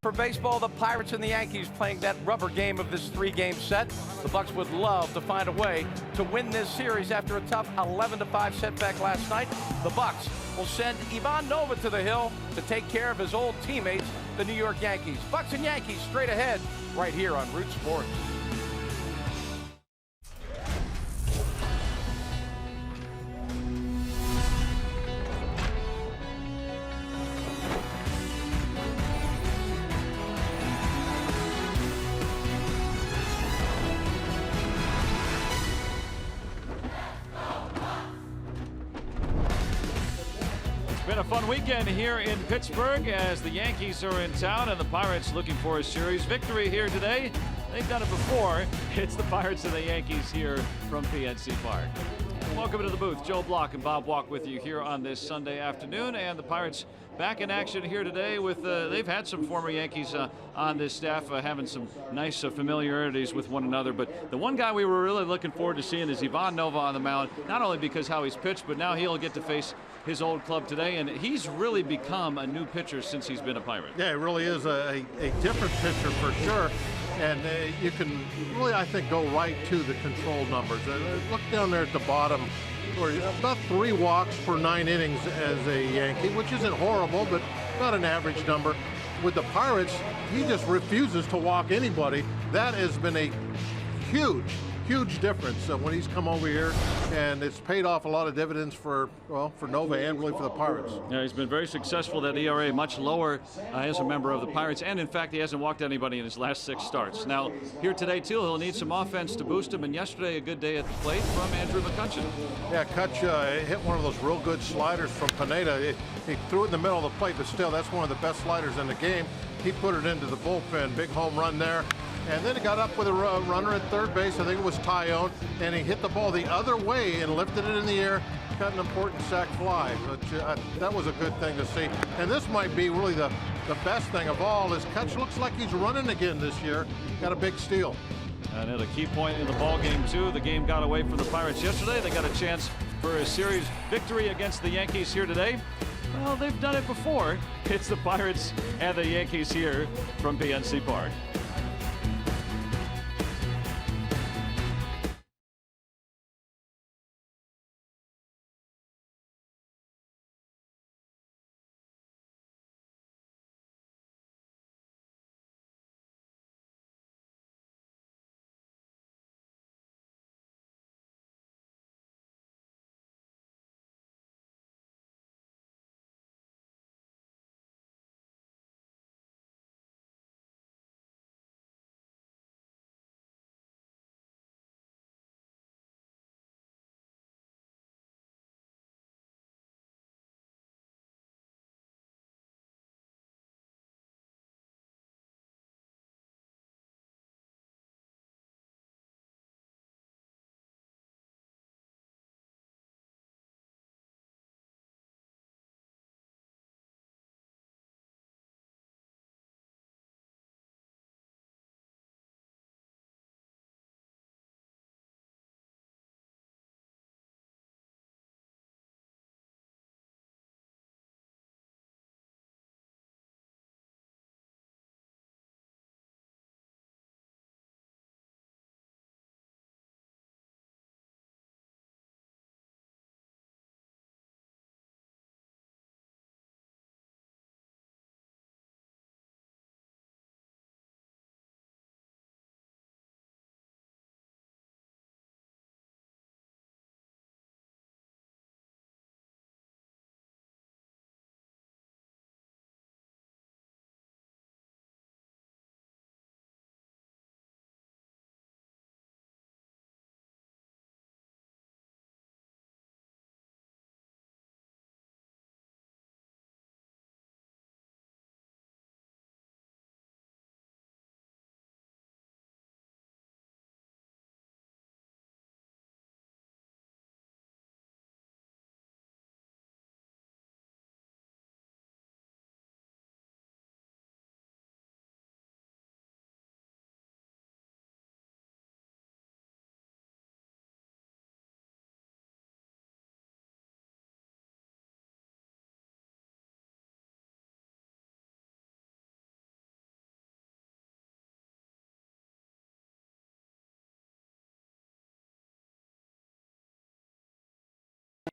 For baseball, the Pirates and the Yankees playing that rubber game of this three-game set. The Bucs would love to find a way to win this series after a tough 11-5 setback last night. The Bucs will send Ivan Nova to the hill to take care of his old teammates, the New York Yankees. Bucs and Yankees straight ahead right here on Root Sports. Been a fun weekend here in Pittsburgh as the Yankees are in town and the Pirates looking for a series victory here today. They've done it before. It's the Pirates and the Yankees here from PNC Park. Welcome to the booth. Joe Block and Bob Walk with you here on this Sunday afternoon, and the Pirates back in action here today with they've had some former Yankees on this staff having some nice familiarities with one another, but the one guy we were really looking forward to seeing is Ivan Nova on the mound, not only because how he's pitched, but now he'll get to face his old club today, and he's really become a new pitcher since he's been a Pirate. Yeah, it really is a different pitcher for sure. And you can really, I think, go right to the control numbers. Look down there at the bottom, where about 3 walks per 9 innings as a Yankee, which isn't horrible, but not an average number. With the Pirates, he just refuses to walk anybody. That has been a huge difference when he's come over here, and it's paid off a lot of dividends for Nova and really for the Pirates. Yeah, he's been very successful. That ERA much lower as a member of the Pirates, and in fact he hasn't walked anybody in his last 6 starts. Now here today too, he'll need some offense to boost him, and yesterday a good day at the plate from Andrew McCutchen. Yeah, Kutch hit one of those real good sliders from Pineda. He threw it in the middle of the plate, but still that's one of the best sliders in the game. He put it into the bullpen. Big home run there. And then he got up with a runner at third base. I think it was Tyone, and he hit the ball the other way and lifted it in the air. Got an important sac fly, but that was a good thing to see. And this might be really the best thing of all is Kutch looks like he's running again this year. Got a big steal. And at a key point in the ball game too, the game got away from the Pirates yesterday. They got a chance for a series victory against the Yankees here today. Well, they've done it before. It's the Pirates and the Yankees here from PNC Park.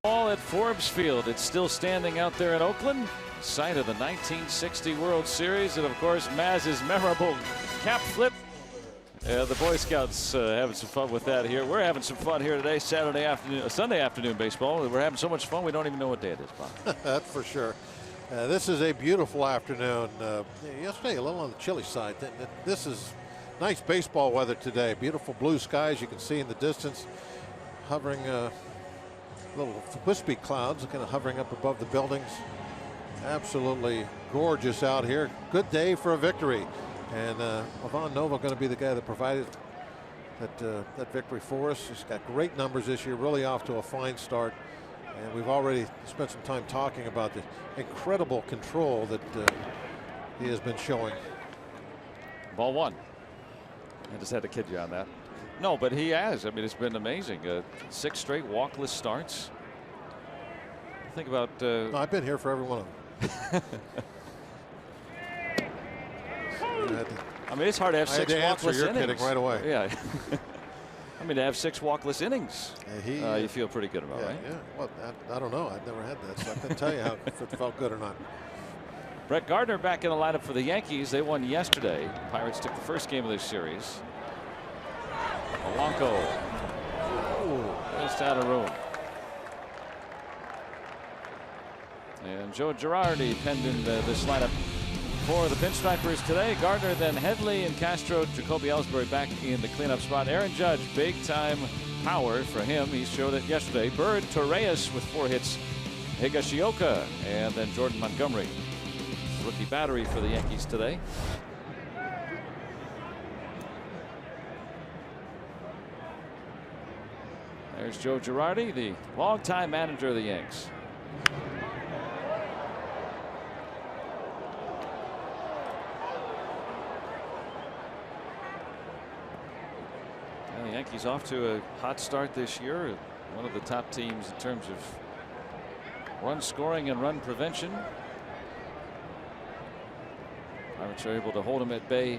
Ball at Forbes Field. It's still standing out there in Oakland, site of the 1960 World Series, and of course Maz's memorable cap flip. The Boy Scouts having some fun with that here. We're having some fun here today, Sunday afternoon baseball. We're having so much fun we don't even know what day it is, Bob. That's for sure. This is a beautiful afternoon. Yesterday a little on the chilly side. This is nice baseball weather today. Beautiful blue skies you can see in the distance. Hovering little wispy clouds kind of hovering up above the buildings. Absolutely gorgeous out here. Good day for a victory. And Ivan Nova going to be the guy that provided that victory for us. He's got great numbers this year, really off to a fine start. And we've already spent some time talking about the incredible control that he has been showing. Ball one. I just had to kid you on that. No, but he has. I mean, it's been amazing. 6 straight walkless starts. Think about. No, I've been here for every one of them. I mean, it's hard to have 6 walkless your innings. Kidding right away. Yeah. I mean, to have 6 walkless innings, you feel pretty good about, yeah, right? Yeah. Well, I don't know. I've never had that, so I couldn't tell you if it felt good or not. Brett Gardner back in the lineup for the Yankees. They won yesterday. Pirates took the first game of this series. Polanco just out of room. And Joe Girardi penned in this lineup for the Pinstripers today. Gardner, then Headley and Castro. Jacoby Ellsbury back in the cleanup spot. Aaron Judge, big time power for him. He showed it yesterday. Bird, Torreyes with 4 hits. Higashioka, and then Jordan Montgomery. Rookie battery for the Yankees today. There's Joe Girardi, the longtime manager of the Yanks. The Yankees off to a hot start this year. One of the top teams in terms of run scoring and run prevention. Pirates are able to hold them at bay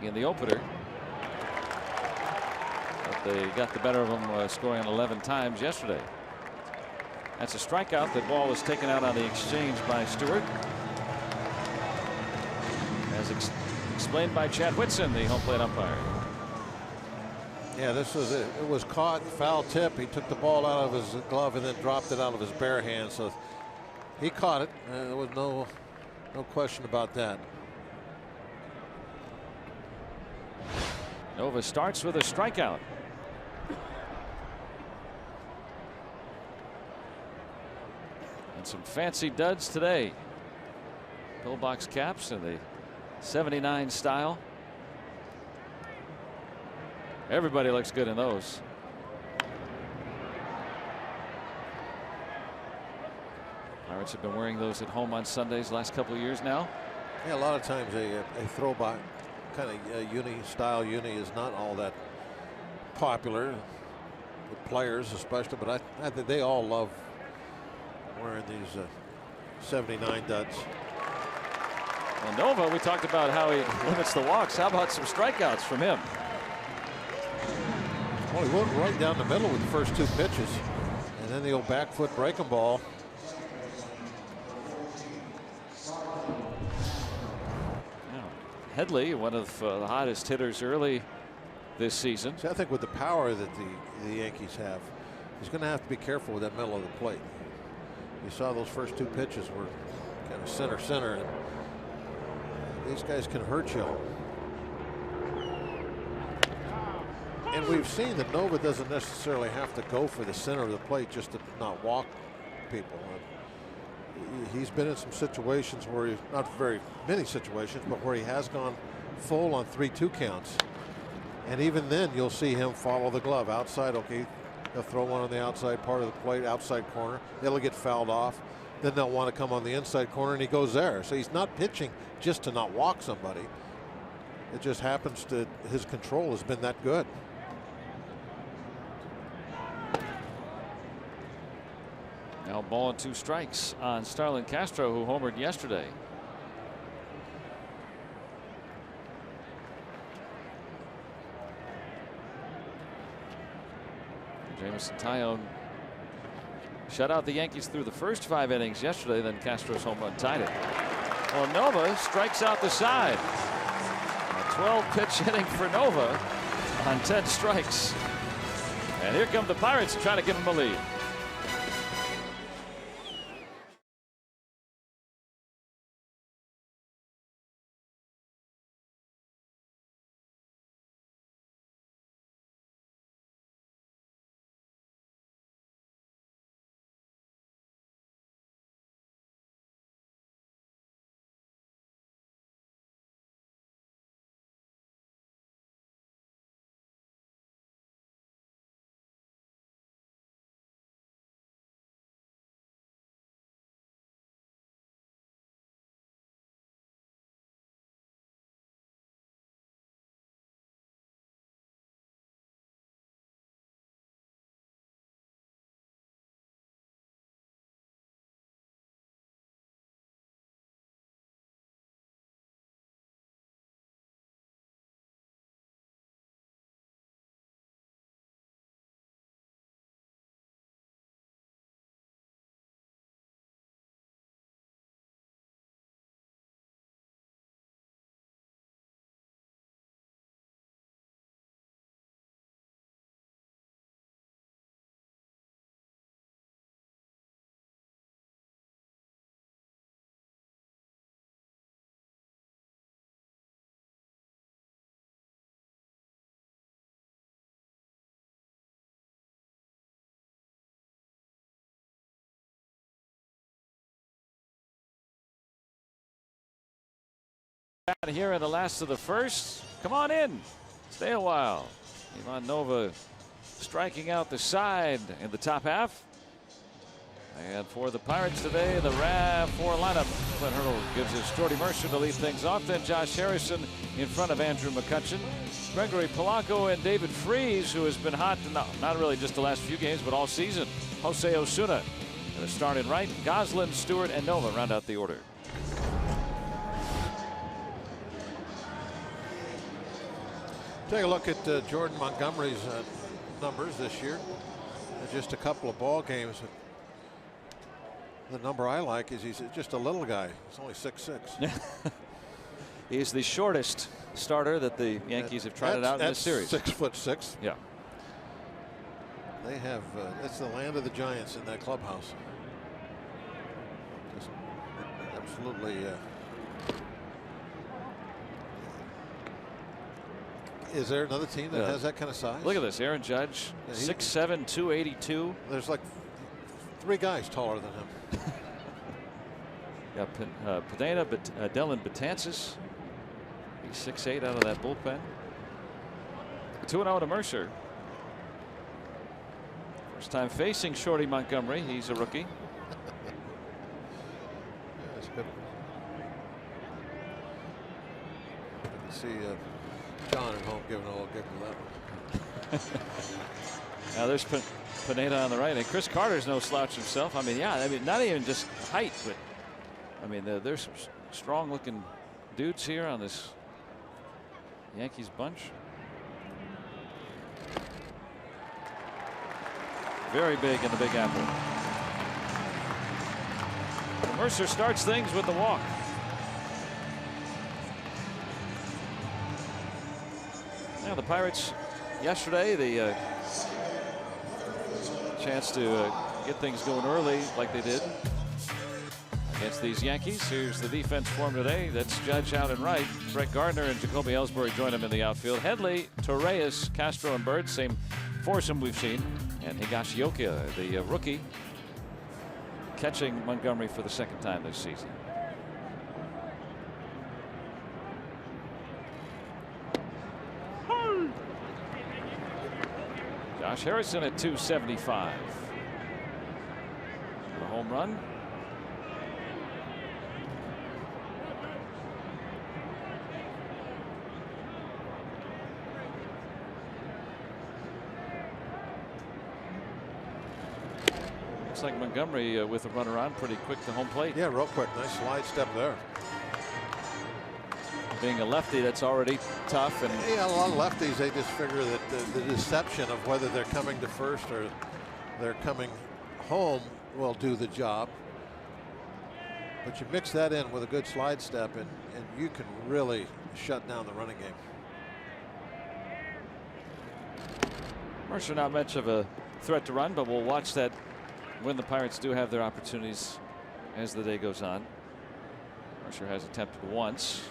in the opener. But they got the better of them, scoring 11 times yesterday. That's a strikeout. The ball was taken out on the exchange by Stewart. As explained by Chad Whitson, the home plate umpire. Yeah, this was it. It was caught, foul tip. He took the ball out of his glove and then dropped it out of his bare hand. So he caught it. There was no question about that. Nova starts with a strikeout. And some fancy duds today. Pillbox caps in the '79 style. Everybody looks good in those. Pirates have been wearing those at home on Sundays last couple of years now. Yeah, a lot of times a throwback kind of uni is not all that popular with players, especially, but I think they all love wearing these 79 duds. Well, Nova, we talked about how he limits the walks. How about some strikeouts from him? Well, he went right down the middle with the first 2 pitches, and then the old back foot breaking ball. Headley, one of the hottest hitters early this season. See, I think with the power that the Yankees have, he's going to have to be careful with that middle of the plate. You saw those first 2 pitches were kind of center, and these guys can hurt you. And we've seen that Nova doesn't necessarily have to go for the center of the plate just to not walk people. He's been in some situations where not very many situations, but where he has gone full on 3-2 counts. And even then, you'll see him follow the glove outside. Okay, they'll throw one on the outside part of the plate, outside corner. It'll get fouled off. Then they'll want to come on the inside corner, and he goes there. So he's not pitching just to not walk somebody. It just happens to his control has been that good. Now 1 and 2 strikes on Starlin Castro, who homered yesterday. Jameson Tyone shut out the Yankees through the first 5 innings yesterday. Then Castro's home run tied it. Well, Nova strikes out the side. A 12-pitch inning for Nova on 10 strikes. And here come the Pirates trying to give him a lead. Here in the last of the first. Come on in. Stay a while. Ivan Nova striking out the side in the top half. And for the Pirates today, the RAV4 lineup. Clint Hurdle gives us Jordy Mercer to lead things off. Then Josh Harrison in front of Andrew McCutchen. Gregory Polanco and David Freese, who has been hot, not really just the last few games, but all season. Jose Osuna going to start in right. Goslin, Stewart, and Nova round out the order. Take a look at Jordan Montgomery's numbers this year. Just a couple of ball games. The number I like is he's just a little guy. He's only 6'6". He's the shortest starter that the Yankees have tried it out in this series. 6'6". Yeah. They have. It's the land of the Giants in that clubhouse. Just absolutely. Is there another team that has that kind of size? Look at this. Aaron Judge, 6'7", 282. There's like 3 guys taller than him. Got Pineda, but Dylan Betances. He's 6'8" out of that bullpen. 2-0 to Mercer. First time facing Shorty Montgomery. He's a rookie. Yeah, that's good. You can see John at home giving a little giggle to that one. Now there's Pineda on the right, and Chris Carter's no slouch himself. I mean, yeah, I mean, not even just height, but I mean, there's some strong-looking dudes here on this Yankees bunch. Very big in the Big Apple. And Mercer starts things with the walk. Now the Pirates yesterday, the chance to get things going early like they did against these Yankees. Here's the defense for him today. That's Judge out and right. Brett Gardner and Jacoby Ellsbury join him in the outfield. Headley, Torreyes, Castro, and Bird, same foursome we've seen. And Higashioka, the rookie, catching Montgomery for the second time this season. Josh Harrison at 275. The home run. Looks like Montgomery with a runner on pretty quick to home plate. Yeah, real quick. Nice slide step there. Being a lefty, that's already tough. And yeah, a lot of lefties, they just figure that the deception of whether they're coming to first or they're coming home will do the job. But you mix that in with a good slide step, and you can really shut down the running game. Mercer not much of a threat to run, but we'll watch that when the Pirates do have their opportunities as the day goes on. Mercer has attempted once.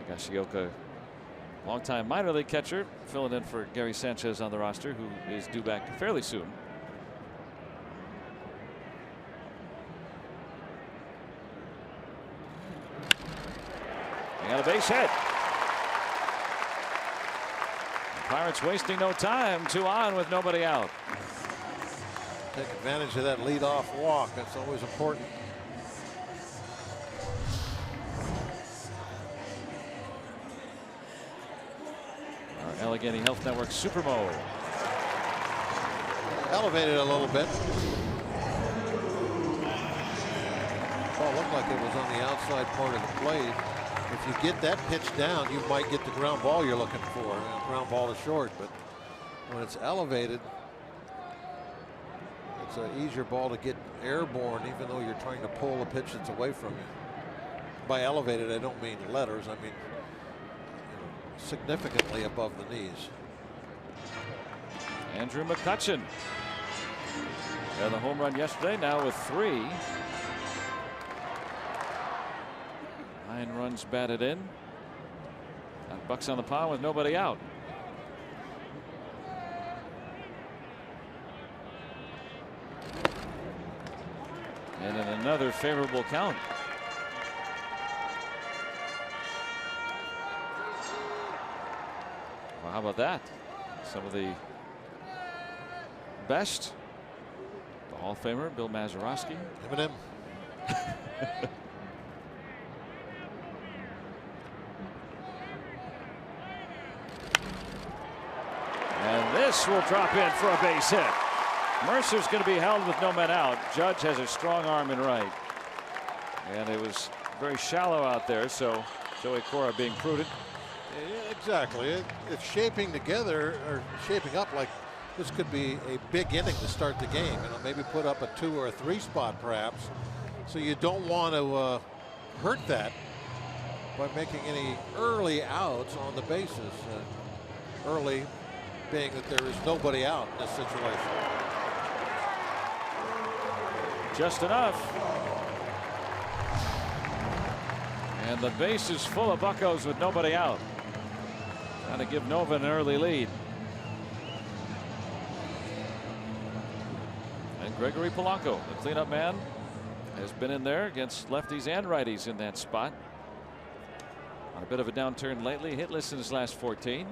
Higashioka, longtime minor league catcher, filling in for Gary Sanchez on the roster, who is due back fairly soon. They got a base hit. The Pirates wasting no time. 2 on with nobody out. Take advantage of that leadoff walk. That's always important. Our Allegheny Health Network Supermo. Elevated a little bit. Ball looked like it was on the outside part of the plate. If you get that pitch down, you might get the ground ball you're looking for. Ground ball is short, but when it's elevated, it's an easier ball to get airborne, even though you're trying to pull a pitch that's away from you. By elevated, I don't mean letters. I mean significantly above the knees. Andrew McCutchen had the home run yesterday, now with 3. 9 runs batted in. And Bucks on the pond with nobody out. And in another favorable count. Well, how about that? Some of the best. The Hall of Famer Bill Mazeroski. Eminem. And this will drop in for a base hit. Mercer's going to be held with no men out. Judge has a strong arm in right. And it was very shallow out there, so Joey Cora being prudent. Yeah, exactly. It's shaping together, or shaping up like this could be a big inning to start the game. You know, maybe put up a 2 or a 3 spot perhaps. So you don't want to hurt that by making any early outs on the bases. Early being that there is nobody out in this situation. Just enough. And the base is full of buccos with nobody out. Trying to give Nova an early lead. And Gregory Polanco, the cleanup man, has been in there against lefties and righties in that spot. On a bit of a downturn lately, hitless in his last 14.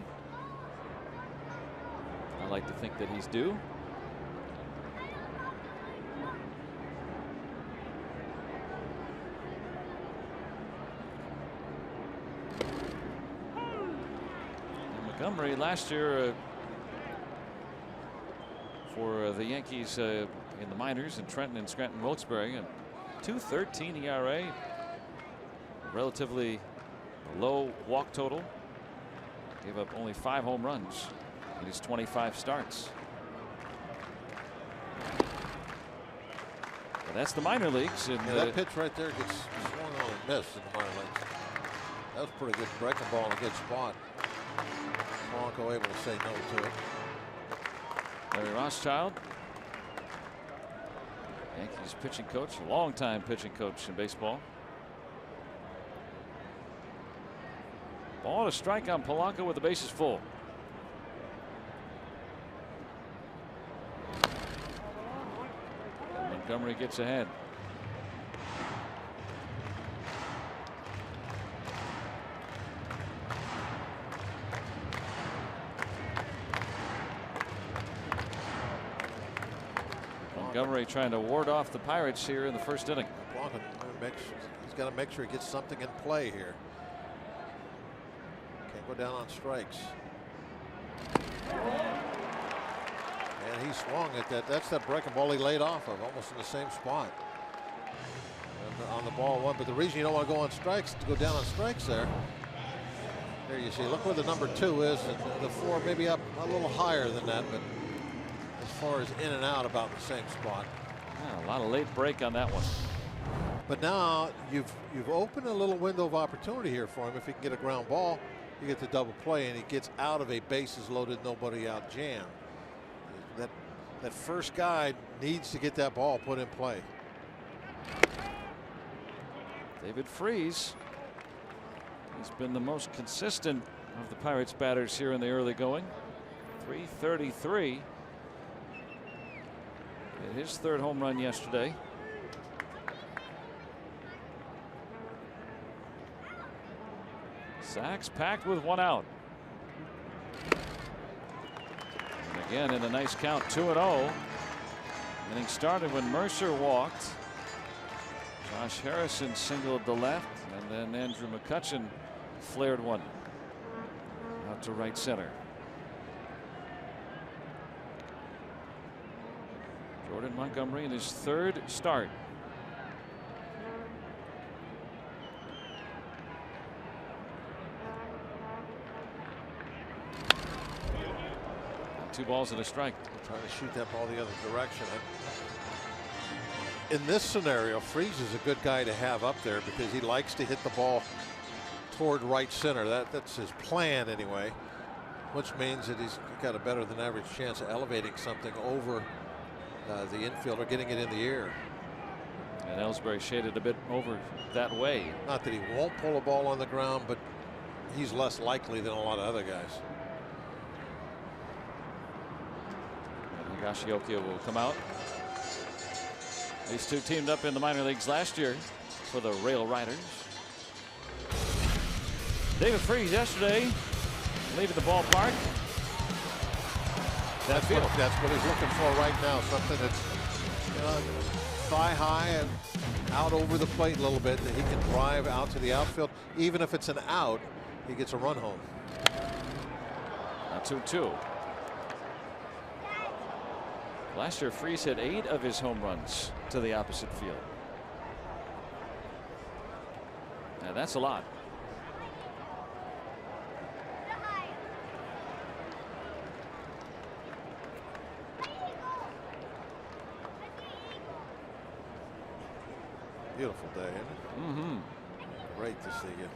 I like to think that he's due. Montgomery last year for the Yankees in the minors in Trenton and Scranton Wilkes-Barre, a .213 ERA, relatively low walk total, gave up only 5 home runs in his 25 starts. But that's the minor leagues. And that pitch right there gets swung on and missed in the minor leagues. That was pretty good breaking ball in a good spot. Polanco able to say no to it. Larry Rothschild, Yankees pitching coach, a longtime pitching coach in baseball. Ball to strike on Polanco with the bases full. And Montgomery gets ahead. Montgomery trying to ward off the Pirates here in the first inning. He's got to make sure he gets something in play here. Can't go down on strikes. And he swung at that. That's that breaking ball he laid off of, almost in the same spot. And on the ball 1. But the reason you don't want to go on strikes, to go down on strikes there. There you see. Look where the number 2 is. And the 4 maybe up a little higher than that, but as far as in and out, about the same spot. Yeah, a lot of late break on that one. But now you've opened a little window of opportunity here for him. If he can get a ground ball, you get the double play, and he gets out of a bases loaded, nobody out jam. That first guy needs to get that ball put in play. David Freese. He's been the most consistent of the Pirates batters here in the early going. .333. His third home run yesterday. Sacks packed with one out. And again in a nice count, 2-0. Inning started when Mercer walked. Josh Harrison singled to left, and then Andrew McCutchen flared one out to right center. Jordan Montgomery in his third start. Two balls and a strike. Trying to shoot that ball the other direction. In this scenario, Freese is a good guy to have up there because he likes to hit the ball toward right center. That's his plan anyway, which means that he's got a better than average chance of elevating something over the infielder, getting it in the air. And Ellsbury shaded a bit over that way. Not that he won't pull a ball on the ground, but he's less likely than a lot of other guys. Higashioka will come out. These two teamed up in the minor leagues last year for the Rail Riders. David Freese yesterday leaving the ballpark. That's what he's looking for right now. Something that's thigh high and out over the plate a little bit, that he can drive out to the outfield. Even if it's an out, he gets a run home. Now 2-2. Last year, Freese hit 8 of his home runs to the opposite field. Now that's a lot. Beautiful day, isn't it? Mm-hmm. Great to see you.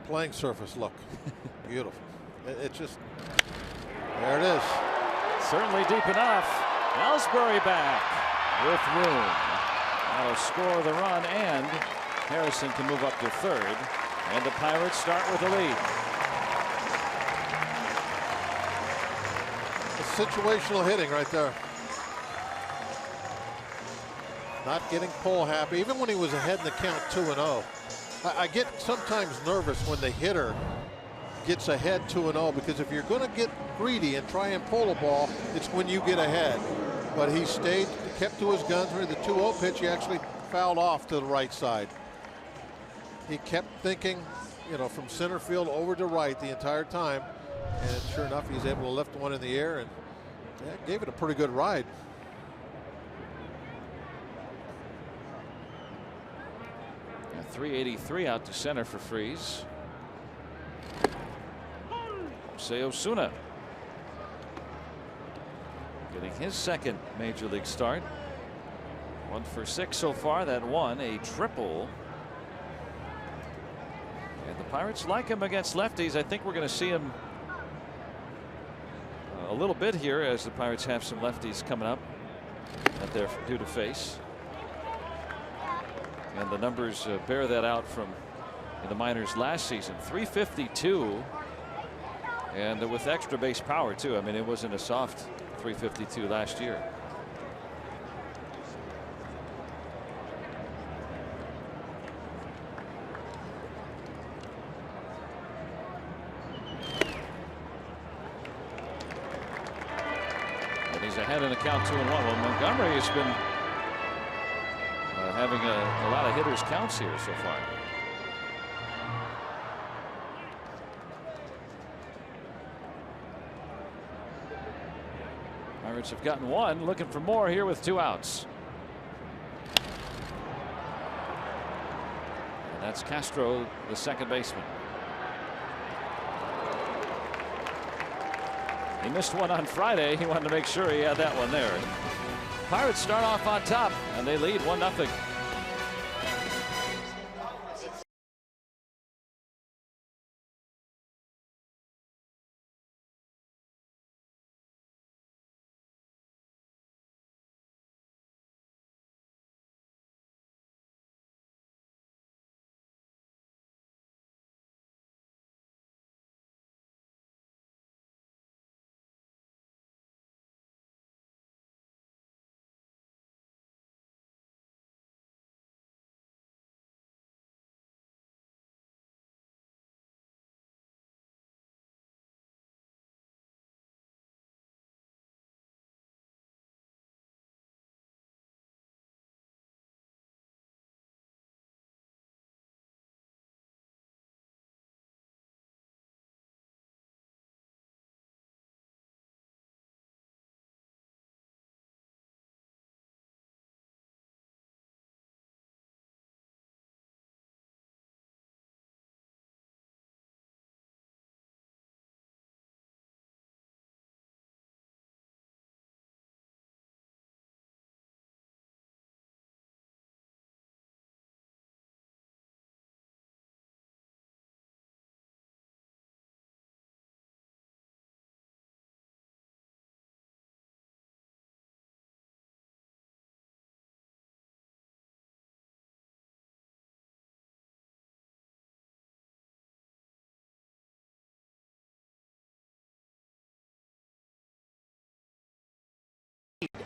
Playing surface, look. Beautiful. It just, there it is. Certainly deep enough. Ellsbury back with room. That'll score the run, and Harrison can move up to third. And the Pirates start with the lead. Situational hitting right there. Not getting pull happy, even when he was ahead in the count 2-0. I get sometimes nervous when the hitter gets ahead 2-0, because if you're going to get greedy and try and pull a ball, it's when you get ahead. But he stayed, kept to his guns. Where the 2-0 pitch, he actually fouled off to the right side. He kept thinking, from center field over to right the entire time, and sure enough, he's able to lift one in the air and gave it a pretty good ride. .383 out to center for Freese. Jose Osuna getting his second major league start. 1 for 6 so far. That one a triple. And the Pirates like him against lefties. I think we're going to see him a little bit here, as the Pirates have some lefties coming up that they're due to face. And the numbers bear that out from the minors last season. .352, and with extra base power too. I mean, it wasn't a soft .352 last year. And he's ahead in the count 2-1. Well, Montgomery has been having a lot of hitters counts here so far. Pirates have gotten one, looking for more here with 2 outs. And that's Castro, the second baseman. He missed one on Friday. He wanted to make sure he had that one there. Pirates start off on top, and they lead 1-0.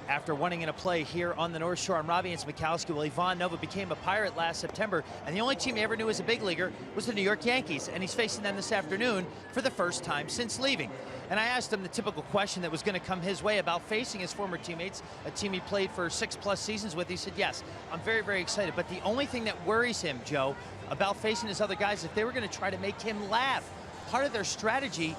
After winning in a play here on the North Shore, I'm Robbie and Smikowski. Well, Ivan Nova became a Pirate last September, and the only team he ever knew as a big leaguer was the New York Yankees, and he's facing them this afternoon for the first time since leaving. And I asked him the typical question that was going to come his way about facing his former teammates, a team he played for 6+ seasons with. He said, yes, I'm very, very excited, but the only thing that worries him, Joe, about facing his other guys, if they were going to try to make him laugh. Part of their strategy,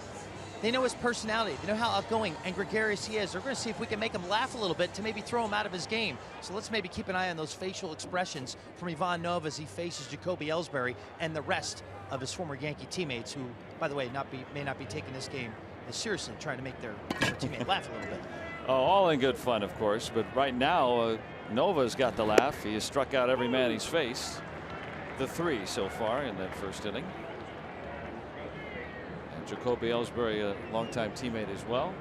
they know his personality. They know how outgoing and gregarious he is. They're going to see if we can make him laugh a little bit to maybe throw him out of his game. So let's maybe keep an eye on those facial expressions from Ivan Nova as he faces Jacoby Ellsbury and the rest of his former Yankee teammates who, by the way, may not be taking this game as seriously, trying to make their teammate laugh a little bit. Oh, all in good fun, of course. But right now, Nova's got the laugh. He has struck out every man he's faced. The 3 so far in that first inning. Jacoby Ellsbury, a longtime teammate as well.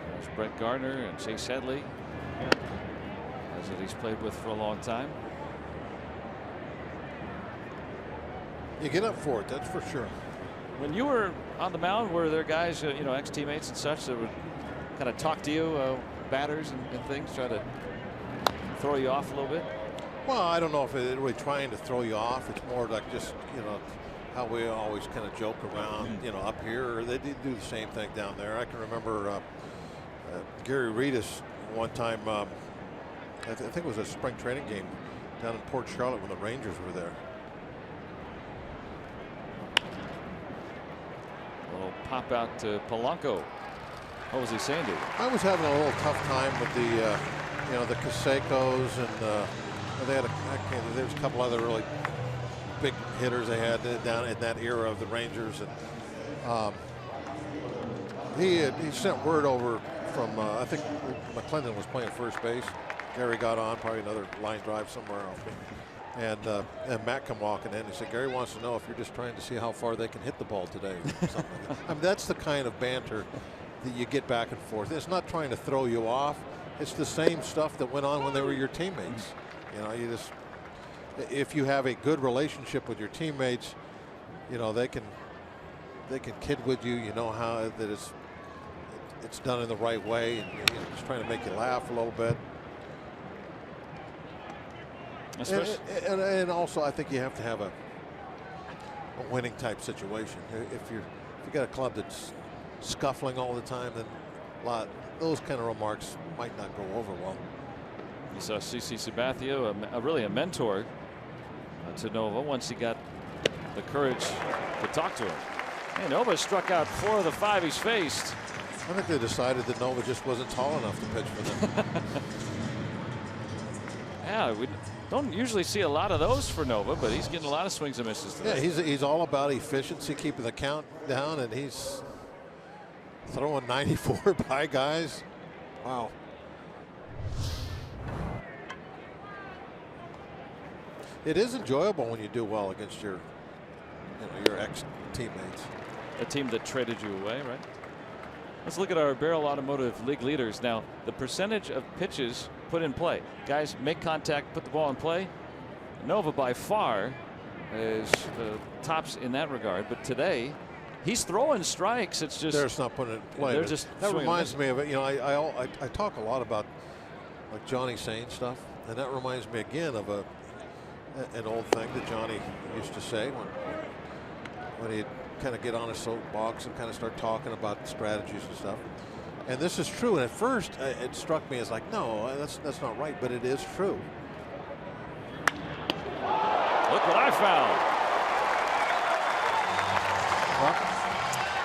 There's Brett Gardner and Chase Headley, guys that he's played with for a long time. You get up for it, that's for sure. When you were on the mound, were there guys, you know, ex-teammates and such that would kind of talk to you, batters and things, try to throw you off a little bit? Well, I don't know if it's really trying to throw you off. It's more like just, you know, how we always kind of joke around, you know, up here. They did do the same thing down there. I can remember Gary Reedus one time, I think it was a spring training game down in Port Charlotte when the Rangers were there. A little pop out to Polanco. What was he saying to you? I was having a little tough time with the, you know, the Caseco's and they had there was a couple other really big hitters they had down in that era of the Rangers, and he sent word over from I think McClendon was playing first base. Gary got on, probably another line drive somewhere else, and Matt come walking in. He said, Gary wants to know if you're just trying to see how far they can hit the ball today. Or something like that. I mean, that's the kind of banter that you get back and forth. It's not trying to throw you off. It's the same stuff that went on when they were your teammates. You know, you just, if you have a good relationship with your teammates, you know, they can kid with you. You know how that it's done in the right way, and you know, just trying to make you laugh a little bit. And also, I think you have to have a winning type situation. If you got a club that's scuffling all the time, then those kind of remarks might not go over well. You saw CC Sabathia, really a mentor to Nova once he got the courage to talk to him. And Nova struck out 4 of the 5 he's faced. I think they decided that Nova just wasn't tall enough to pitch for them. Yeah, we don't usually see a lot of those for Nova, but he's getting a lot of swings and misses today. Yeah, he's all about efficiency, keeping the count down, and Throwing 94 by guys. Wow. It is enjoyable when you do well against your ex-teammates. A team that traded you away, right? Let's look at our Barrel Automotive League leaders now. The percentage of pitches put in play. Guys make contact, put the ball in play. Nova by far is the tops in that regard. But today, he's throwing strikes. It's just they're just not putting it in play. They're just that reminds me of it. You know, I talk a lot about like Johnny saying stuff, and that reminds me again of an old thing that Johnny used to say when he'd kind of get on a soapbox and kind of start talking about strategies and stuff. And this is true. And at first, it struck me as like, no, that's not right, but it is true. Look what I found.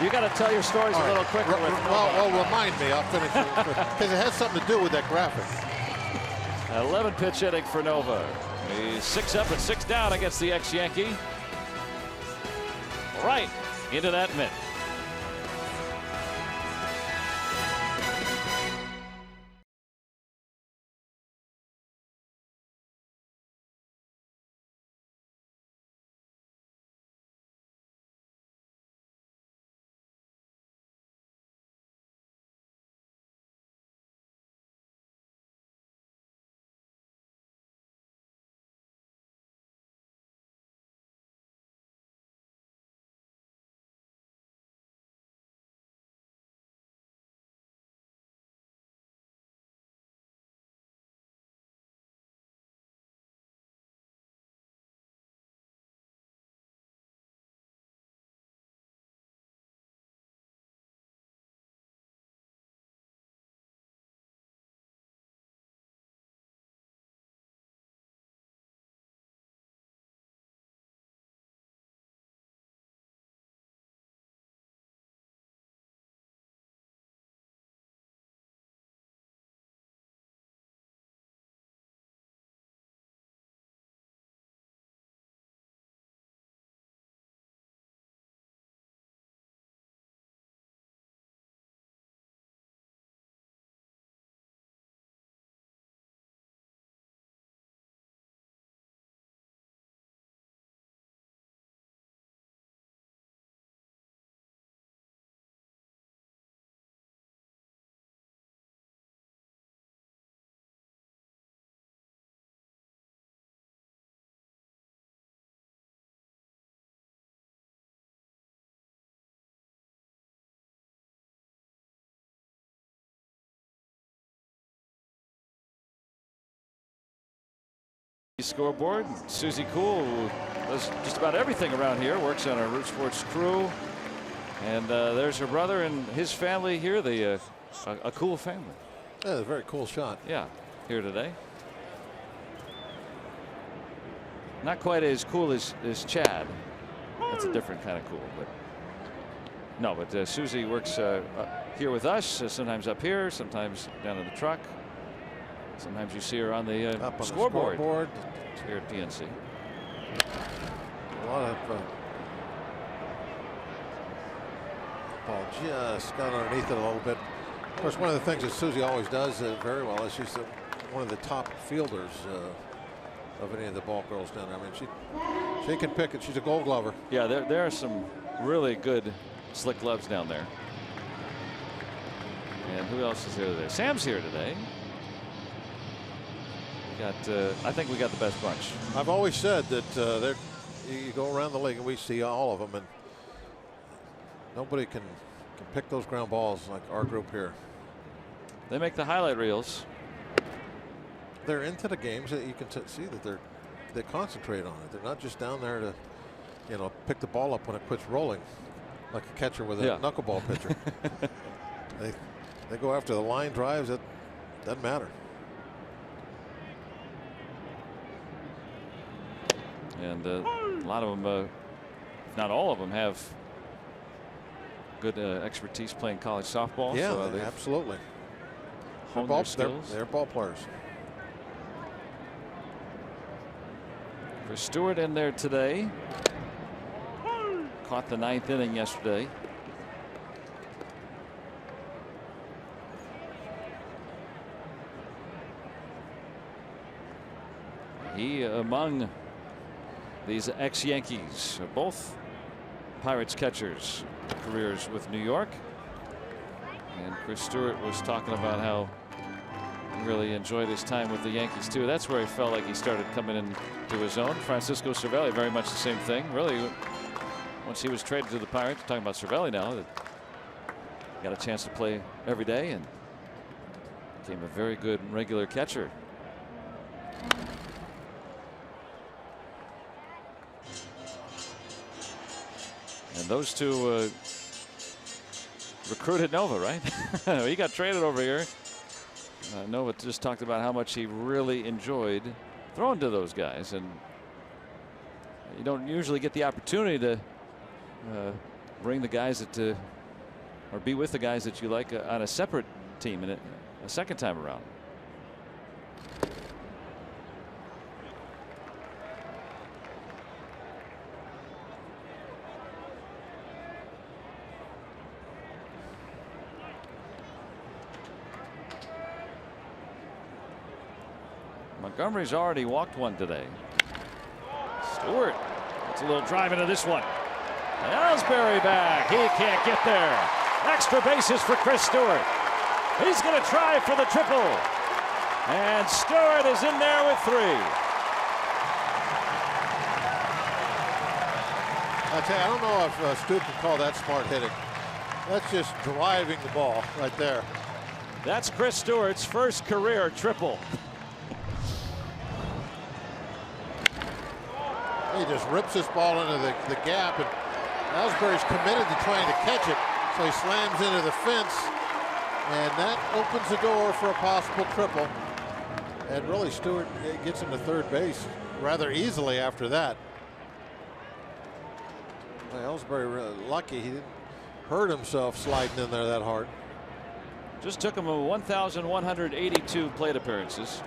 You got to tell your stories a little quicker. Well, remind me. I'll finish because it has something to do with that graphic. 11 pitch inning for Nova. He's 6 up and 6 down against the ex-Yankee. Right into that mitt. Scoreboard. Susie Cool does just about everything around here. Works on our Root Sports crew, and there's her brother and his family here. A cool family. Yeah, a very cool shot. Yeah, here today. Not quite as cool as Chad. That's a different kind of cool, but no. But Susie works here with us. Sometimes up here, sometimes down in the truck. Sometimes you see her on the scoreboard. Here at PNC. A lot of ball just got underneath it a little bit. Of course, one of the things that Susie always does very well is she's one of the top fielders of any of the ball girls down there. I mean, she can pick it. She's a Gold Glover. Yeah, there are some really good slick gloves down there. And who else is here today? Sam's here today. I think we got the best bunch. I've always said that you go around the league and we see all of them, and nobody can pick those ground balls like our group here. They make the highlight reels. They're into the games that you can see that they concentrate on it. They're not just down there to, pick the ball up when it quits rolling, like a catcher with a knuckleball pitcher. They go after the line drives. It doesn't matter. And a lot of them, if not all of them, have good expertise playing college softball. Yeah, so absolutely. They're ball players. For Stewart in there today. Caught the 9th inning yesterday. He among these ex-Yankees, both Pirates catchers, careers with New York. And Chris Stewart was talking about how he really enjoyed his time with the Yankees too. That's where he felt like he started coming into his own. Francisco Cervelli, very much the same thing. Really, once he was traded to the Pirates, talking about Cervelli now, that got a chance to play every day and became a very good regular catcher. And those two recruited Nova, right? He got traded over here. Nova just talked about how much he really enjoyed throwing to those guys, and you don't usually get the opportunity to bring the guys that or be with the guys that you like on a separate team in a second time around. Montgomery's already walked one today. Stewart gets a little drive into this one. Ellsbury back. He can't get there. Extra bases for Chris Stewart. He's going to try for the triple. And Stewart is in there with 3. I tell you, I don't know if Stu can call that smart hitting. That's just driving the ball right there. That's Chris Stewart's first career triple. He just rips this ball into the gap, and Ellsbury's committed to trying to catch it, so he slams into the fence, and that opens the door for a possible triple. And really, Stewart gets him to third base rather easily after that. Well, Ellsbury really lucky he didn't hurt himself sliding in there that hard. Just took him 1,182 plate appearances.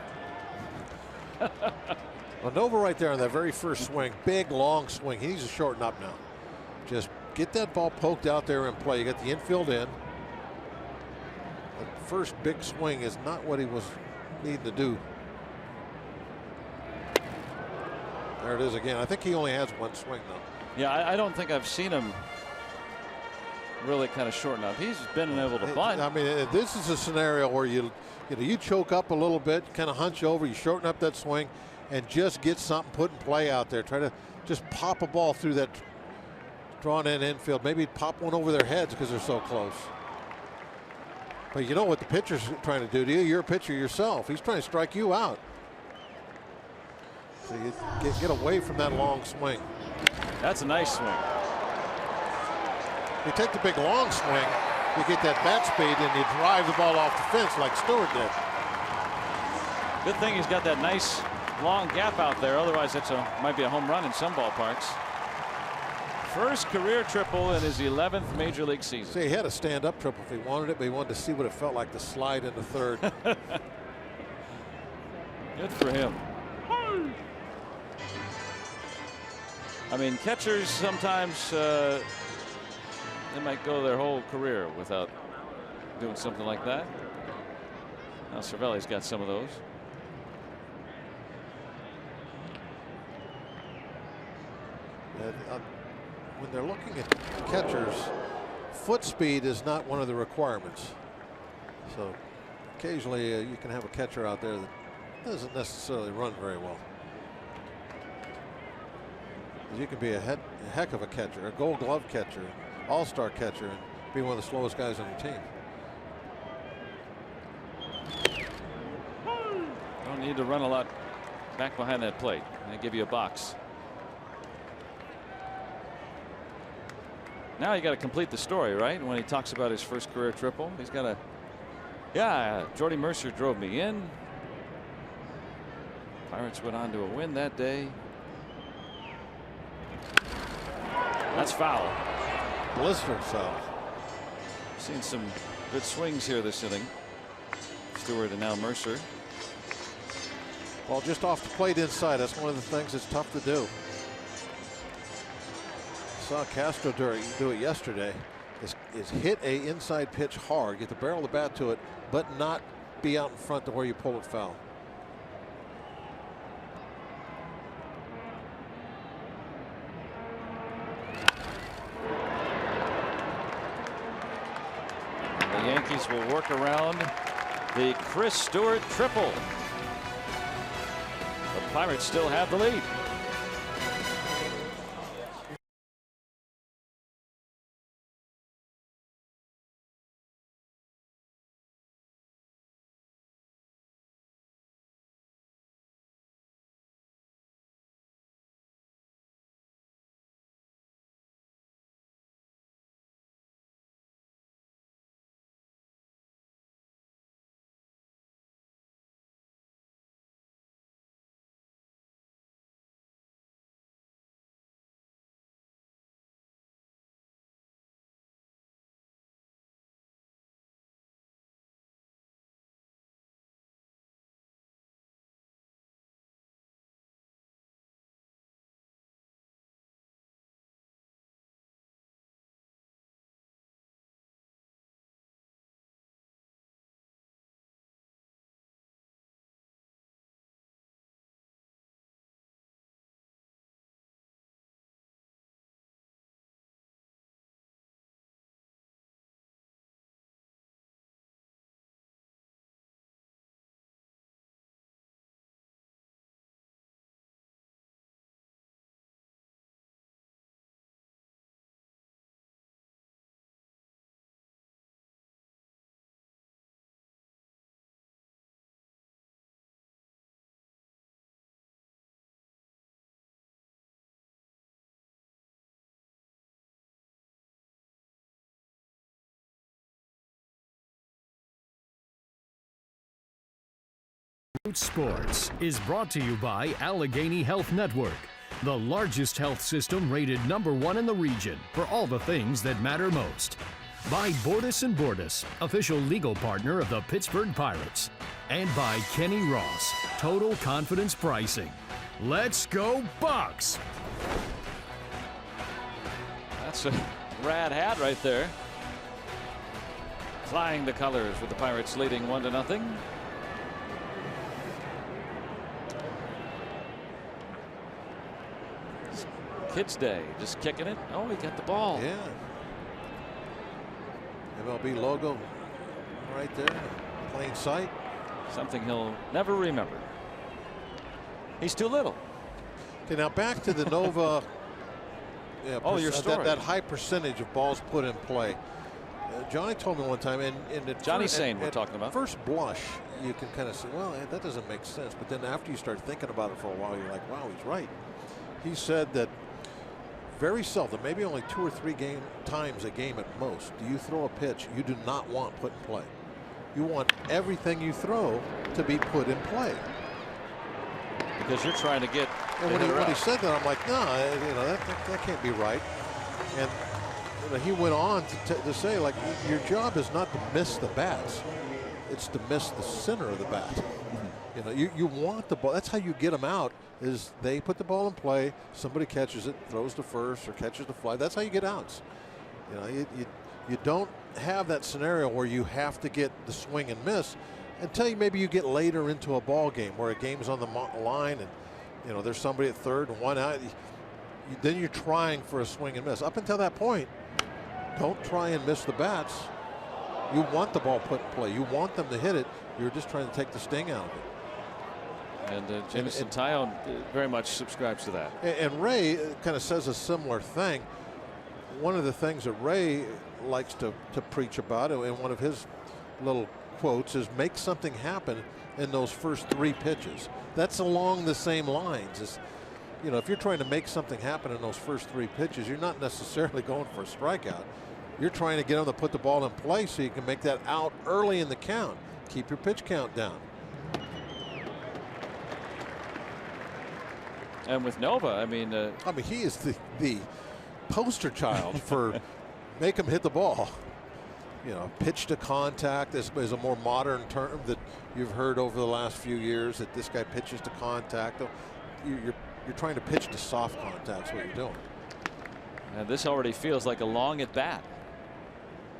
Well, Nova right there on that very first swing, big long swing. He needs to shorten up now. Just get that ball poked out there and play. You got the infield in. The first big swing is not what he was needing to do. There it is again. I think he only has one swing though. Yeah, I don't think I've seen him really kind of shorten up. He's been able to bunt. I mean, this is a scenario where you choke up a little bit, kind of hunch over, you shorten up that swing, and just get something put in play out there. Try to just pop a ball through that drawn in infield. Maybe pop one over their heads because they're so close. But you know what the pitcher's trying to do to you? You're a pitcher yourself. He's trying to strike you out. So you get away from that long swing. That's a nice swing. You take the big long swing, you get that bat speed, and you drive the ball off the fence like Stewart did. Good thing he's got that nice long gap out there. Otherwise, that's might be a home run in some ballparks. First career triple in his 11th major league season. See, he had a stand-up triple if he wanted it, but he wanted to see what it felt like to slide into third. Good for him. I mean, catchers sometimes they might go their whole career without doing something like that. Now Cervelli's got some of those. When they're looking at catchers, foot speed is not one of the requirements. So occasionally you can have a catcher out there that doesn't necessarily run very well. You can be a heck of a catcher, a Gold Glove catcher, all-star catcher, and be one of the slowest guys on your team. Don't need to run a lot back behind that plate. They give you a box. Now you got to complete the story, right? When he talks about his first career triple, he's got to. Yeah, Jordy Mercer drove me in. Pirates went on to a win that day. That's foul. Blistering foul. Seen some good swings here this inning. Stewart and now Mercer. Ball just off the plate inside. That's one of the things that's tough to do. Saw Castro do it yesterday. Is hit a inside pitch hard, get the barrel of the bat to it, but not be out in front to where you pull it foul. Rockies will work around the Chris Stewart triple. The Pirates still have the lead. Sports is brought to you by Allegheny Health Network, the largest health system rated #1 in the region for all the things that matter most. By Bordas & Bordas, official legal partner of the Pittsburgh Pirates. And by Kenny Ross, Total Confidence Pricing. Let's go Bucks! That's a rad hat right there. Flying the colors with the Pirates leading 1-0. Kids Day, just kicking it. Oh, he got the ball. Yeah. MLB logo right there, plain sight. Something he'll never remember. He's too little. Okay, now back to the Nova. Yeah, oh, your story. That high percentage of balls put in play. Johnny told me one time, and Johnny Sane we're talking about. First blush, you can kind of say, well, that doesn't make sense. But then after you start thinking about it for a while, you're like, wow, he's right. He said that very seldom, maybe only 2 or 3 times a game at most, do you throw a pitch you do not want put in play. You want everything you throw to be put in play. Because you're trying to get. And when he said that, I'm like, no, that can't be right. And he went on to say, like, your job is not to miss the bats, it's to miss the center of the bat. You want the ball. That's how you get them out. Is they put the ball in play, somebody catches it, throws to first, or catches the fly. That's how you get outs. You don't have that scenario where you have to get the swing and miss until maybe you get later into a ball game where a game's on the line and there's somebody at third and one out. Then you're trying for a swing and miss. Up until that point, don't try and miss the bats. You want the ball put in play. You want them to hit it. You're just trying to take the sting out of it. And Jameson Taillon very much subscribes to that. And Ray kind of says a similar thing. One of the things that Ray likes to preach about, and one of his little quotes, is make something happen in those first 3 pitches. That's along the same lines. As, if you're trying to make something happen in those first 3 pitches, you're not necessarily going for a strikeout. You're trying to get them to put the ball in play so you can make that out early in the count. Keep your pitch count down. And with Nova, I mean, he is the poster child for make him hit the ball. Pitch to contact is a more modern term that you've heard over the last few years, that this guy pitches to contact. You're trying to pitch to soft contact. That's what you're doing. And this already feels like a long at bat.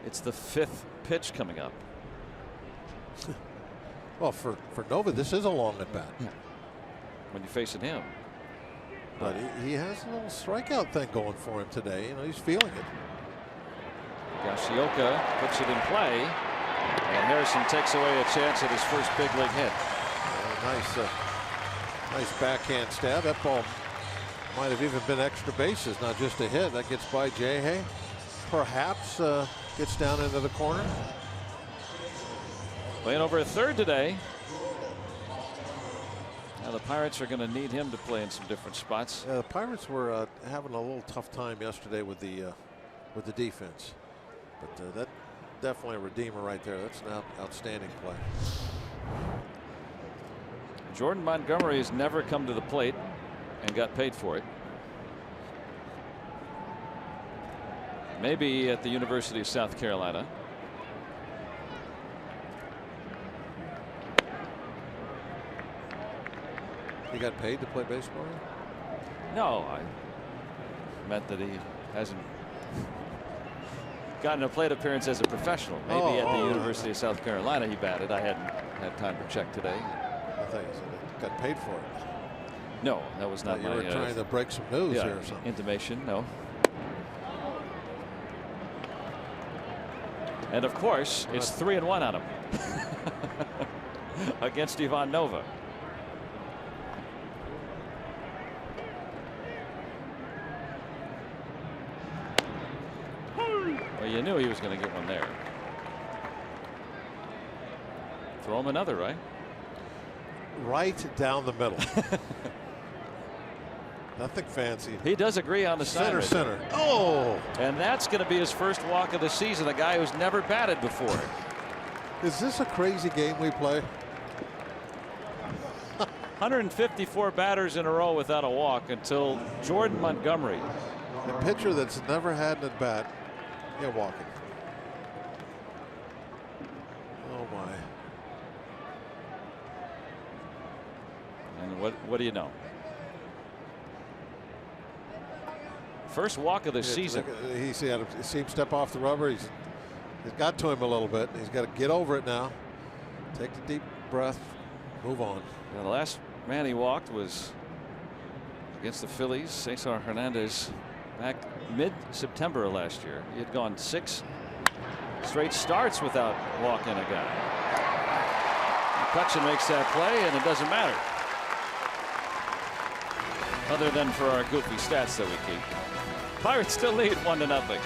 It's the 5th pitch coming up. Well, for Nova, this is a long at bat. When you're facing him. But he has a little strikeout thing going for him today. He's feeling it. Yoshioka puts it in play. And Harrison takes away a chance at his first big league hit. Nice backhand stab. That ball might have even been extra bases, not just a hit. That gets by Jay. Perhaps gets down into the corner. Playing over a third today. Now the Pirates are going to need him to play in some different spots. The Pirates were having a little tough time yesterday with the defense, but that definitely a redeemer right there. That's an outstanding play. Jordan Montgomery has never come to the plate and got paid for it. Maybe at the University of South Carolina. He got paid to play baseball? No, I meant that he hasn't gotten a plate appearance as a professional. Maybe at the University of South Carolina he batted. I hadn't had time to check today. I thought you said he got paid for it. No, that was not you my. were trying to break some news here or something. Intimation, no. And of course, it's 3-1 on him against Ivan Nova. Well, you knew he was going to get one there. Throw him another, right? Right down the middle. Nothing fancy. He does agree on the center. Oh! And that's going to be his first walk of the season. A guy who's never batted before. Is this a crazy game we play? 154 batters in a row without a walk until Jordan Montgomery. A pitcher that's never had an at bat. Yeah, walking. Oh my. And what do you know? First walk of the season. He see him step off the rubber. He's got to him a little bit. He's got to get over it now. Take the deep breath. Move on. Now, the last man he walked was against the Phillies, Cesar Hernandez, back mid-September of last year. He had gone 6 straight starts without walking a guy. McCutchen makes that play, and it doesn't matter. Other than for our goofy stats that we keep. Pirates still lead 1-0.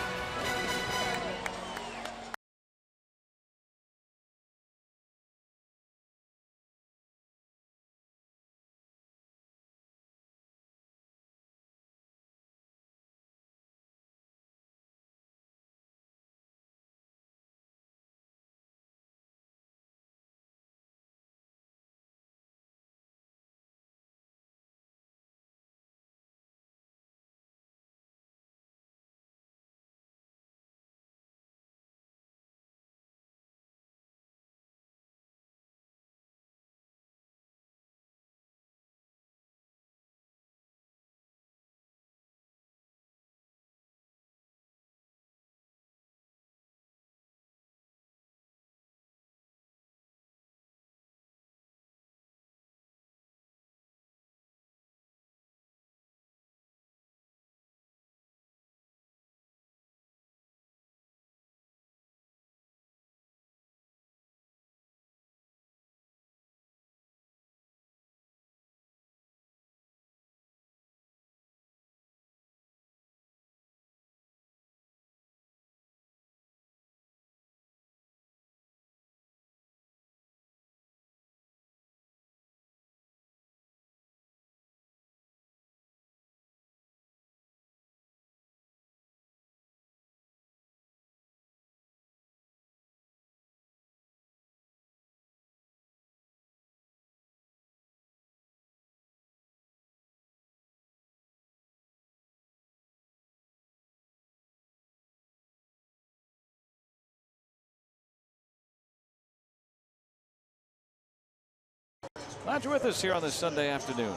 Glad you're with us here on this Sunday afternoon.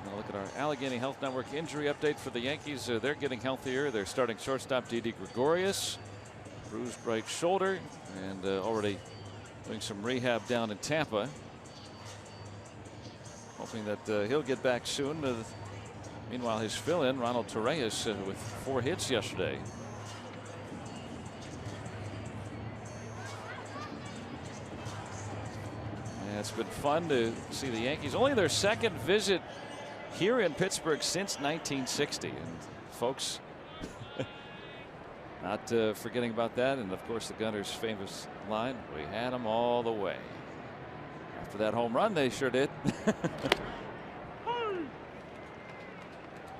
Now look at our Allegheny Health Network injury update for the Yankees. They're getting healthier. They're starting shortstop Didi Gregorius, bruised right shoulder, and already doing some rehab down in Tampa. Hoping that he'll get back soon. Meanwhile, his fill-in, Ronald Torreyes, with 4 hits yesterday. It's been fun to see the Yankees. Only their second visit here in Pittsburgh since 1960. And folks, not forgetting about that. And of course, the Gunners' famous line, "We had them all the way." After that home run, they sure did.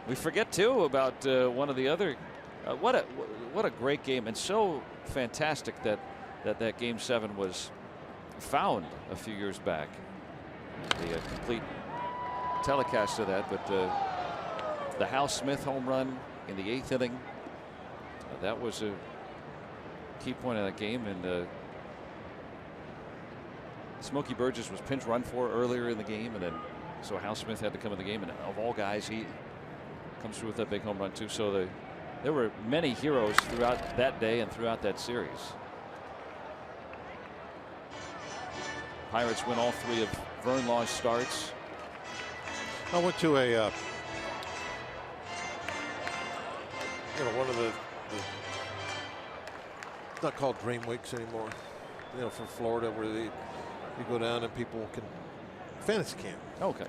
We forget too about one of the other. What a great game, and so fantastic that Game 7 was found a few years back. The complete telecast of that, but the Hal Smith home run in the 8th inning, that was a key point of that game. And Smokey Burgess was pinch run for earlier in the game, and then so Hal Smith had to come in the game, and of all guys, he comes through with that big home run too. So there were many heroes throughout that day and throughout that series. Pirates win all 3 of Vern Law's starts. I went to a one of the it's not called Dream Weeks anymore, for Florida, where you go down and people can fantasy camp. Okay.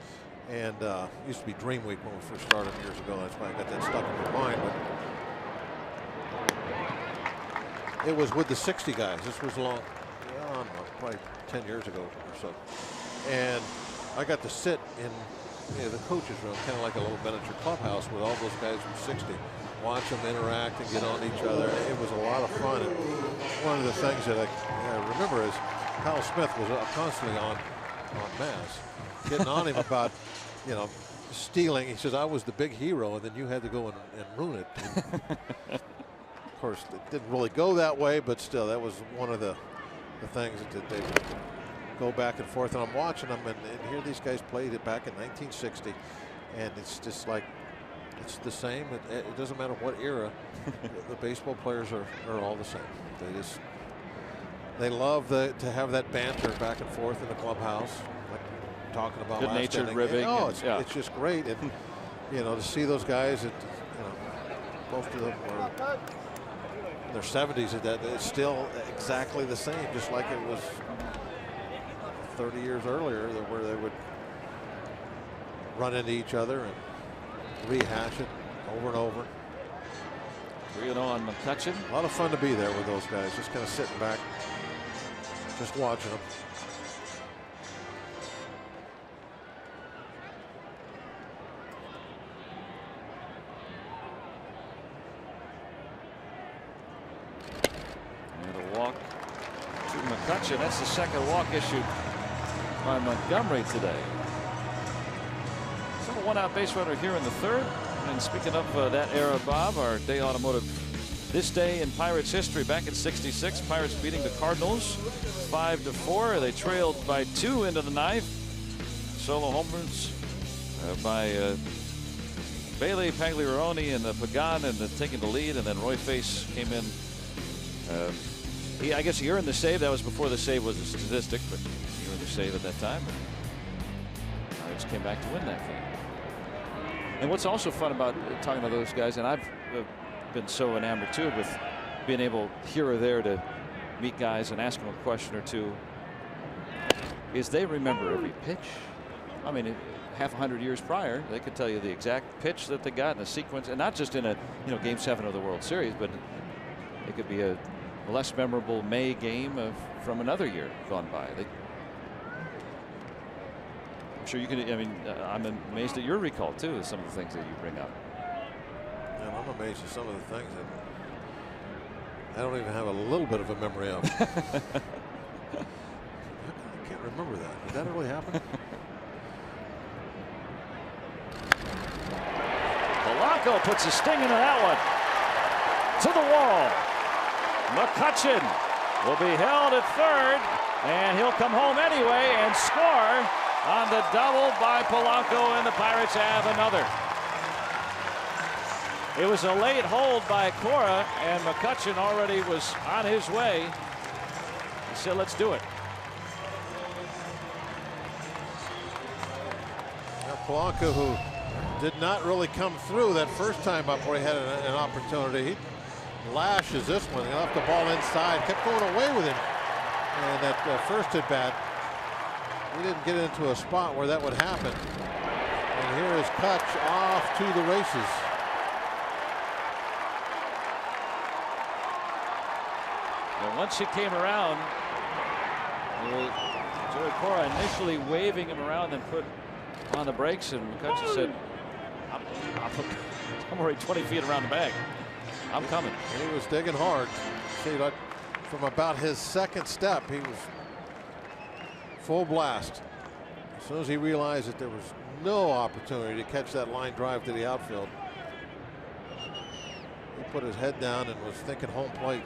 And it used to be Dream Week when we first started years ago. That's why I got that stuck in my mind. But it was with the 60 guys. This was long, I don't know, probably 10 years ago or so. And I got to sit in the coaches room, kind of like a little miniature clubhouse with all those guys from 60. Watch them interact and get on each other. It was a lot of fun. And one of the things that I remember is Hal Smith was constantly on Mass, getting on him about, stealing. He says, I was the big hero, and then you had to go and ruin it. And of course, it didn't really go that way, but still, that was one of the things that they would go back and forth. And I'm watching them, and here these guys played it back in 1960, and it's just like, it's the same. It doesn't matter what era. The baseball players are all the same. They love to have that banter back and forth in the clubhouse, like talking about good-natured ribbing. Oh, it's just great. And to see those guys, most of them are in their 70s. That it's still exactly the same, just like it was 30 years earlier, where they would run into each other and rehash it over and over. 3-0 on McCutchen. A lot of fun to be there with those guys, just kind of sitting back, just watching them. And a walk to McCutchen. That's the second walk issued by Montgomery today. So a one-out base runner here in the 3rd. And speaking of that era, Bob, our day automotive this day in Pirates history. Back in '66, Pirates beating the Cardinals 5-4. They trailed by 2 into the 9th. Solo home runs by Bailey, Pagliarone, and Pagan, and taking the lead. And then Roy Face came in. I guess he earned the save. That was before the save was a statistic, but he earned the save at that time. Pirates came back to win that game. And what's also fun about talking to those guys, and I've been so enamored too with being able here or there to meet guys and ask them a question or two, is they remember every pitch. I mean, half 100 years prior, they could tell you the exact pitch that they got in a sequence, and not just in a Game 7 of the World Series, but it could be a less memorable May game from another year gone by. I'm sure you can. I mean, I'm amazed at your recall too, some of the things that you bring up. And I'm amazed at some of the things that I don't even have a little bit of a memory of. I can't remember that. Did that really happen? Polanco puts a sting into that one. To the wall. McCutchen will be held at 3rd, and he'll come home anyway and score on the double by Polanco, and the Pirates have another. It was a late hold by Cora, and McCutchen already was on his way. He said, let's do it. Now Polanco, who did not really come through that first time up where he had an opportunity. He lashes this one. He left the ball inside, kept going away with him. And that first at bat, he didn't get into a spot where that would happen. And here is Kutch off to the races. And once he came around, Joey Cora initially waving him around, then put on the brakes, and McCutcheon said, I'm already 20 feet around the bag. I'm coming. He was digging hard. See, like from about his second step, he was full blast. As soon as he realized that there was no opportunity to catch that line drive to the outfield, he put his head down and was thinking home plate.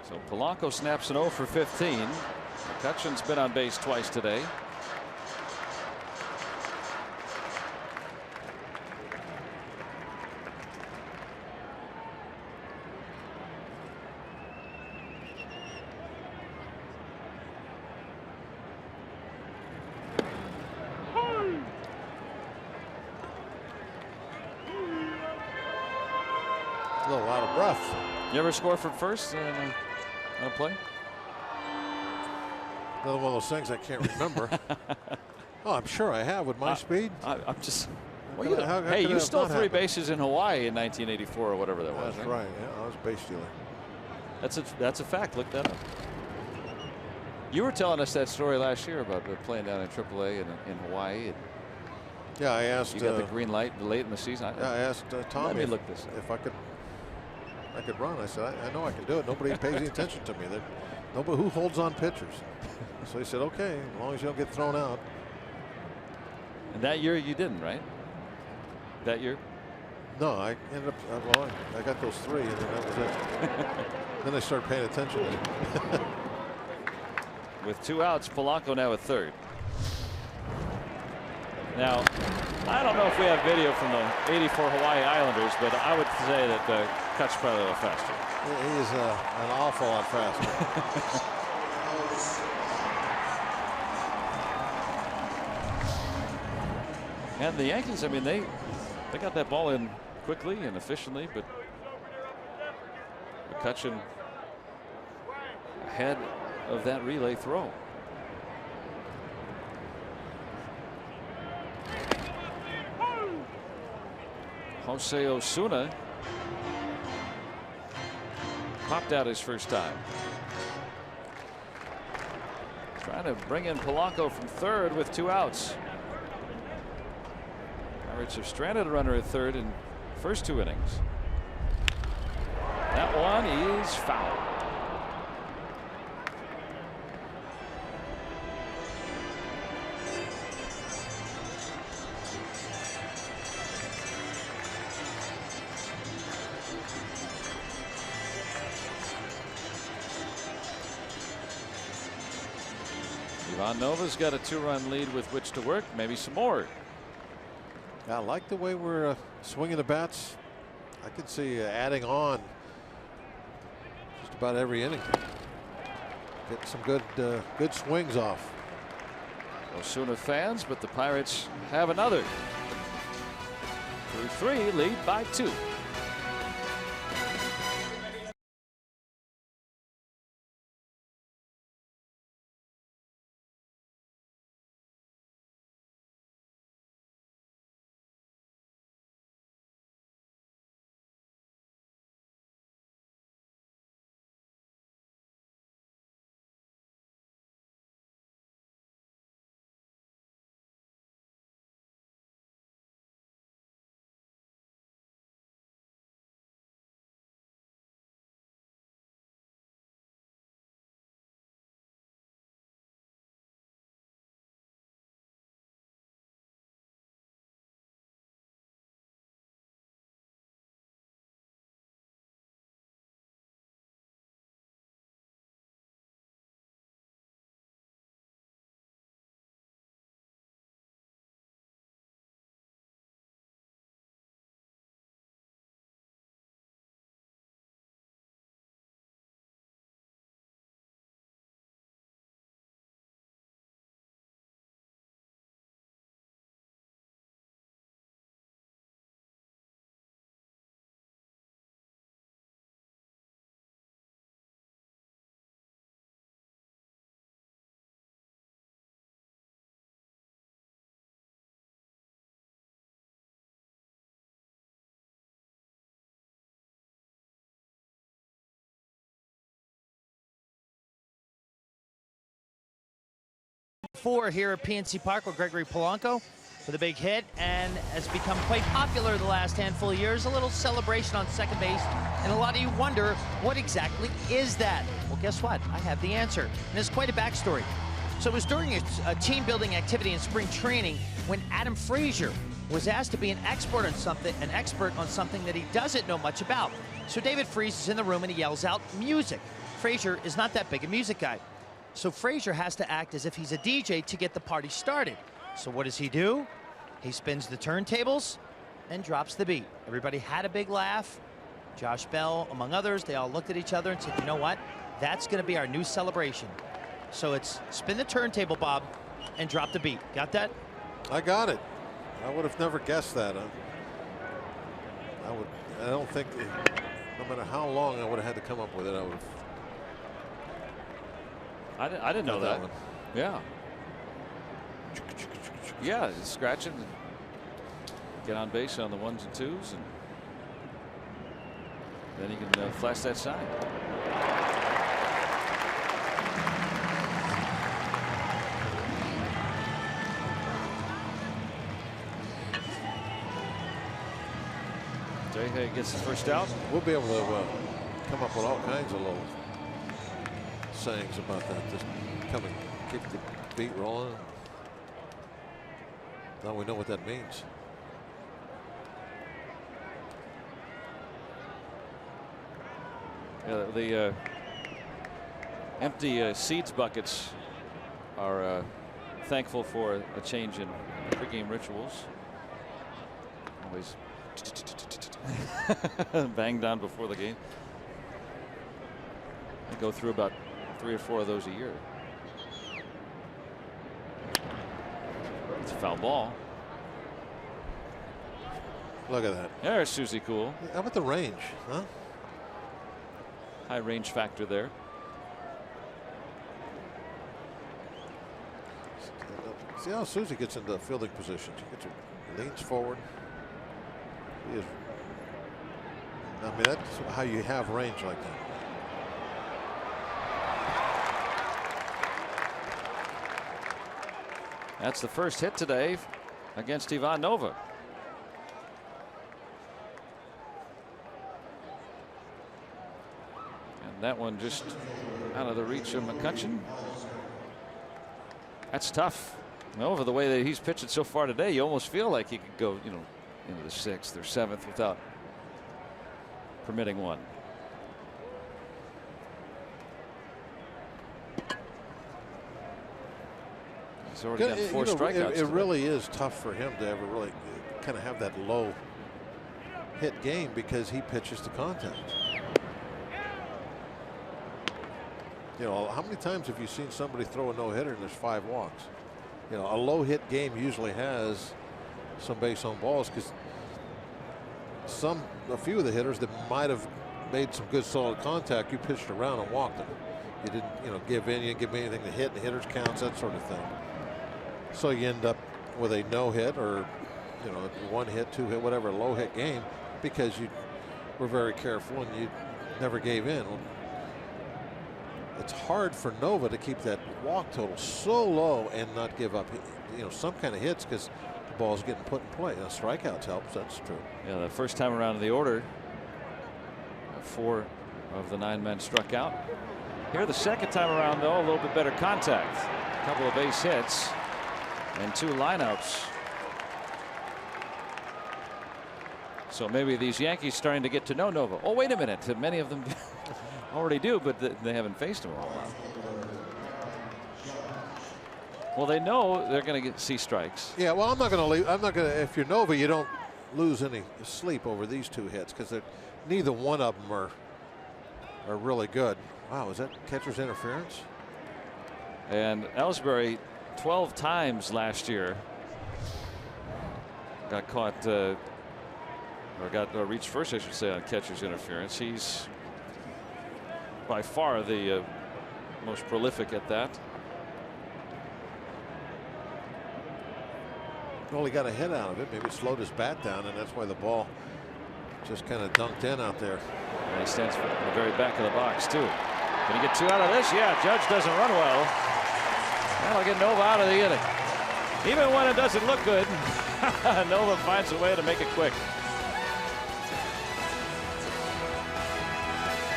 So Polanco snaps an 0 for 15. McCutcheon's been on base twice today. A little out of breath. You ever score from first on a play? Another one of those things I can't remember. Oh, I'm sure I have with my speed. I'm just. Well, Hey, you stole 3 bases in Hawaii in 1984 or whatever that was. That's right. Yeah, I was base stealing. That's a fact. Look that up. You were telling us that story last year about playing down in AAA in Hawaii. And yeah, I asked. You got the green light late in the season. I asked Tommy. Let me look this up. If I could run. I said, I know I can do it. Nobody pays any attention to me. Nobody who holds on pitchers. So he said, okay, as long as you don't get thrown out. And that year you didn't, right? That year? No, I ended up. Well, I got those 3, and then that was it. Then I started paying attention. With 2 outs, Polanco now at third. Now, I don't know if we have video from the '84 Hawaii Islanders, but I would say that Kutch probably a little faster. He is an awful lot faster. And the Yankees, I mean, they got that ball in quickly and efficiently, but McCutcheon ahead of that relay throw. Jose Osuna popped out his first time. Trying to bring in Polanco from third with 2 outs. Pirates have stranded a runner at third in the first 2 innings. That one is foul. Ivan Nova's got a 2-run lead with which to work, maybe some more. I like the way we're swinging the bats. I could see adding on just about every inning. Get some good swings off. Osuna fans, but the Pirates have another. Through 3, lead by 2. 4 here at PNC Park with Gregory Polanco for the big hit, and has become quite popular the last handful of years. A little celebration on second base, and a lot of you wonder, what exactly is that? Well, guess what? I have the answer, and there's quite a backstory. So it was during a team-building activity in spring training when Adam Frazier was asked to be an expert on something that he doesn't know much about. So David Freese is in the room and he yells out, music. Frazier is not that big a music guy. So Frazier has to act as if he's a DJ to get the party started. So what does he do? He spins the turntables and drops the beat. Everybody had a big laugh. Josh Bell, among others, they all looked at each other and said, you know what? That's going to be our new celebration. So it's spin the turntable, Bob, and drop the beat. Got that? I got it. I would have never guessed that. I don't think, no matter how long I would have had to come up with it, I would have. I didn't know that. One. Yeah. Yeah, scratching and get on base on the 1s and 2s, and then you can flash that sign. Dehe gets the first out. We'll be able to come up with all kinds of little sayings about that. Just come and keep the beat rolling. Now we know what that means. Yeah, the empty seeds buckets are thankful for a change in pregame rituals. Always bang down before the game. I go through about 3 or 4 of those a year. It's a foul ball. Look at that. There's Susie Cool. How about the range, huh? High range factor there. See how Susie gets into fielding positions. He leans forward. He is. I mean, that's how you have range like that. That's the first hit today against Ivan Nova. And that one just out of the reach of McCutcheon. That's tough. Nova, the way that he's pitched it so far today, you almost feel like he could go, into the 6th or 7th without permitting one. He's already got 4 strikeouts. It really is tough for him to ever really kind of have that low hit game because he pitches to contact. How many times have you seen somebody throw a no-hitter and there's 5 walks? A low hit game usually has some base on balls because a few of the hitters that might have made some good solid contact, you pitched around and walked them. You didn't, give in. You didn't give them anything to hit. The hitters counts, that sort of thing. So you end up with a no hit or 1 hit, 2 hit, whatever, low hit game because you were very careful and you never gave in. Well, it's hard for Nova to keep that walk total so low and not give up, some kind of hits because the ball's getting put in play. Strikeouts helps. That's true. Yeah, the first time around in the order, 4 of the 9 men struck out. Here, the second time around, though, a little bit better contact. A couple of base hits and 2 lineouts. So maybe these Yankees starting to get to know Nova. Oh, wait a minute. Many of them already do, but they haven't faced him all out. Well, they know they're going to see strikes. Yeah, well, I'm not going to leave. I'm not going to. If you're Nova, you don't lose any sleep over these 2 hits because neither one of them are really good. Wow, is that catcher's interference? And Ellsbury 12 times last year got caught or got reached first, I should say, on catcher's interference. He's by far the most prolific at that. Well, he got a hit out of it. Maybe it slowed his bat down, and that's why the ball just kind of dunked in out there. And he stands for the very back of the box, too. Can he get 2 out of this? Yeah, Judge doesn't run well. That'll get Nova out of the inning. Even when it doesn't look good, Nova finds a way to make it quick.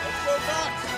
Let's go Bucks.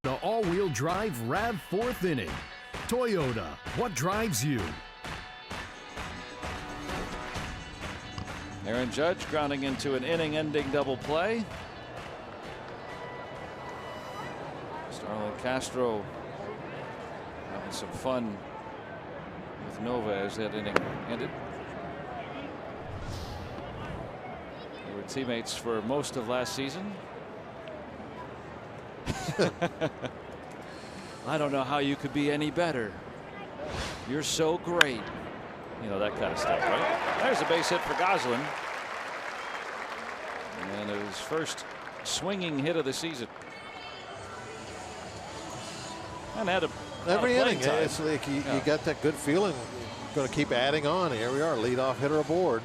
The all-wheel drive RAV4 4th inning. Toyota, what drives you? Aaron Judge grounding into an inning-ending double play. Starlin Castro having some fun with Nova as that inning ended. They were teammates for most of last season. I don't know how you could be any better. You're so great. You know, that kind of stuff, right? There's a base hit for Goslin. And his first swinging hit of the season. And had a every inning. time. It's like you got that good feeling. Going to keep adding on. Here we are, leadoff hitter aboard.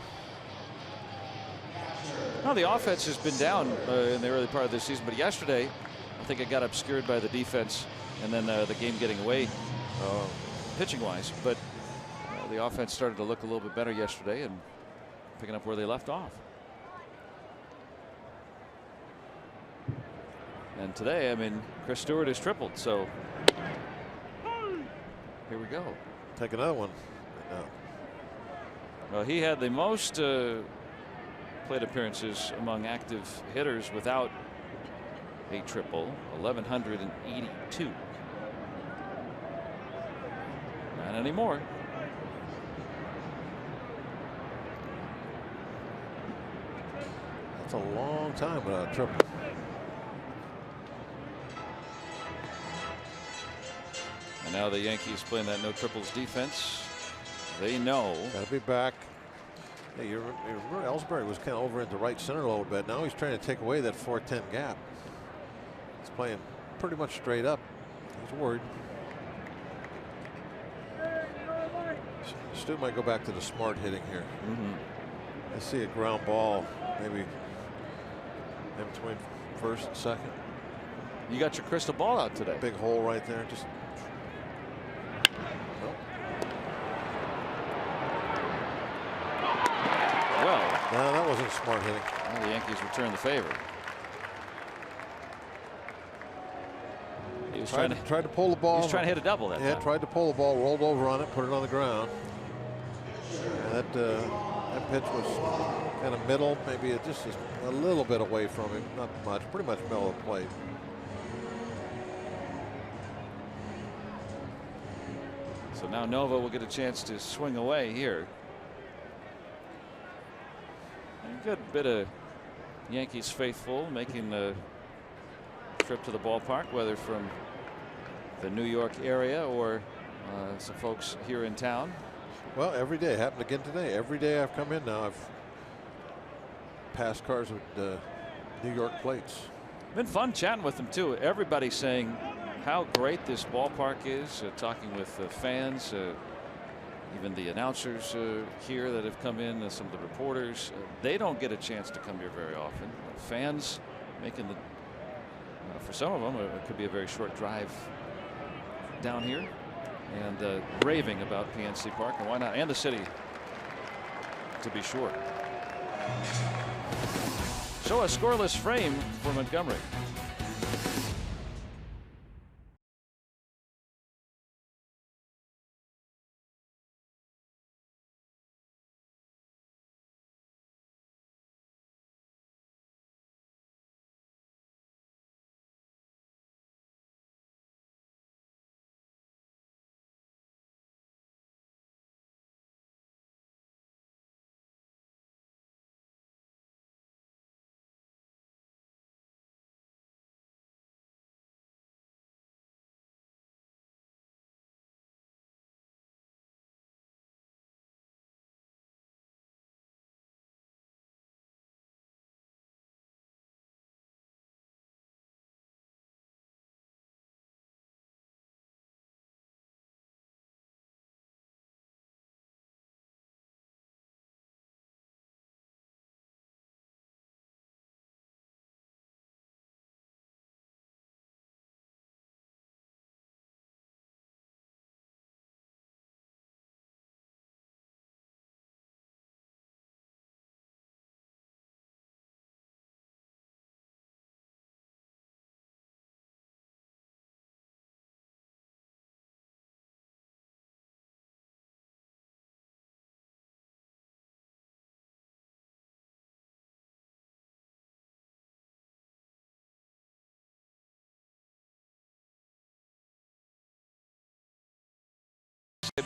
Well, the offense has been down in the early part of this season, but yesterday, I think it got obscured by the defense and then the game getting away pitching-wise. But the offense started to look a little bit better yesterday and picking up where they left off. And today, I mean, Chris Stewart has tripled, so here we go. Take another one. No. Well, he had the most plate appearances among active hitters without a triple, 1,182. Not anymore. That's a long time without a triple. And now the Yankees playing that no triples defense. They know. Got to be back. Hey, you remember Ellsbury was kind of over into right center a little bit. Now he's trying to take away that 4-10 gap. He's playing pretty much straight up. He's worried. Stu might go back to the smart hitting here. I see a ground ball, maybe in between first and second. You got your crystal ball out today. Big hole right there. Just. Well, no, that wasn't smart hitting. Well, the Yankees return the favor. He was tried to pull the ball. He was trying to hit a double that time. Tried to pull the ball, rolled over on it, put it on the ground. And that pitch was kind of middle, maybe just a little bit away from him, not much, pretty much middle of the plate. So now Nova will get a chance to swing away here. A good bit of Yankees faithful making trip to the ballpark, whether from the New York area or some folks here in town. Well, every day. Happened again today. Every day I've come in now, I've passed cars with New York plates. Been fun chatting with them too. Everybody saying how great this ballpark is. Talking with fans, even the announcers here that have come in, some of the reporters. They don't get a chance to come here very often. Fans making the for some of them it could be a very short drive down here, and raving about PNC Park, and why not, and the city to be sure. So a scoreless frame for Montgomery.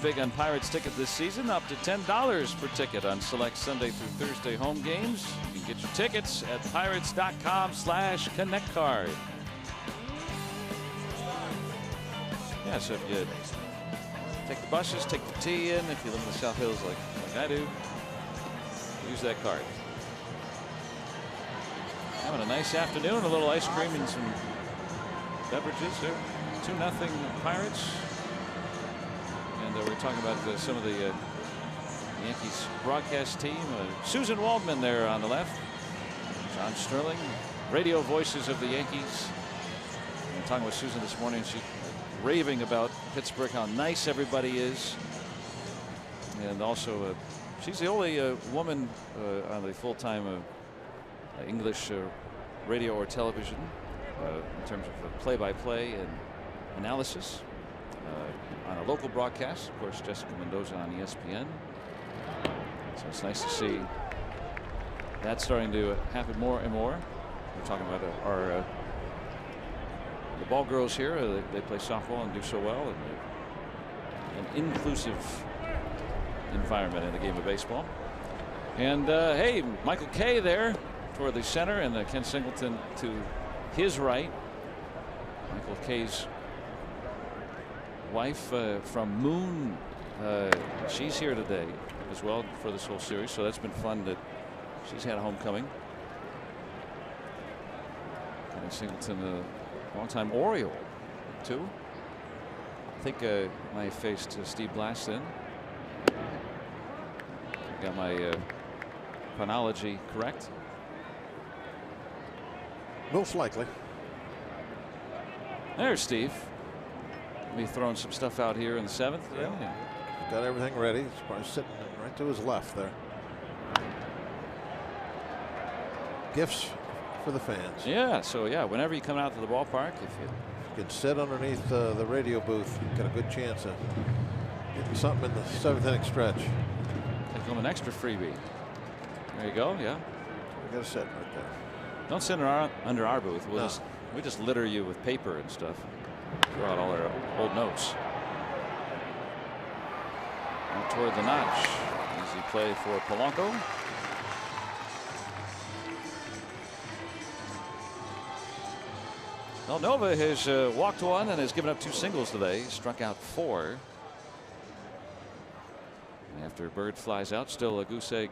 Big on Pirates ticket this season, up to $10 per ticket on select Sunday through Thursday home games. You can get your tickets at pirates.com/connectcard. Yeah, so if you take the buses, take the T in, if you live in the South Hills like I do, use that card. Having a nice afternoon, a little ice cream and some beverages there. 2-0 Pirates. And we're talking about some of the Yankees broadcast team. Susan Waldman there on the left. John Sterling, radio voices of the Yankees. And talking with Susan this morning, she's raving about Pittsburgh, how nice everybody is. And also, she's the only woman on the full-time English radio or television in terms of play-by-play and analysis. On a local broadcast, of course, Jessica Mendoza on ESPN. So it's nice to see that starting to happen more and more. We're talking about our the ball girls here. They play softball and do so well, and an inclusive environment in the game of baseball. And hey, Michael Kay there toward the center, and Ken Singleton to his right. Michael Kay's wife from Moon, she's here today as well for this whole series, so that's been fun that she's had a homecoming. And Singleton, a longtime Oriole too. I think I faced Steve Blass then. Got my chronology correct? Most likely. There's Steve. Be throwing some stuff out here in the 7th. Yeah. Got everything ready. He's probably sitting right to his left there. Gifts for the fans. Yeah, so yeah, whenever you come out to the ballpark, if you can sit underneath the radio booth, you've got a good chance of getting something in the 7th inning stretch. Take home an extra freebie. There you go. Yeah. You got to sit right there. Don't sit under our booth. We just litter you with paper and stuff. Throw out all our old notes. And toward the notch. Easy play for Polanco. Well, Nova has walked one and has given up 2 singles today. Struck out 4. After Bird flies out, still a goose egg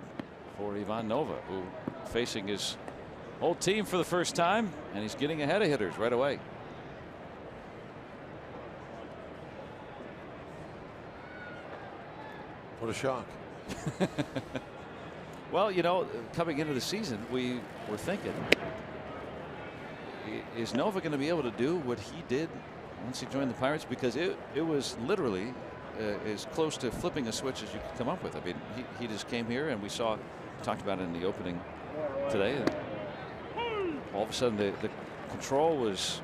for Ivan Nova, who facing his old team for the first time, and he's getting ahead of hitters right away. What a shock. Well, you know, coming into the season, we were thinking, is Nova going to be able to do what he did once he joined the Pirates? Because it was literally as close to flipping a switch as you could come up with. I mean, he just came here, and we talked about it in the opening today. And all of a sudden, the control was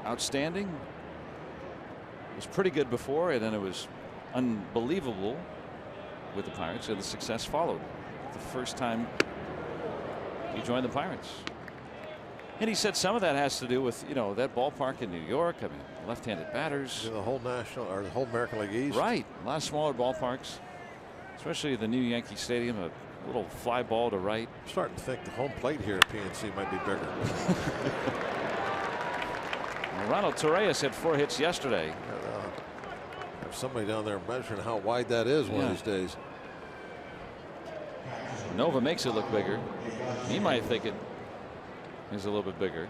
outstanding. It was pretty good before, and then it was unbelievable with the Pirates, and the success followed the first time he joined the Pirates. And he said some of that has to do with, you know, that ballpark in New York. I mean, left-handed batters. The whole national or the whole American League East. Right. A lot of smaller ballparks, especially the new Yankee Stadium, a little fly ball to right. I'm starting to think the home plate here at PNC might be bigger. Ronald Torreyes had 4 hits yesterday. There's somebody down there measuring how wide that is one of these days. Nova makes it look bigger. He might think it is a little bit bigger.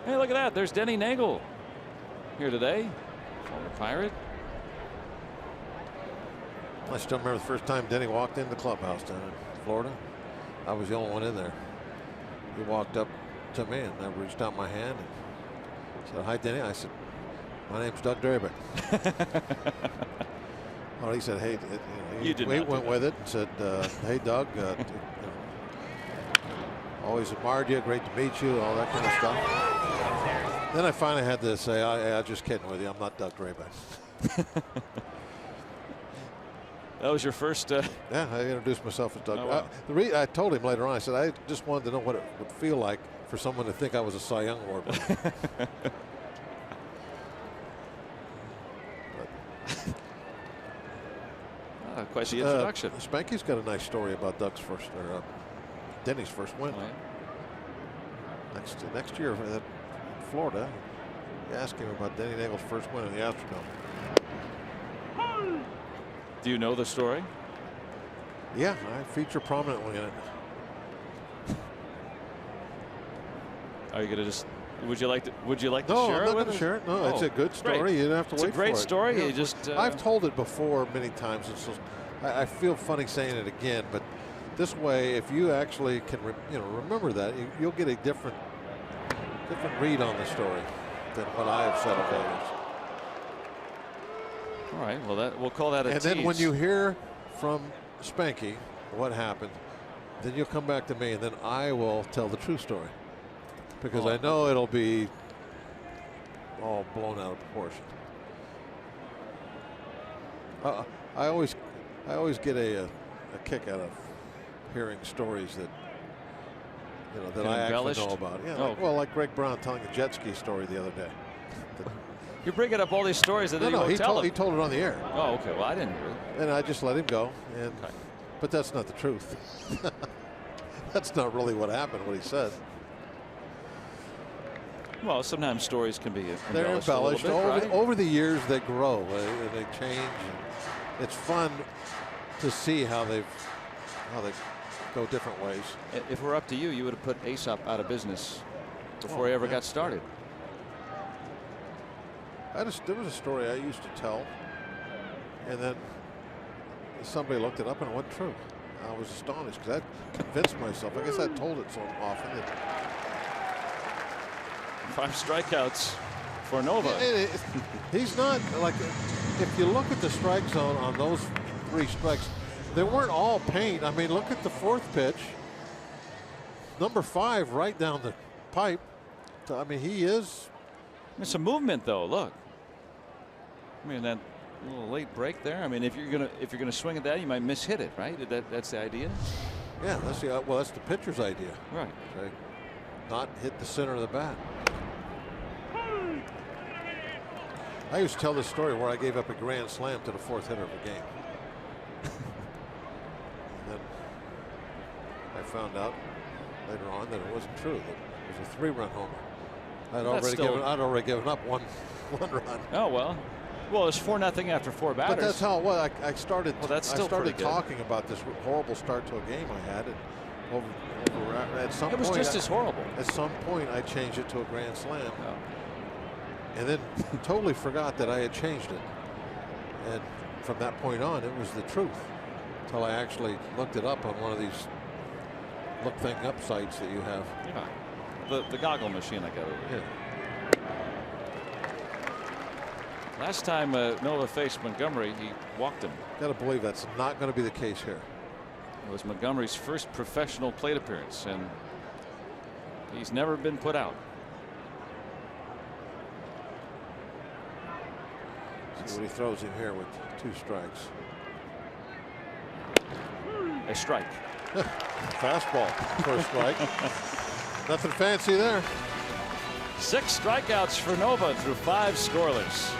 Hey, look at that. There's Denny Nagel here today. Former Pirate. I still remember the first time Denny walked in the clubhouse down in Florida. I was the only one in there. He walked up to me and I reached out my hand and said, "Hi, Denny." I said, "My name's Doug Drabeck." Well, he said, "Hey," we went with it and said, "Hey, Doug, always admired you. Great to meet you." All that kind of stuff. Then I finally had to say, "I'm just kidding with you. I'm not Doug Drabeck." That was your first. Yeah, I introduced myself as Doug. Oh, wow. I told him later on. I said, "I just wanted to know what it would feel like for someone to think I was a Cy Young Award winner." Quite the introduction. Spanky's got a nice story about Doug's first, or Denny's first win. Oh, yeah. Next year in Florida, you ask him about Denny Nagel's first win in the Astrodome. Do you know the story? Yeah, I feature prominently in it. Are you going to just? Would you like to No, share I'm it not with going to us? share it. No, it's a good story. Great. You don't have to wait for it. It's a great story. Yeah, You just. I've told it before many times, and so I feel funny saying it again. But this way, if you actually can, remember that, you'll get a different read on the story than what I have said of others. All right. Well, we'll call that a tease. And then when you hear from Spanky what happened, then you'll come back to me, and then I will tell the true story, because I know it'll be all blown out of proportion. I always get a kick out of hearing stories that that I actually know about. Yeah, like Greg Brown telling a jet ski story the other day. You're bringing up all these stories that he told it on the air. Oh, okay. Well, I didn't hear it. And I just let him go. But that's not the truth. That's not really what happened, what he said. Well, sometimes stories can be embellished. They're embellished. Right? Over the years, they grow. They change. And it's fun to see how they go different ways. If we're up to you, you would have put Aesop out of business before he ever got started. There was a story I used to tell, and then somebody looked it up and it wasn't true. I was astonished because I convinced myself. I guess I told it so often that 5 strikeouts for Nova. He's not like, if you look at the strike zone on those 3 strikes, they weren't all paint. I mean, look at the 4th pitch. Number 5 right down the pipe. I mean, he is. There's some movement though. Look. I mean, that little late break there. I mean, if you're gonna swing at that, you might miss hit it, right? That's the idea. Yeah, that's the pitcher's idea. Right. Okay. Not hit the center of the bat. I used to tell this story where I gave up a grand slam to the 4th hitter of a game. And then I found out later on that it wasn't true. That it was a 3-run homer. I'd already given up one run. Oh well. Well, it's 4-0 after 4 batters. But that's how it was. I started. Well, that's still I started pretty good. talking about this horrible start to a game I had. And at some It was point, just as horrible. At some point, I changed it to a grand slam, Oh. and then totally forgot that I had changed it. And from that point on, it was the truth. Until I actually looked it up on one of these look thing up sites that you have. Yeah. The goggle machine I got over here. Yeah. Last time Nova faced Montgomery, he walked him. Got to believe that's not going to be the case here. It was Montgomery's first professional plate appearance, and he's never been put out. See what he throws him here with 2 strikes. A strike. Fastball for a strike. Nothing fancy there. 6 strikeouts for Nova through 5 scoreless.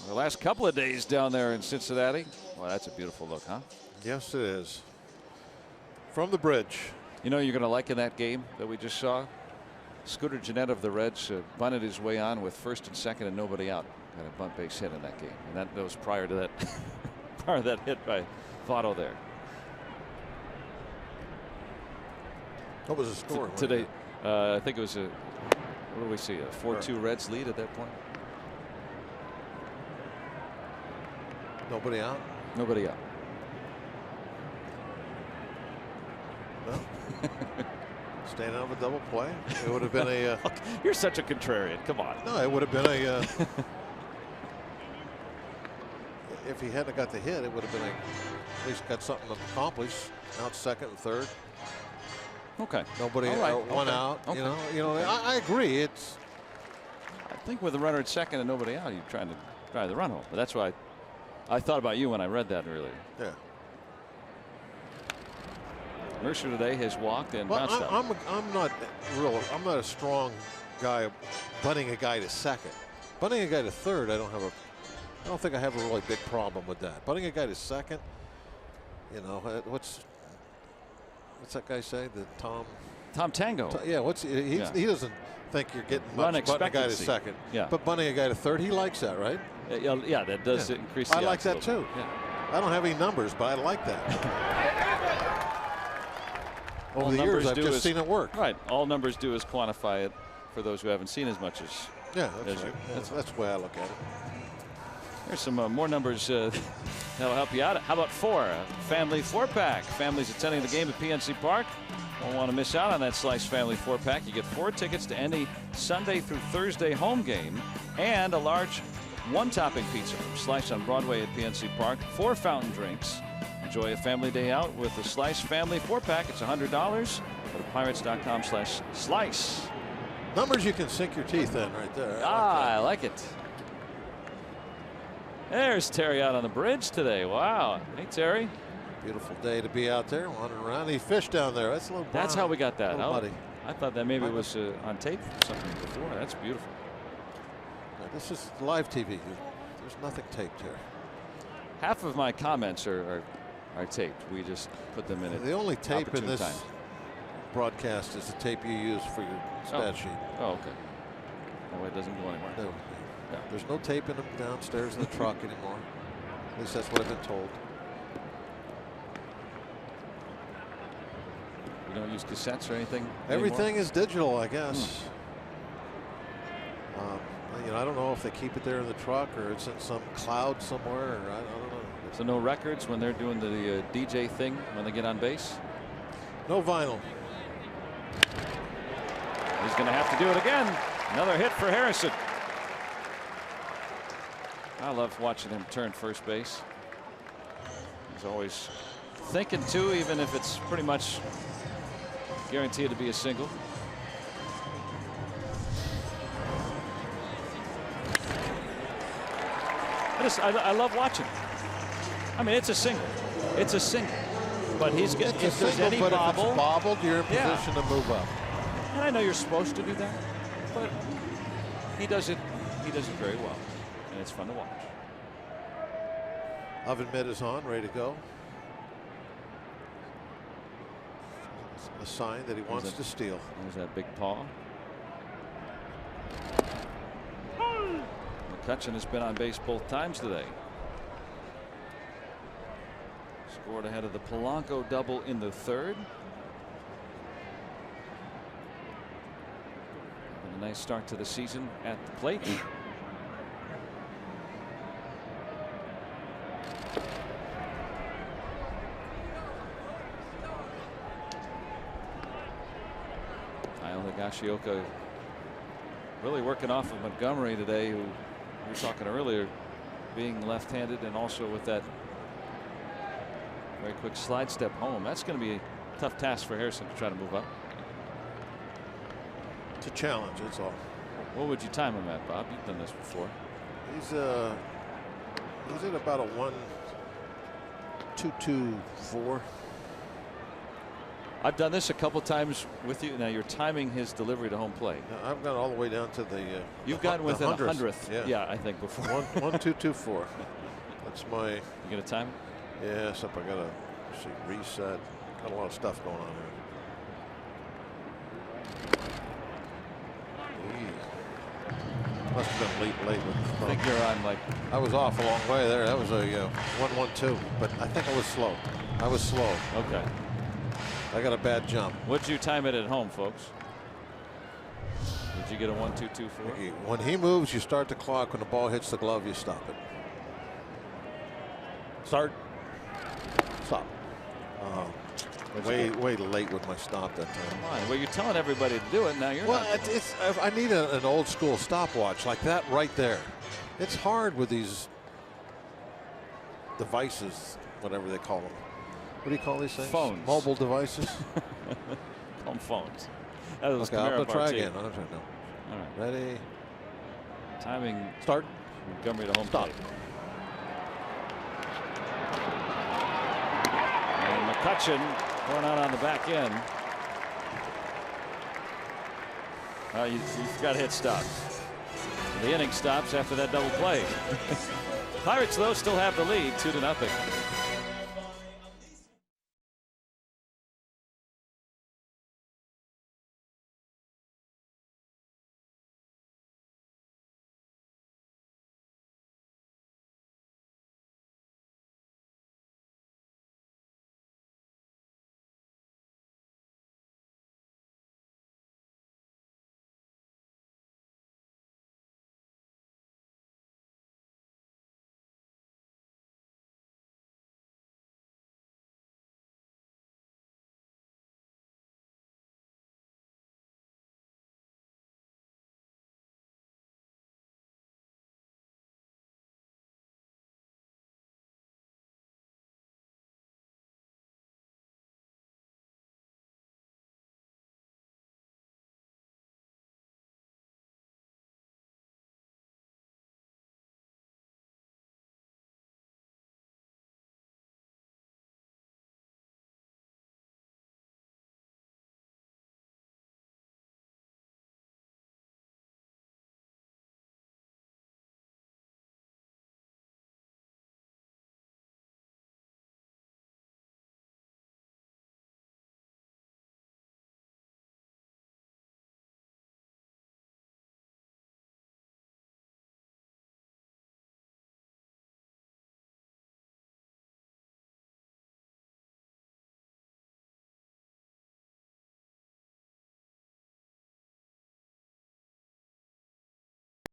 The last couple of days down there in Cincinnati. Well, that's a beautiful look, huh? Yes, it is. From the bridge. You know, you're going to like in that game that we just saw. Scooter Gennett of the Reds bunted his way on with 1st and 2nd and nobody out. Got a bunt base hit in that game, and that was prior to that prior to that hit by Votto there. What was the score today? I think it was a, what do we see, a 4-2 Reds lead at that point. Nobody out? Nobody out. No. Staying out of a double play. It would have been a. You're such a contrarian. Come on. No, it would have been a. If he hadn't got the hit, it would have been at least got something accomplished. Out 2nd and 3rd. Okay. Nobody. Right. One out. Okay. You know. I agree. It's. I think with a runner at 2nd and nobody out, you're trying to drive the run home. But that's why I thought about you when I read that earlier. Yeah. Mercer today has walked and well, bounced out. I'm not a strong guy bunting a guy to 2nd. Bunting a guy to 3rd, I don't think I have a really big problem with that. Bunting a guy to 2nd, you know, what's that guy say? The Tom Tango. Yeah, he doesn't think you're getting much bunting a guy to 2nd. Yeah. But bunting a guy to 3rd, he likes that, right? Yeah, that does increase the odds. I like that too. Yeah. I don't have any numbers, but I like that. Over the years, I've just seen it work. Right. All numbers do is quantify it for those who haven't seen as much as. Yeah, that's right. That's the way I look at it. There's some more numbers that'll help you out. How about 4? Family 4-pack. Families attending the game at PNC Park won't want to miss out on that Slice Family 4-pack. You get 4 tickets to any Sunday through Thursday home game and a large 1-topping pizza from Slice on Broadway at PNC Park. 4 fountain drinks. Enjoy a family day out with the Slice Family 4-pack. It's $100. Go to pirates.com/slice. Numbers you can sink your teeth in right there. I like it. There's Terry out on the bridge today. Wow. Hey, Terry. Beautiful day to be out there wandering around. He fished down there. That's a little. That's how we got that. Buddy. I thought that maybe it was on tape or something before. That's beautiful. Yeah, this is live TV. There's nothing taped here. Half of my comments are taped. We just put them in it. The only tape in this broadcast is the tape you use for your stat sheet. Oh, okay. No, it doesn't go anywhere. No. Yeah. There's no taping them downstairs in the truck anymore. At least that's what I've been told. You don't use cassettes or anything Everything anymore? is digital, I guess. You know, I don't know if they keep it there in the truck or it's in some cloud somewhere. Or I don't know. So no records when they're doing the DJ thing when they get on base? No vinyl. He's going to have to do it again. Another hit for Harrison. I love watching him turn first base. He's always thinking too, even if it's pretty much guaranteed to be a single. I love watching. I mean, it's a single. It's a single. But he's getting, if there's any bobble, if it's bobbled, you're in position to move up. And I know you're supposed to do that, but he does it. He does it very well, and it's fun to watch. Oven mitt is on, ready to go. It's a sign that he wants to steal. There's that big paw. McCutcheon has been on base both times today. Scored ahead of the Polanco double in the 3rd. And a nice start to the season at the plate. Higashioka really working off of Montgomery today, who we were talking earlier, being left-handed and also with that very quick slide step home. That's going to be a tough task for Harrison to try to move up. It's a challenge, that's all. What would you time him at, Bob? You've done this before. He's at about a 1.224. I've done this a couple times with you. Now you're timing his delivery to home plate. I've gone all the way down to the. You've gotten within a 100th. Yeah, I think before. 1.224. That's my. You gonna time it? Yeah, except I gotta reset. Got a lot of stuff going on here. Must have been late with the I think you're on like. I was off a long way there. That was a 1.12, but I think I was slow. Okay. I got a bad jump. What'd you time it at home, folks? Did you get a 1.224? When he moves, you start the clock. When the ball hits the glove, you stop it. Start. Stop. Way late with my stop that time. Come on. Well, you're telling everybody to do it. Now you're not. I need an old school stopwatch like that right there. It's hard with these devices, whatever they call them. What do you call these things? Phones. Mobile devices. Call them phones. That was Okay, I'm going to try again. All right. Ready. Timing. Start. Montgomery to home Stop. plate. And McCutcheon going out on the back end. You forgot to hit stop. The inning stops after that double play. Pirates, though, still have the lead 2-0.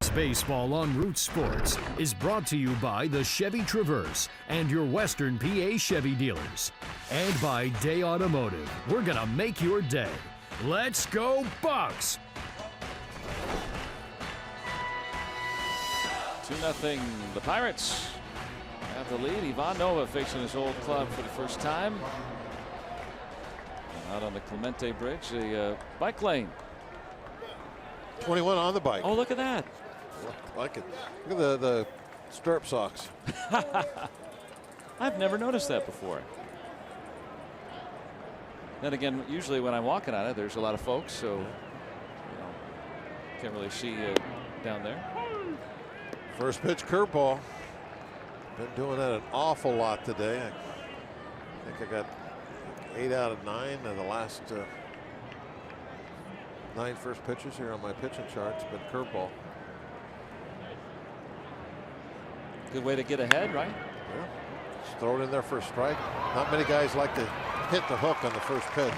This Baseball on Root Sports is brought to you by the Chevy Traverse and your Western PA Chevy dealers. And by Day Automotive. We're going to make your day. Let's go Bucks! 2-0. The Pirates have the lead. Ivan Nova facing his old club for the first time. And out on the Clemente Bridge, the bike lane. 21 on the bike. Oh, look at that. Like it. Look at the stirrup socks. I've never noticed that before. Then again, usually when I'm walking on it, there's a lot of folks, so you know, can't really see down there. First pitch curveball. Been doing that an awful lot today. I think I got 8 out of 9 of the last 9 first pitches here on my pitching charts, but curveball. Good way to get ahead, right? Yeah. Just throw it in there for a strike. Not many guys like to hit the hook on the first pitch.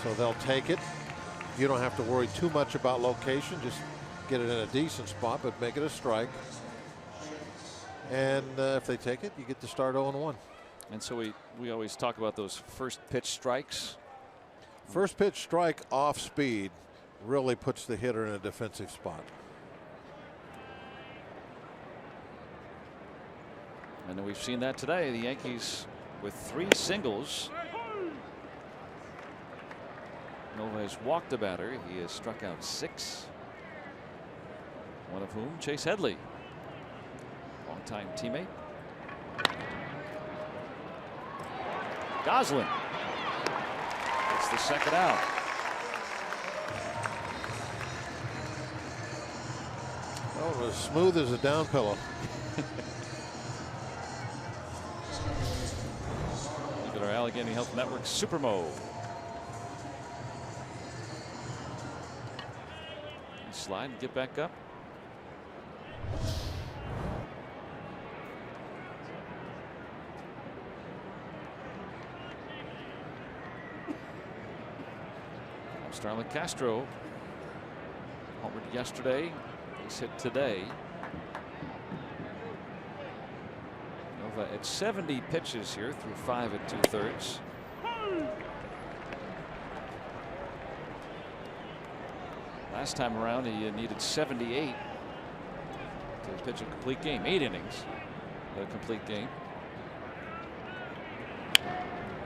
So they'll take it. You don't have to worry too much about location. Just get it in a decent spot, but make it a strike. And if they take it, you get to start 0-1. And so we always talk about those first pitch strikes. First pitch strike off speed really puts the hitter in a defensive spot. And we've seen that today. The Yankees with 3 singles. Nova has walked a batter. He has struck out 6. One of whom Chase Headley, longtime teammate. Goslin. It's the second out. Oh, it was smooth as a down pillow. Look at our Allegheny Health Network Supermo. Slide and get back up. Starlin Castro homered yesterday. He's hit today. Nova at 70 pitches here through 5 2/3. Last time around he needed 78 to pitch a complete game. 8 innings, a complete game.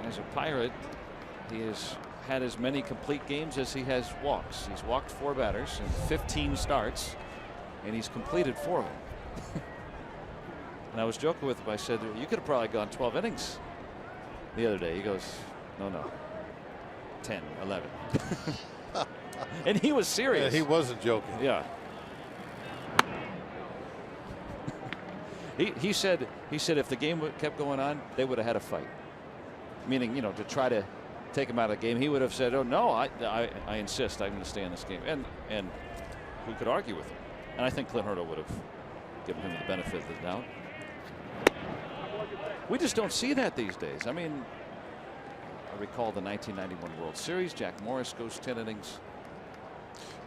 As a Pirate, he has had as many complete games as he has walks. He's walked 4 batters in 15 starts, and he's completed 4 of them. And I was joking with him. I said, you could have probably gone 12 innings the other day. He goes, no, 10, 11. And he was serious. Yeah, he wasn't joking. Yeah. He said if the game kept going on, they would have had a fight. Meaning, you know, to try to take him out of the game, he would have said, "Oh no, I insist. I'm going to stay in this game." And who could argue with him? And I think Clint Hurdle would have given him the benefit of the doubt. We just don't see that these days. I mean, I recall the 1991 World Series. Jack Morris goes 10 innings.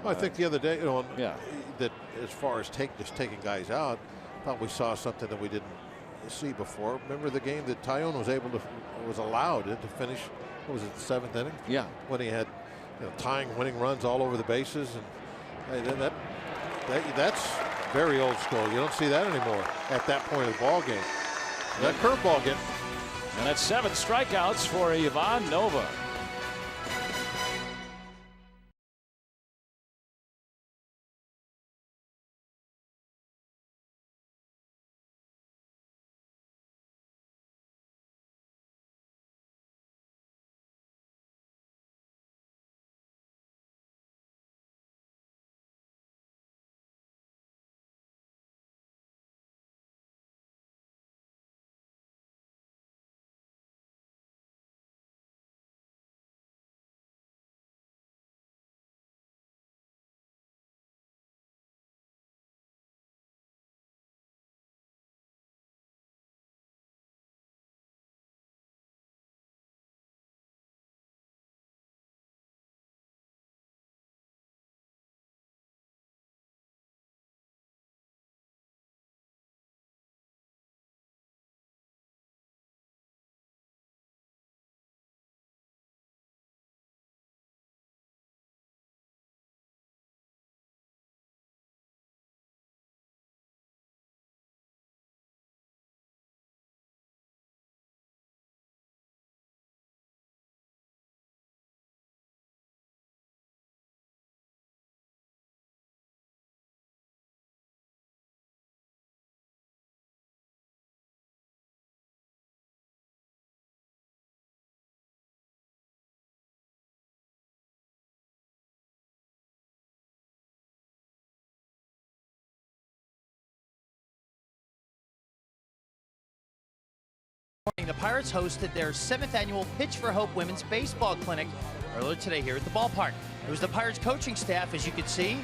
Well, I think the other day, you know, Yeah. that as far as just taking guys out, I thought we saw something that we didn't see before. Remember the game that Tyone was allowed to finish? What was it, the 7th inning? Yeah. When he had, you know, tying winning runs all over the bases, and that's very old school. You don't see that anymore at that point of the ball game. That curveball get. And that's 7 strikeouts for Ivan Nova. morning, the Pirates hosted their 7th annual Pitch for Hope Women's Baseball Clinic earlier today here at the ballpark. It was the Pirates coaching staff, as you could see,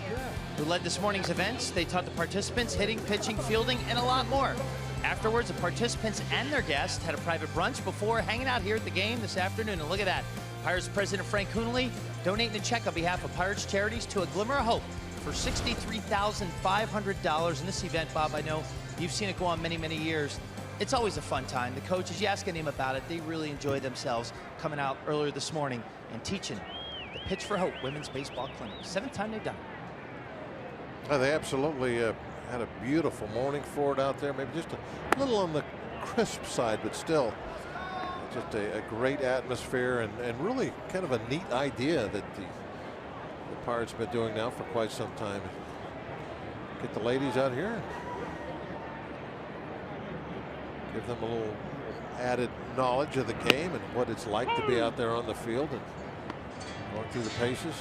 who led this morning's events. They taught the participants hitting, pitching, fielding, and a lot more. Afterwards, the participants and their guests had a private brunch before hanging out here at the game this afternoon. And look at that. Pirates President Frank Coonelly donating a check on behalf of Pirates charities to A Glimmer of Hope for $63,500 in this event. Bob, I know you've seen it go on many, many years. It's always a fun time. The coaches, you ask any of them about it, they really enjoy themselves coming out earlier this morning and teaching the Pitch for Hope Women's Baseball Clinic. 7th time they've done it. They absolutely had a beautiful morning for it out there. Maybe just a little on the crisp side, but still just a great atmosphere and really kind of a neat idea that the Pirates have been doing now for quite some time. Get the ladies out here. Give them a little added knowledge of the game and what it's like to be out there on the field and going through the paces.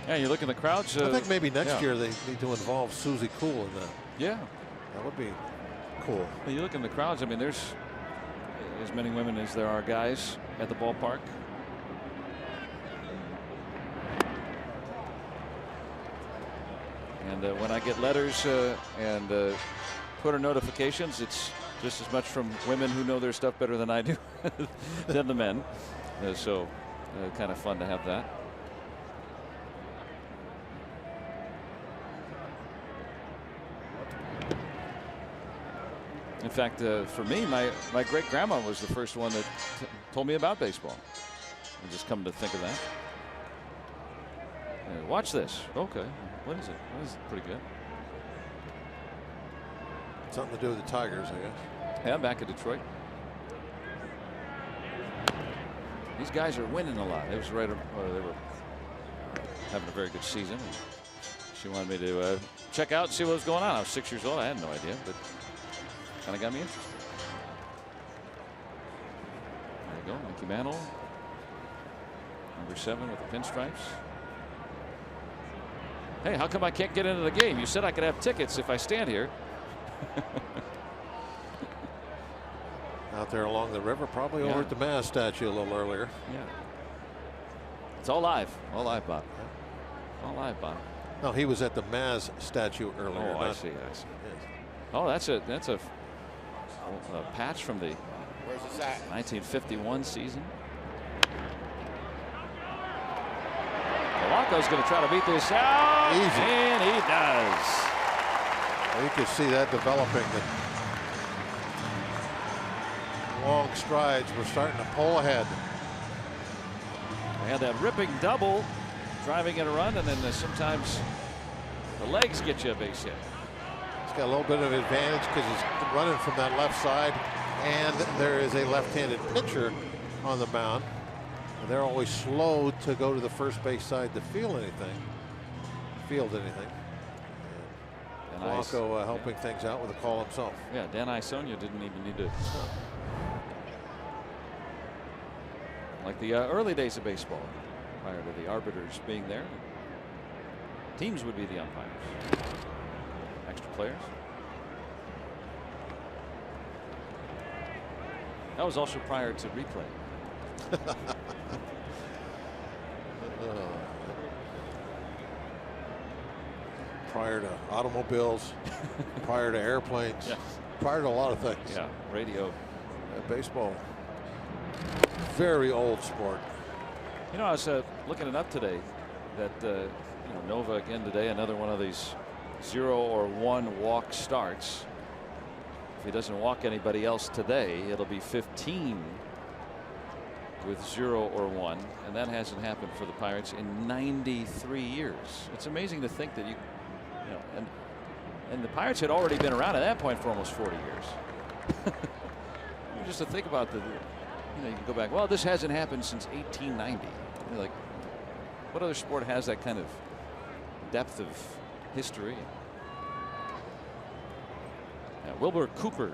Yeah, you look in the crowds. I think maybe next year they need to involve Susie Cool in that. Yeah. That would be cool. Well, you look in the crowds, I mean, there's as many women as there are guys at the ballpark. And when I get letters and Twitter notifications, it's just as much from women who know their stuff better than I do than the men. So kind of fun to have that. In fact, for me, my great grandma was the first one that told me about baseball. I just come to think of that. Watch this. Okay. What is it? Well, this is pretty good. Something to do with the Tigers, I guess. Yeah, back in Detroit. These guys are winning a lot. It was right. They were having a very good season. She wanted me to check out and see what was going on. I was 6 years old. I had no idea, but kind of got me interested. There you go, Mickey Mantle, number 7 with the pinstripes. Hey, how come I can't get into the game? You said I could have tickets if I stand here. Out there along the river, probably over at the Maz statue a little earlier. Yeah. It's all live. All live, Bob. All live, Bob. No, he was at the Maz statue earlier. Oh, I see. I see. Yes. Oh, that's a patch from the 1951 season. Milwaukee's going to try to beat this out. Easy. And he does. Well, you can see that developing. The long strides were starting to pull ahead. They had that ripping double, driving in a run, and then sometimes the legs get you a base hit. He's got a little bit of advantage because he's running from that left side, and there is a left-handed pitcher on the mound. And they're always slow to go to the first base side to field anything. Blanco helping things out with a call himself. Yeah, Dan Isonia didn't even need to stop. Like the early days of baseball, prior to the arbiters being there, teams would be the umpires. Extra players. That was also prior to replay. Prior to automobiles, prior to airplanes, prior to a lot of things. Yeah, radio. Baseball, very old sport. You know, I was looking it up today that you know, Nova again today, another one of these 0 or 1 walk starts. If he doesn't walk anybody else today, it'll be 15 with 0 or 1, and that hasn't happened for the Pirates in 93 years. It's amazing to think that you know, and the Pirates had already been around at that point for almost 40 years. Just to think about you know, you can go back, well, this hasn't happened since 1890. You're like, what other sport has that kind of depth of history? Yeah, Wilbur Cooper.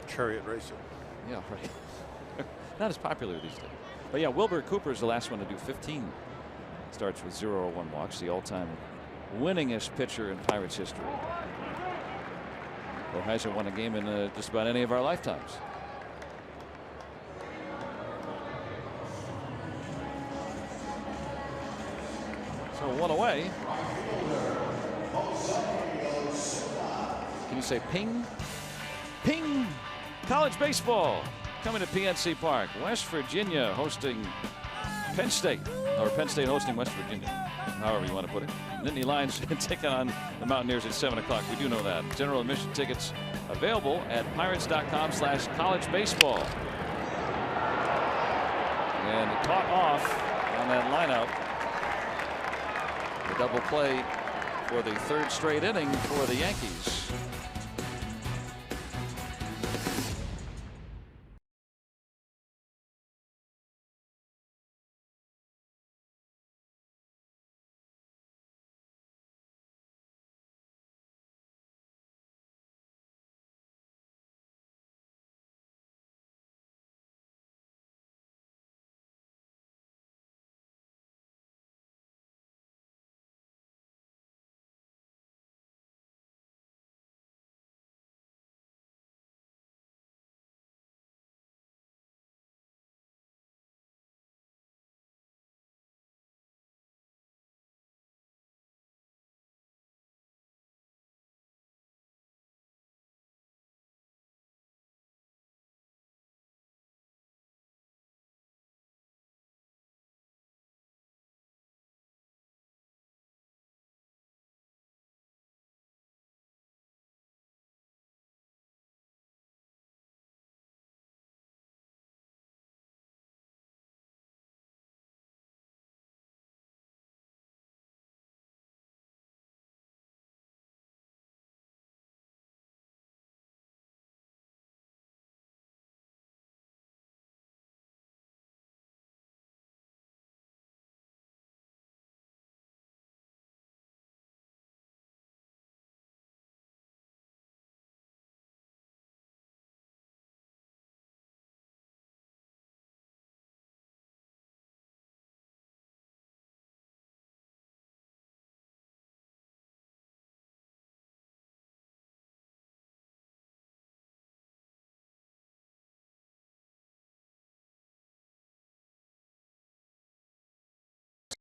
Chariot racing. Yeah, right. Not as popular these days. But yeah, Wilbur Cooper is the last one to do 15 starts with 0 or 1 walks, the all-time winningest pitcher in Pirates history. or hasn't won a game in just about any of our lifetimes. So 1 away. Can you say ping? Ping! College baseball coming to PNC Park. West Virginia hosting Penn State, or Penn State hosting West Virginia, however you want to put it. Nittany Lions taking on the Mountaineers at 7 o'clock. We do know that. General admission tickets available at pirates.com/collegebaseball. And caught off on that lineup. The double play for the 3rd straight inning for the Yankees.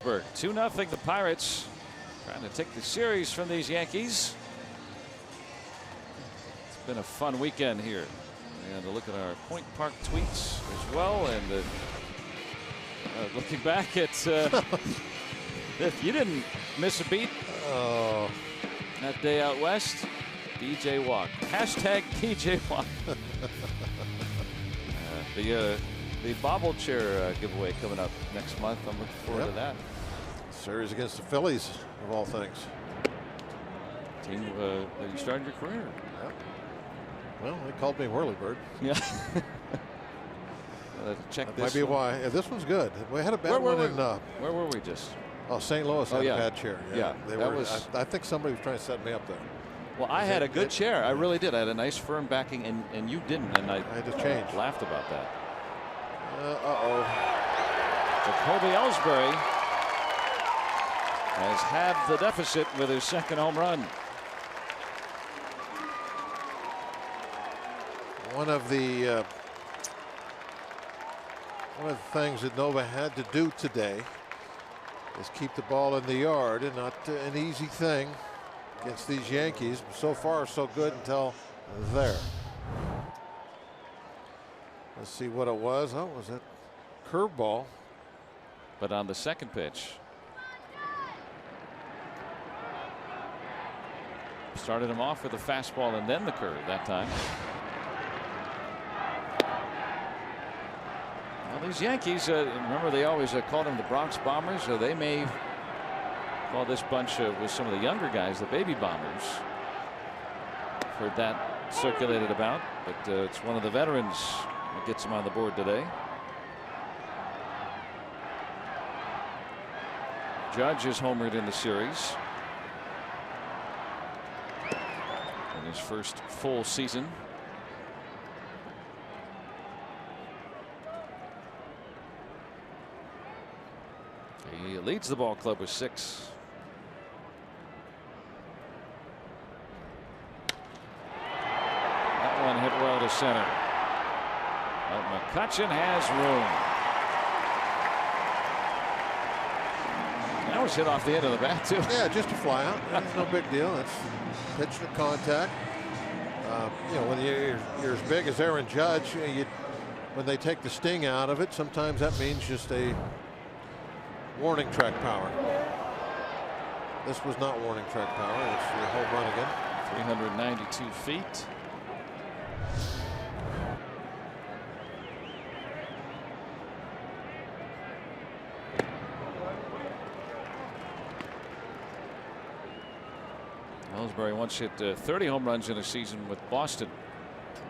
Pittsburgh 2-0. The Pirates trying to take the series from these Yankees. It's been a fun weekend here. And a look at our Point Park tweets as well. And looking back at if you didn't miss a beat that day out west, DJ Walk. Hashtag DJ Walk. The bobble chair giveaway coming up next month. I'm looking forward to that. Series against the Phillies, of all things. Team that you started your career. Yep. Well, they called me Whirlybird. Yeah. Check that this might be one. why. This one's good. We had a bad one in. Where were we just? Oh, St. Louis had a bad chair. Yeah. I think somebody was trying to set me up there. Well, I had a good chair. I really did. I had a nice firm backing, and you didn't. And I had to change. Laughed about that. Jacoby Ellsbury has halved the deficit with his 2nd home run. One of the things that Nova had to do today is keep the ball in the yard, and not an easy thing against these Yankees. So far, so good until there. Let's see what it was. Oh, was it curveball? But on the 2nd pitch, started him off with a fastball and then the curve that time. Well, these Yankees, remember they always called them the Bronx Bombers, so they may call this bunch with some of the younger guys the Baby Bombers. Heard that circulated about, but it's one of the veterans that gets him on the board today. Judge is homered in the series in his first full season. He leads the ball club with 6. one hit well to center. But McCutchen has room. That was hit off the end of the bat, too. Yeah, just a fly out. That's no big deal. That's pitch to contact. You know, when you're as big as Aaron Judge, when they take the sting out of it, sometimes that means just a warning track power. This was not warning track power. It's the home run again. 392 feet. Ellsbury once hit 30 home runs in a season with Boston.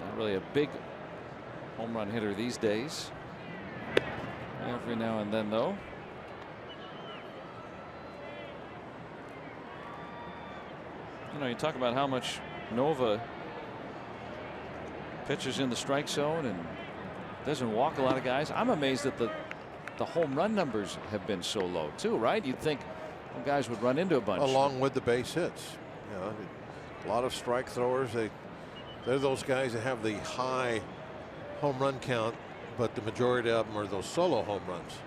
Not really a big home run hitter these days. Every now and then, though. You know, you talk about how much Nova pitches in the strike zone and doesn't walk a lot of guys. I'm amazed that the home run numbers have been so low, too, right? You'd think guys would run into a bunch. Along with the base hits. You know, a lot of strike throwers. They're those guys that have the high home run count, but the majority of them are those solo home runs.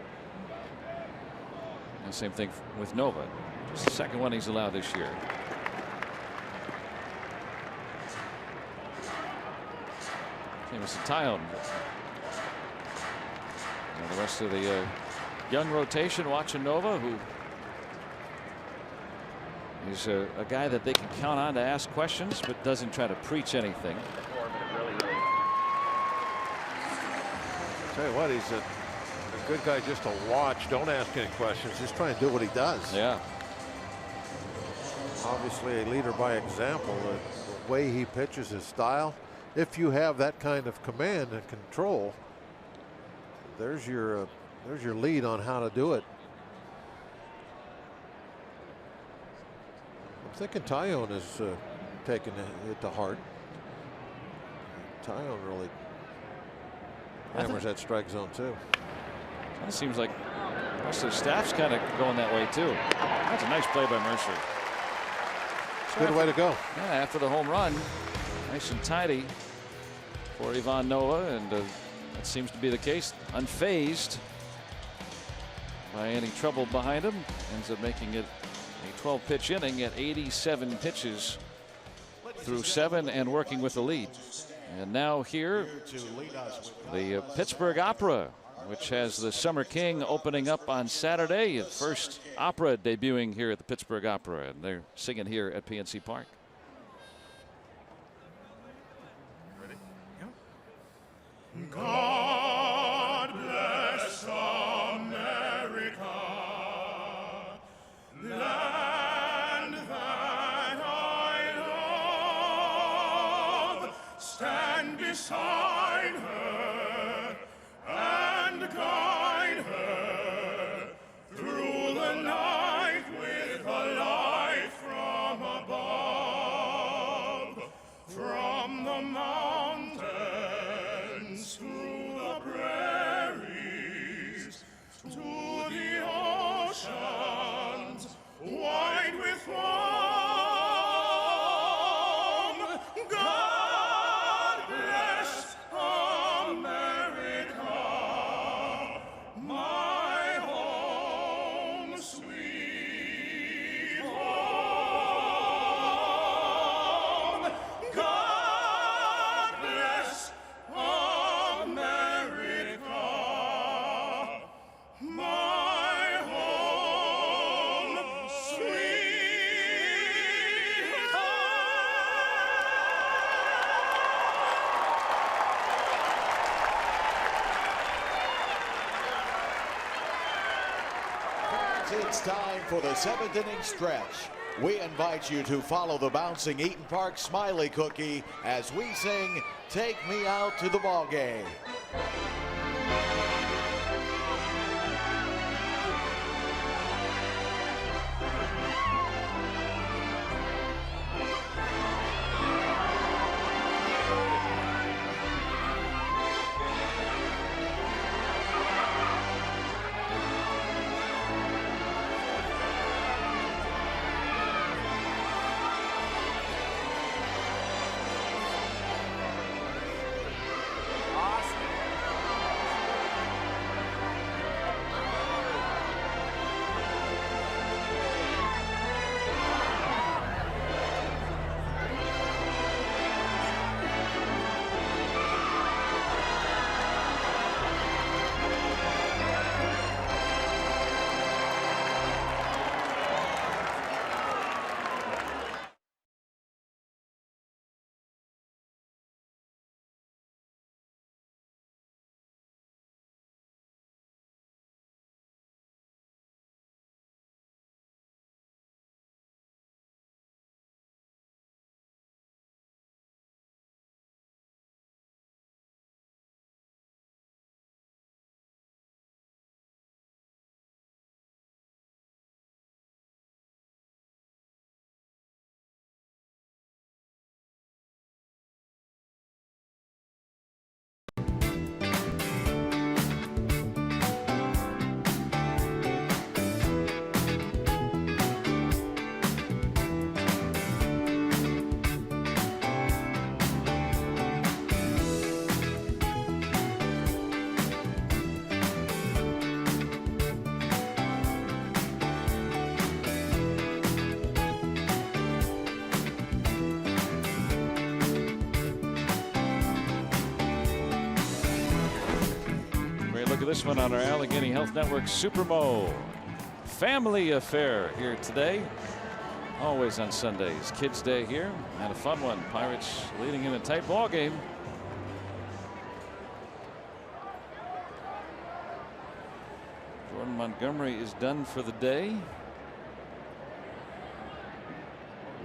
And same thing with Nova. Just the second one he's allowed this year. Same as Tyone. And the rest of the young rotation watching Nova, who is a guy that they can count on to ask questions, but doesn't try to preach anything. Tell you what, he's a good guy just to watch. Don't ask any questions. Just try and do what he does. Yeah. Obviously a leader by example. The way he pitches, his style. If you have that kind of command and control, there's your lead on how to do it. I'm thinking Tyone is taking it to heart. Tyone really hammers that strike zone too. It seems like the rest of the staff's kind of going that way too. That's a nice play by Mercer. Good way to go. Yeah, after the home run, nice and tidy for Ivan Nova, and that seems to be the case. Unfazed by any trouble behind him, ends up making it a 12-pitch inning at 87 pitches through 7 and working with the lead. And now here, the Pittsburgh Opera, which has the Summer King opening up on Saturday. The first opera debuting here at the Pittsburgh Opera, and they're singing here at PNC Park. Ready? Go. God bless America, land that I love. Stand beside her and guide her through the night with a light from above, from the mountains through the prairies to the oceans wide with foam. God bless America, my home, sweet home. God bless America, my home, sweet It's time for the 7th inning stretch. We invite you to follow the bouncing Eaton Park Smiley Cookie as we sing "Take Me Out to the Ball Game." of this one on our Allegheny Health Network Supermo family affair here today. Always on Sundays. Kids Day here, and a fun one. Pirates leading in a tight ball game. Jordan Montgomery is done for the day.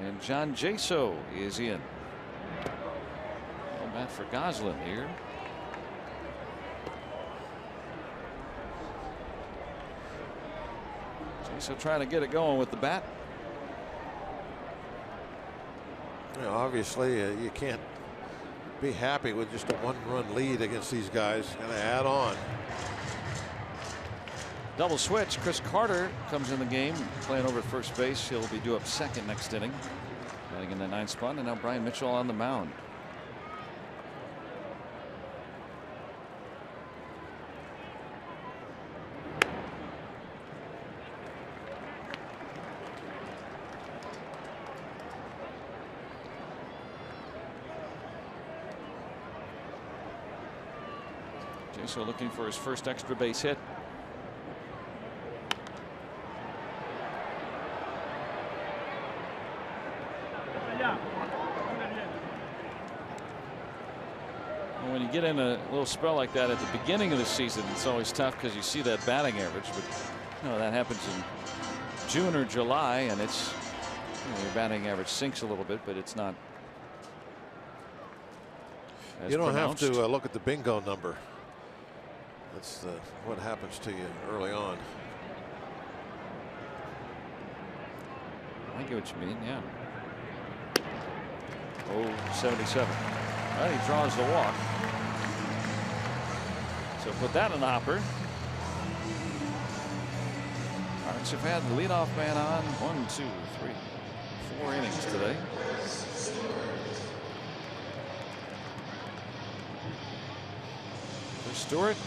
And John Jaso is in. Well, bat for Goslin here. Jaso trying to get it going with the bat. You know, obviously, you can't be happy with just a one-run lead against these guys. And they add on. Double switch. Chris Carter comes in the game, playing over at first base. He'll be due up second next inning, batting in the 9th spot. And now Brian Mitchell on the mound. Jaso looking for his first extra base hit. When you get in a little spell like that at the beginning of the season, it's always tough because you see that batting average. But you know, that happens in June or July, and it's, you know, your batting average sinks a little bit, but it's not as You don't pronounced. have to look at the bingo number. That's what happens to you early on. I get what you mean, yeah. 0-77. Well, he draws the walk. So put that in the hopper. Pirates have had the leadoff man on 1, 2, 3, 4 innings today. For Stewart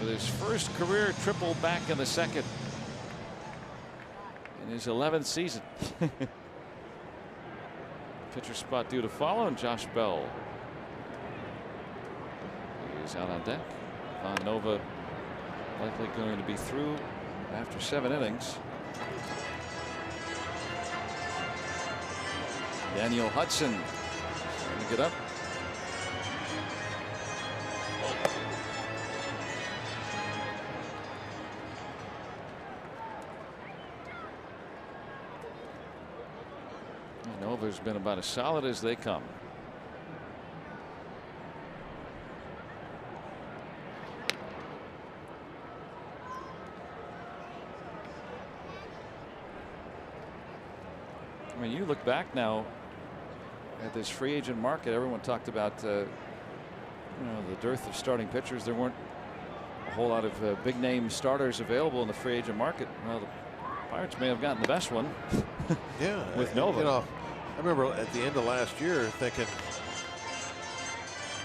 with his first career triple back in the second in his 11th season. Pitcher spot due to follow, and Josh Bell is out on deck. Von Nova likely going to be through after 7 innings. Daniel Hudson trying to get up. Nova's been about as solid as they come. I mean, you look back now at this free agent market. Everyone talked about you know, the dearth of starting pitchers. There weren't a whole lot of big name starters available in the free agent market. Well, the Pirates may have gotten the best one. Yeah, with Nova. You know, I remember at the end of last year thinking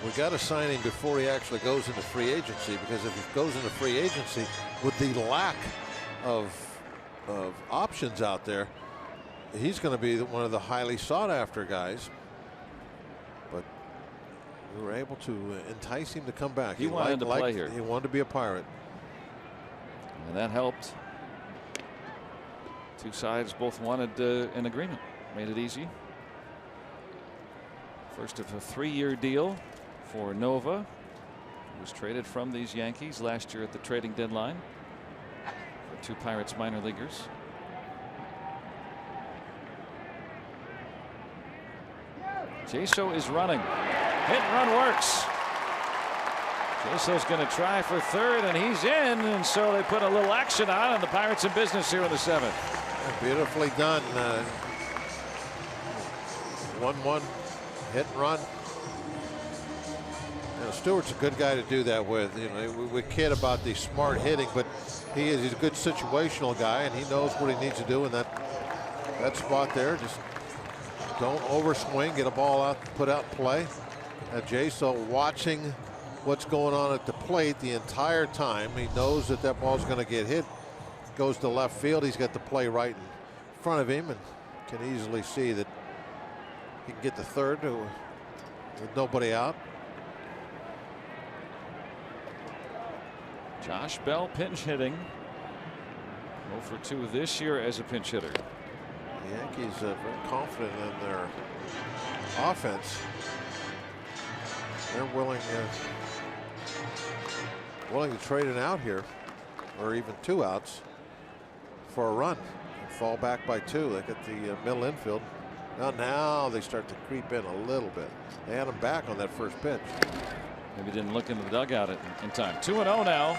we got to sign him before he actually goes into free agency, because if he goes into free agency with the lack of options out there, he's going to be one of the highly sought after guys. But we were able to entice him to come back. He wanted to play here. He wanted to be a Pirate. And that helped. Two sides both wanted an agreement. Made it easy. First of a 3-year deal for Nova, who was traded from these Yankees last year at the trading deadline for 2 Pirates minor leaguers. Jaso is running. Hit and run works. Jaso's going to try for third, and he's in, and so they put a little action on, and the Pirates in business here in the 7th. Beautifully done. 1-1 hit and run. You know, Stewart's a good guy to do that with. You know, we kid about the smart hitting, but he's a good situational guy, and he knows what he needs to do in that spot there. Just don't overswing, get a ball out, put out play. Jaso watching what's going on at the plate the entire time. He knows that that ball's going to get hit. Goes to left field. He's got the play right in front of him and can easily see that he can get to third with nobody out. Josh Bell pinch hitting. 0 for 2 this year as a pinch hitter. The Yankees are very confident in their offense. They're willing to trade it out here, or even 2 outs for a run and fall back by 2. They get the middle infield. Now they start to creep in a little bit. They had him back on that first pitch. Maybe didn't look into the dugout in time. 2-0 now.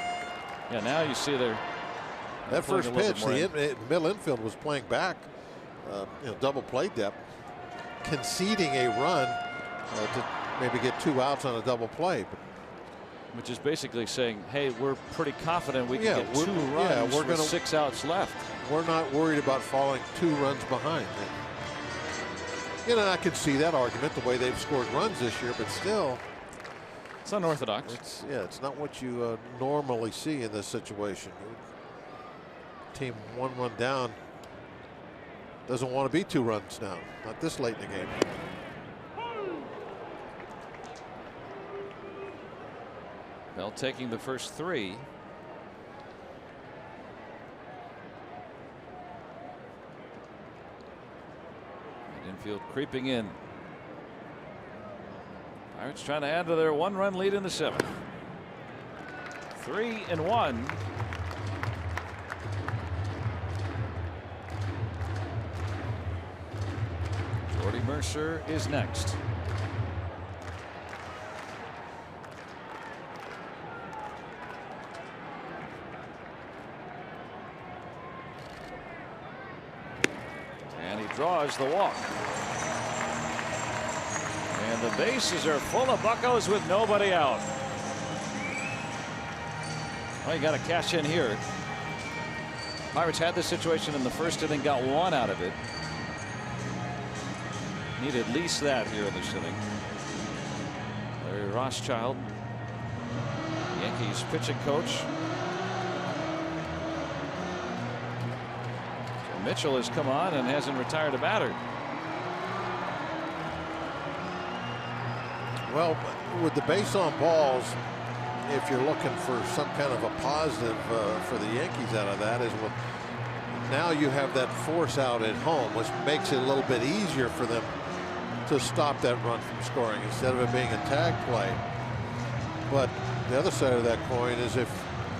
Yeah, now you see that first pitch. The middle infield was playing back, double play depth, conceding a run to maybe get 2 outs on a double play. But which is basically saying, hey, we're pretty confident we can get 2 runs we're with 6 outs left. We're not worried about falling 2 runs behind. I can see that argument the way they've scored runs this year, but still, it's unorthodox. It's not what you normally see in this situation. Team 1-1 down doesn't want to be 2 runs down, not this late in the game. Bell taking the first 3. Infield creeping in. Pirates trying to add to their 1-run lead in the 7th. 3-1. Jordy Mercer is next. And he draws the walk. And the bases are full of buccos with nobody out. Well, you got to cash in here. Pirates had this situation in the first inning, got 1 out of it. Need at least that here in this inning. Larry Rothschild, Yankees pitching coach. So Mitchell has come on and hasn't retired a batter. Well, with the base on balls, if you're looking for some kind of a positive for the Yankees out of that, is when now you have that force out at home, which makes it a little bit easier for them to stop that run from scoring instead of it being a tag play. But the other side of that coin is if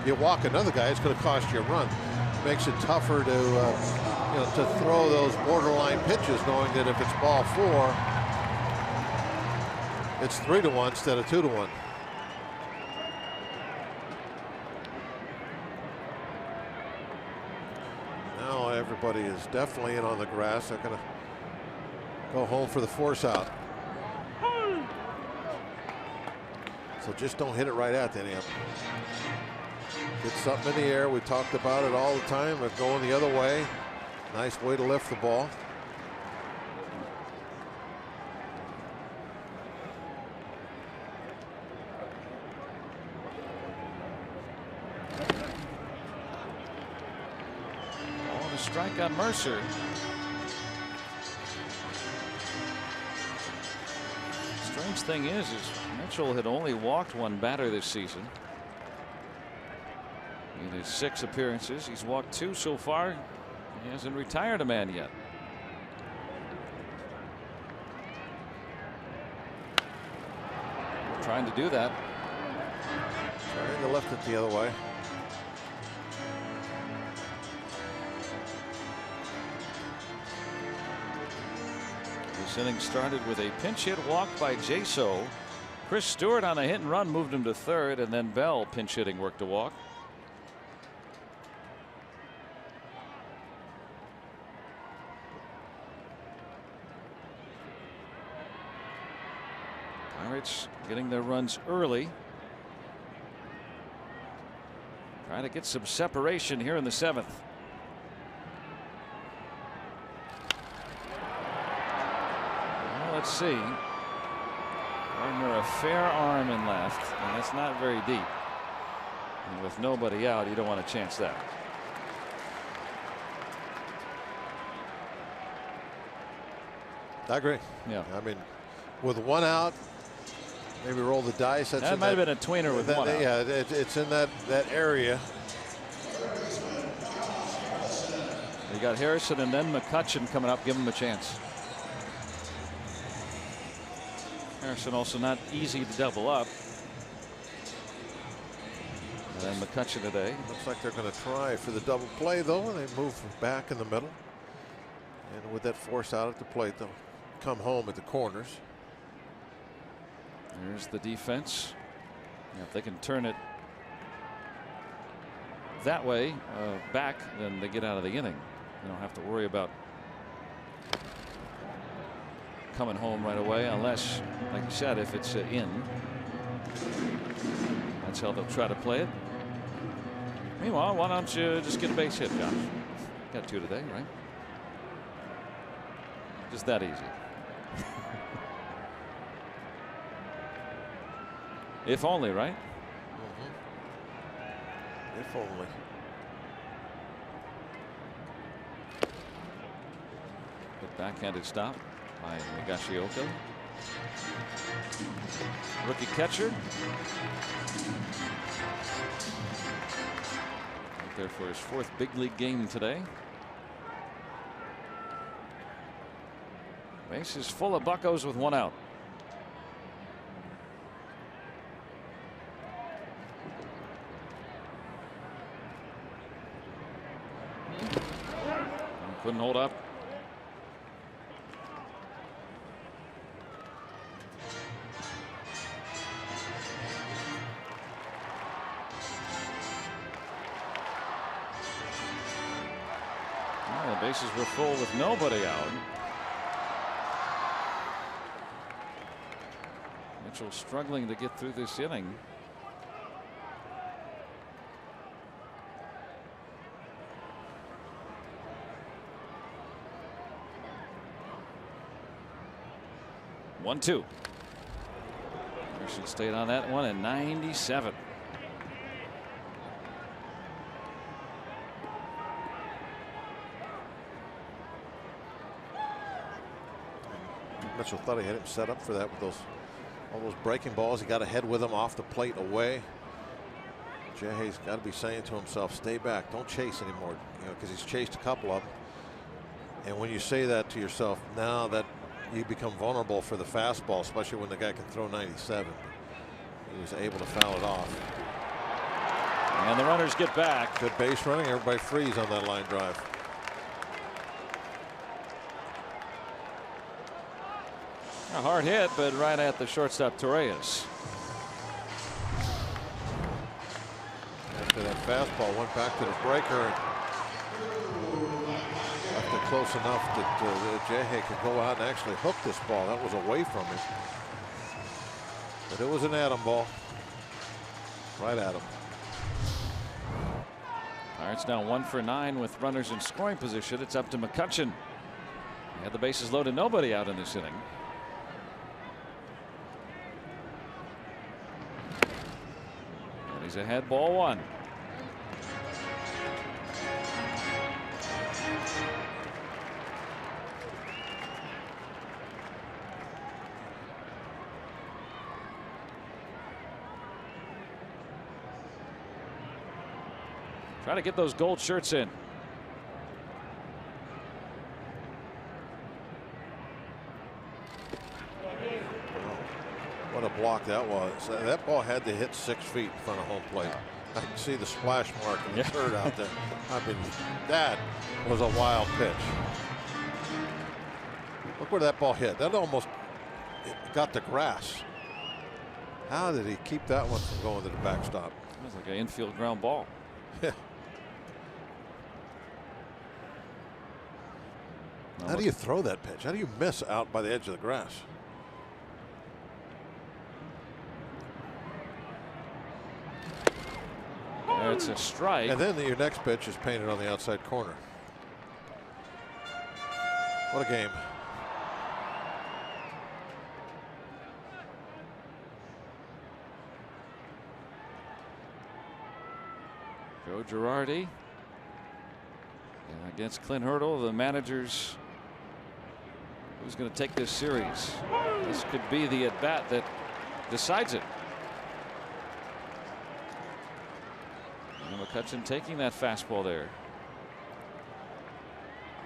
you walk another guy, it's going to cost you a run. It makes it tougher to throw those borderline pitches, knowing that if it's ball 4, it's 3-1 instead of 2-1. Now everybody is definitely in on the grass. They're going to go home for the force out. So just don't hit it right at any of them. Get something in the air. We talked about it all the time. Of going the other way. Nice way to lift the ball. On a strike on Mercer. Strange thing is Mitchell had only walked 1 batter this season. In his 6 appearances, he's walked 2 so far. He hasn't retired a man yet. Trying to do that. Trying to lift it the other way. This inning started with a pinch hit walk by Jaso. Chris Stewart on a hit and run moved him to 3rd, and then Bell pinch hitting worked a walk. Pirates getting their runs early. Trying to get some separation here in the 7th. Well, let's see. Gardner a fair arm in left, and that's not very deep. And with nobody out, you don't want to chance that. I agree. Yeah. I mean, with 1 out, Maybe roll the dice. That might have been a tweener with one out. Yeah, it's in that area. You got Harrison and then McCutchen coming up. Give him a chance. Harrison also not easy to double up. And then McCutchen today. Looks like they're going to try for the double play though, and they move back in the middle. And with that force out at the plate, they'll come home at the corners. There's the defense. If they can turn it that way back, then they get out of the inning. You don't have to worry about coming home right away, unless, like you said, if it's in. That's how they'll try to play it. Meanwhile, why don't you just get a base hit, Josh? Got 2 today, right? Just that easy. If only, right? If only. Good backhanded stop by Higashioka. Rookie catcher. Out there for his 4th big league game today. Base is full of buccos with 1 out. Couldn't hold up. Well, the bases were full with nobody out. Mitchell struggling to get through this inning. One, 2. Should stayed on that one at 97. Mitchell thought he had him set up for that with all those breaking balls. He got ahead with them off the plate away. Jay's got to be saying to himself, stay back, don't chase anymore, because he's chased a couple of them. And when you say that to yourself, now that you become vulnerable for the fastball, especially when the guy can throw 97. He was able to foul it off. And the runners get back. Good base running. Everybody freeze on that line drive. A hard hit, but right at the shortstop Torres. After that fastball went back to the breaker and left it close enough that Jay could go out and actually hook this ball. That was away from him. But it was an Adam ball. Right at him. Pirates now 1 for 9 with runners in scoring position. It's up to McCutchen. He had the bases loaded, nobody out in this inning. And he's ahead, ball 1. Try to get those gold shirts in. What a block that was. That ball had to hit 6 feet in front of home plate. I can see the splash mark in the third out there. I mean, that was a wild pitch. Look where that ball hit. That almost got the grass. How did he keep that one from going to the backstop? It was like an infield ground ball. Yeah. How do you throw that pitch? How do you miss out by the edge of the grass? It's a strike. And then your next pitch is painted on the outside corner. What a game. Joe Girardi against Clint Hurdle, the managers. Who's going to take this series? This could be the at bat that decides it. And McCutchen taking that fastball there.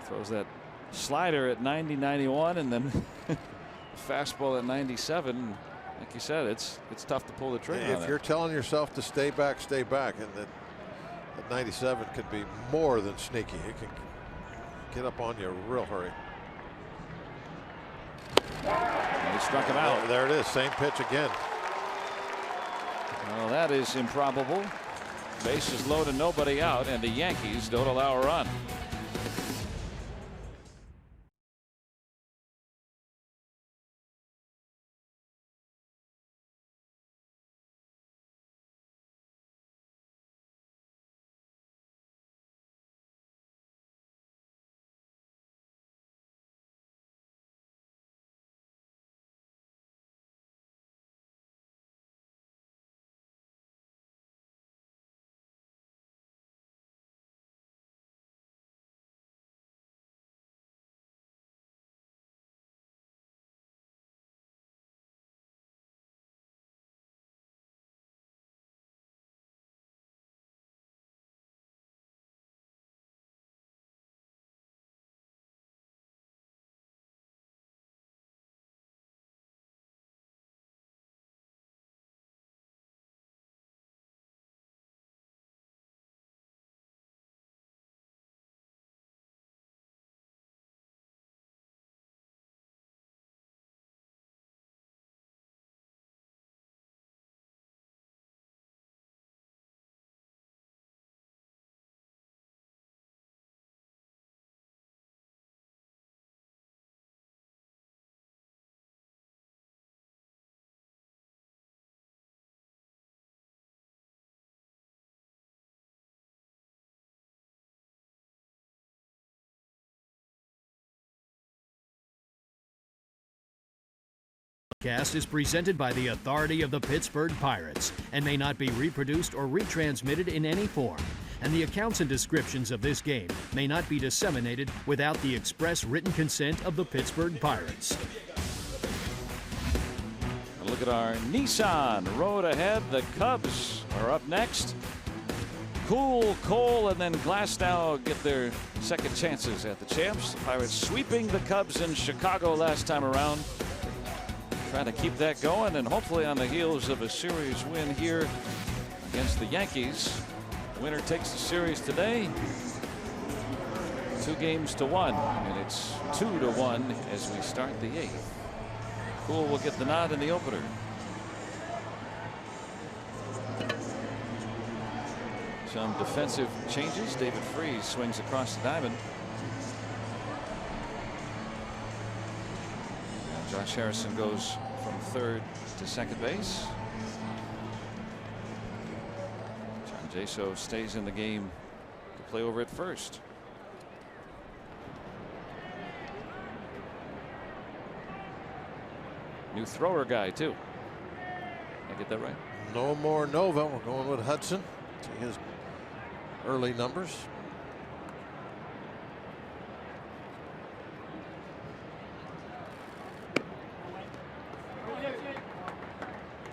Throws that slider at 90-91 and then fastball at 97. Like you said, it's tough to pull the trigger. If you're telling yourself to stay back, and that 97 could be more than sneaky. It can get up on you real hurry. And he struck him out. There it is, same pitch again. Well, that is improbable. Bases loaded, nobody out, and the Yankees don't allow a run. Cast is presented by the authority of the Pittsburgh Pirates and may not be reproduced or retransmitted in any form. And the accounts and descriptions of this game may not be disseminated without the express written consent of the Pittsburgh Pirates. Look at our Nissan road ahead. The Cubs are up next. Cool, Cole, and then Glasnow get their second chances at the champs. The Pirates sweeping the Cubs in Chicago last time around. Trying to keep that going, and hopefully on the heels of a series win here against the Yankees. The winner takes the series today. 2-1, and it's 2-1 as we start the 8th. Cool will get the nod in the opener. Some defensive changes. David Freese swings across the diamond. Josh Harrison goes from third to second base. John Jaso stays in the game to play over at first. New thrower guy too. Did I get that right? No more Nova. We're going with Hudson. See his early numbers.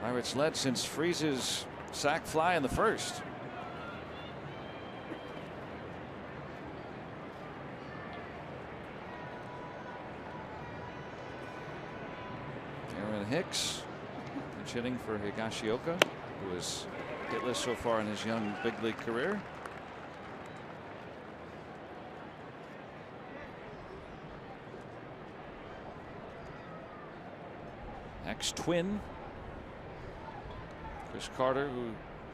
Pirates led since Freese's sac fly in the first. Aaron Hicks pinch hitting for Higashioka, who is hitless so far in his young big league career. Ex-twin Chris Carter, who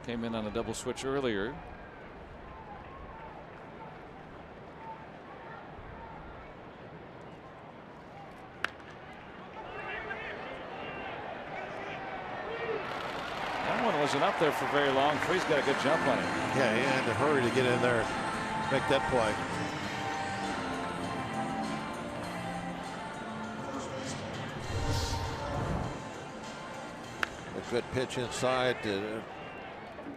came in on a double switch earlier. That one wasn't up there for very long. Freese got a good jump on it. Yeah, he had to hurry to get in there and make that play. Good pitch inside,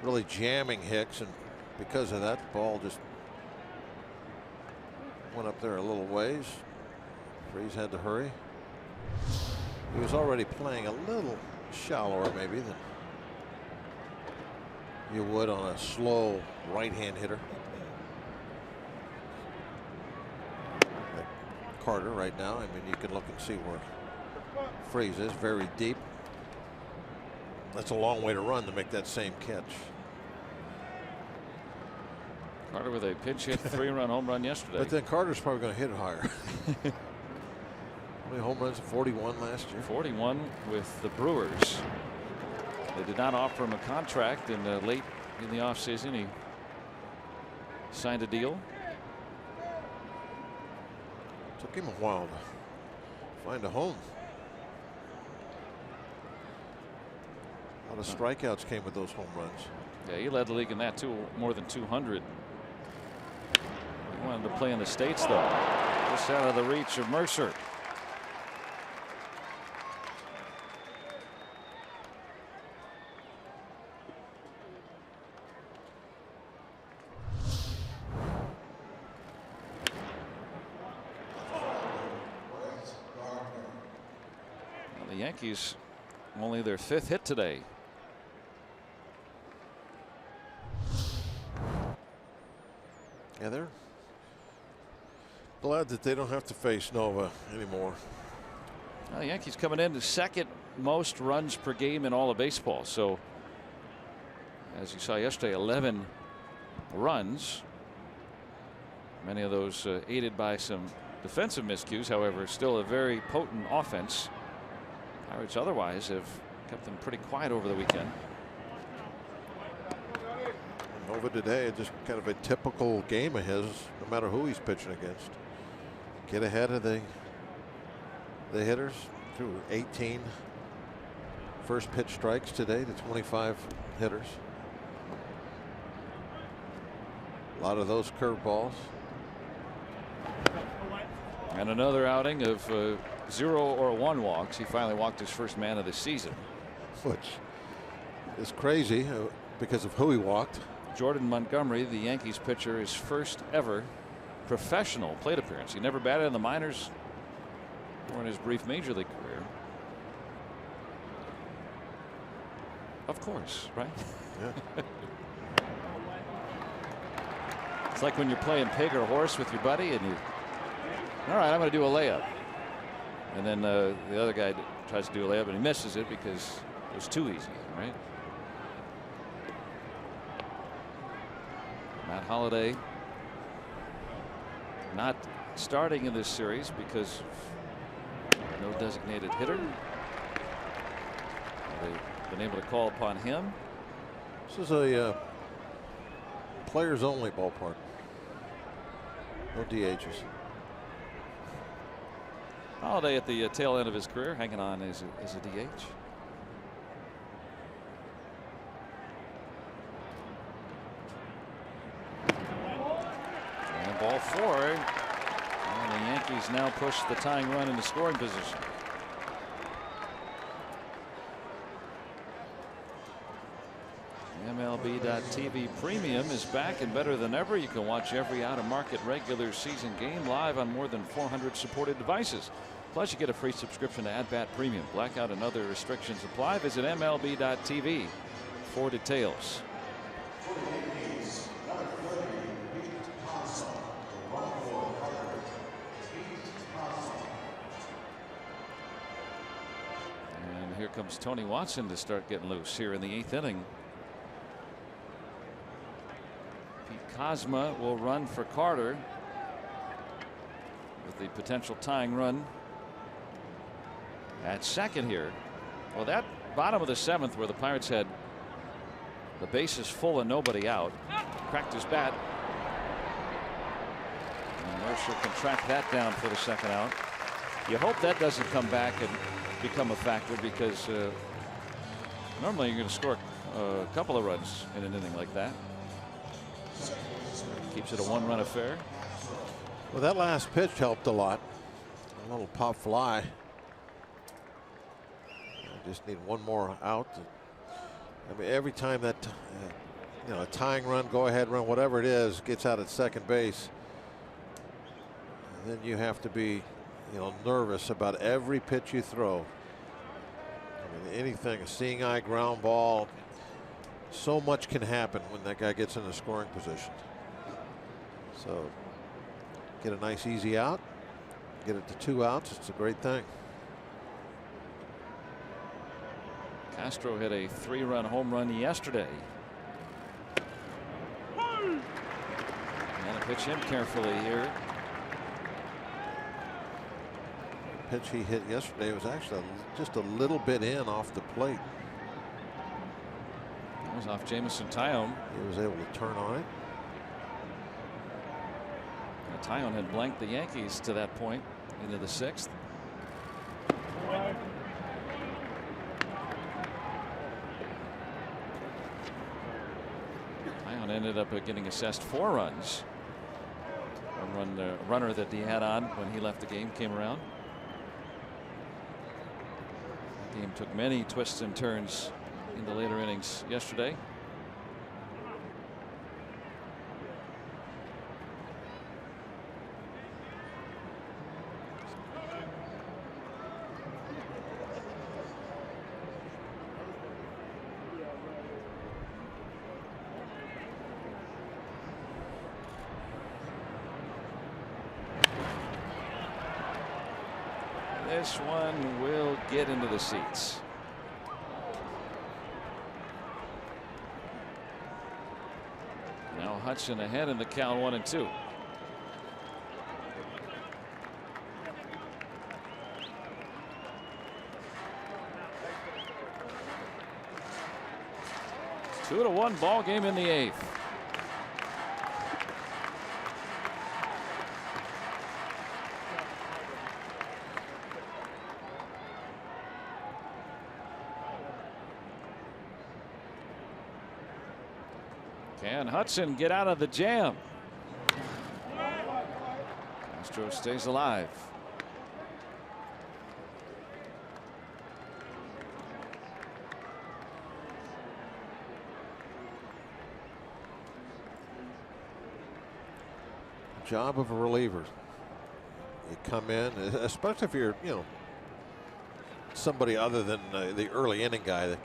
really jamming Hicks, and because of that, the ball just went up there a little ways. Freese had to hurry. He was already playing a little shallower maybe than you would on a slow right-hand hitter. Like Carter right now, I mean, you can look and see where Freeze is, very deep. That's a long way to run to make that same catch. Carter with a pinch hit 3-run home run yesterday. But then Carter's probably going to hit it higher. How many home runs? 41 last year. 41 with the Brewers. They did not offer him a contract, and late in the offseason he signed a deal. Took him a while to find a home. A lot of strikeouts came with those home runs. Yeah, he led the league in that too, more than 200. He wanted to play in the States though. Just out of the reach of Mercer. Well, the Yankees only their 5th hit today. Yeah, they're glad that they don't have to face Nova anymore. Well, the Yankees coming in to second most runs per game in all of baseball. So, as you saw yesterday, 11 runs. Many of those aided by some defensive miscues. However, still a very potent offense. Pirates otherwise have kept them pretty quiet over the weekend. Nova today, just kind of a typical game of his, no matter who he's pitching against. Get ahead of the hitters through 18 first pitch strikes today to 25 hitters. A lot of those curveballs. And another outing of 0 or 1 walks. He finally walked his first man of the season, which is crazy because of who he walked. Jordan Montgomery, the Yankees pitcher, his first ever professional plate appearance. He never batted in the minors or in his brief major league career. Of course, right? Yeah. It's like when you're playing pig or horse with your buddy and you, all right, I'm going to do a layup. And then the other guy tries to do a layup and he misses it because it was too easy, right? Matt Holliday not starting in this series because no designated hitter. They've been able to call upon him. This is a players only ballpark. No DHs. Holliday at the tail end of his career, hanging on as a DH. And ball 4. And the Yankees now push the tying run into scoring position. MLB.TV Premium is back and better than ever. You can watch every out-of-market regular season game live on more than 400 supported devices. Plus, you get a free subscription to At Bat Premium. Blackout and other restrictions apply. Visit MLB.TV for details. And here comes Tony Watson to start getting loose here in the 8th inning. Cosma will run for Carter with the potential tying run at second here. Well, that bottom of the 7th where the Pirates had the bases full and nobody out, cracked his bat. And Mercer can track that down for the second out. You hope that doesn't come back and become a factor because normally you're going to score a couple of runs in an inning like that. Keeps it a 1-run affair. Well, that last pitch helped a lot. A little pop fly. I just need one more out. I mean, every time that a tying run, go ahead run, whatever it is, gets out at second base, then you have to be nervous about every pitch you throw. I mean, anything, a seeing eye ground ball. So much can happen when that guy gets in a scoring position. So get a nice easy out, get it to 2 outs. It's a great thing. Castro hit a 3-run home run yesterday. And a pitch in carefully here. Pitch he hit yesterday was actually just a little bit in off the plate. It was off Jameson Tyone. He was able to turn on it. Tyone had blanked the Yankees to that point into the 6th. Tyone ended up getting assessed 4 runs. The runner that he had on when he left the game came around. The game took many twists and turns in the later innings yesterday. This one will get into the seats. Now Hudson ahead in the count, 1-2. Two to 1 ball game in the 8th. Can Hudson get out of the jam? Castro stays alive. Job of a reliever. You come in, especially if you're, somebody other than the early inning guy.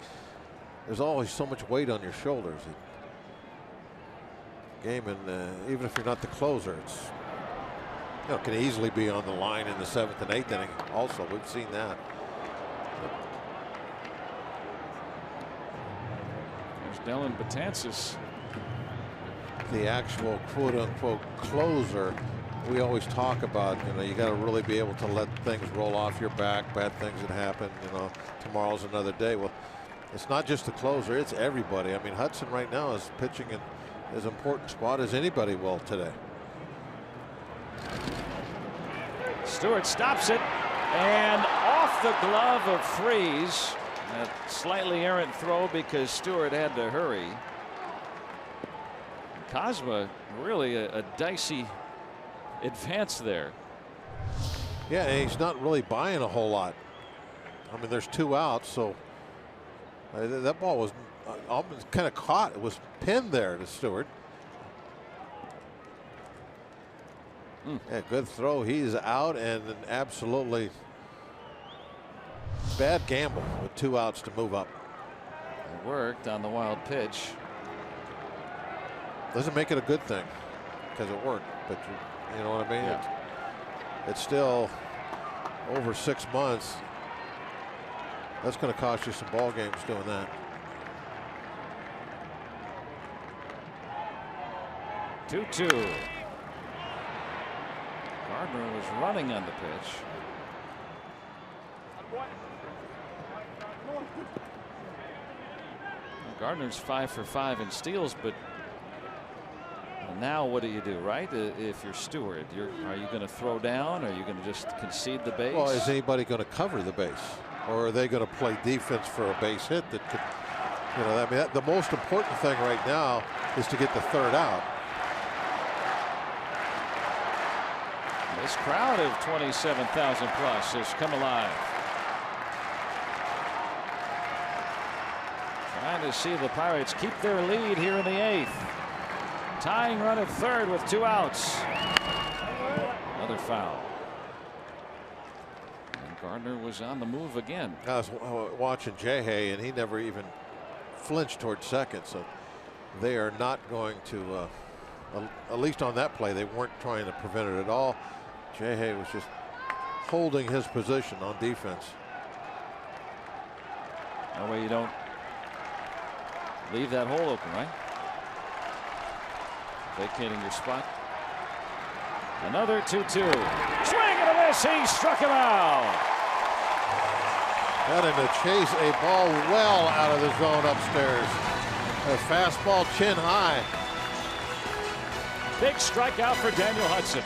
There's always so much weight on your shoulders. Game, and even if you're not the closer, it's can easily be on the line in the 7th and 8th inning. Also, we've seen that. There's Dellin Betances. The actual quote-unquote closer, we always talk about. You got to really be able to let things roll off your back. Bad things that happen. Tomorrow's another day. Well, it's not just the closer; it's everybody. I mean, Hudson right now is pitching in as important spot as anybody will today. Stewart stops it, and off the glove of Freese. A slightly errant throw because Stewart had to hurry. Cosma really a dicey advance there. Yeah, he's not really buying a whole lot. I mean, there's 2 outs, so that ball was almost kind of caught. It was pinned there to Stewart. Yeah, good throw. He's out, and an absolutely bad gamble with 2 outs to move up. It worked on the wild pitch. Doesn't make it a good thing because it worked, but you know what I mean? Yeah. It's still over 6 months. That's going to cost you some ball games doing that. 2-2. Gardner was running on the pitch. Gardner's 5 for 5 in steals, but now what do you do, right? If you're Stewart, are you going to throw down? Or are you going to just concede the base? Well, is anybody going to cover the base, or are they going to play defense for a base hit that could, I mean, the most important thing right now is to get the 3rd out. This crowd of 27,000 plus has come alive. Trying to see the Pirates keep their lead here in the 8th. Tying run at 3rd with 2 outs. Another foul. And Gardner was on the move again. I was watching Jay, and he never even flinched towards second. So they are not going to, at least on that play, they weren't trying to prevent it at all. Jay was just holding his position on defense. That way you don't leave that hole open, right? Vacating your spot. Another 2-2. Swing and a miss. He struck him out. Got him to chase a ball well out of the zone upstairs. A fastball chin high. Big strikeout for Daniel Hudson.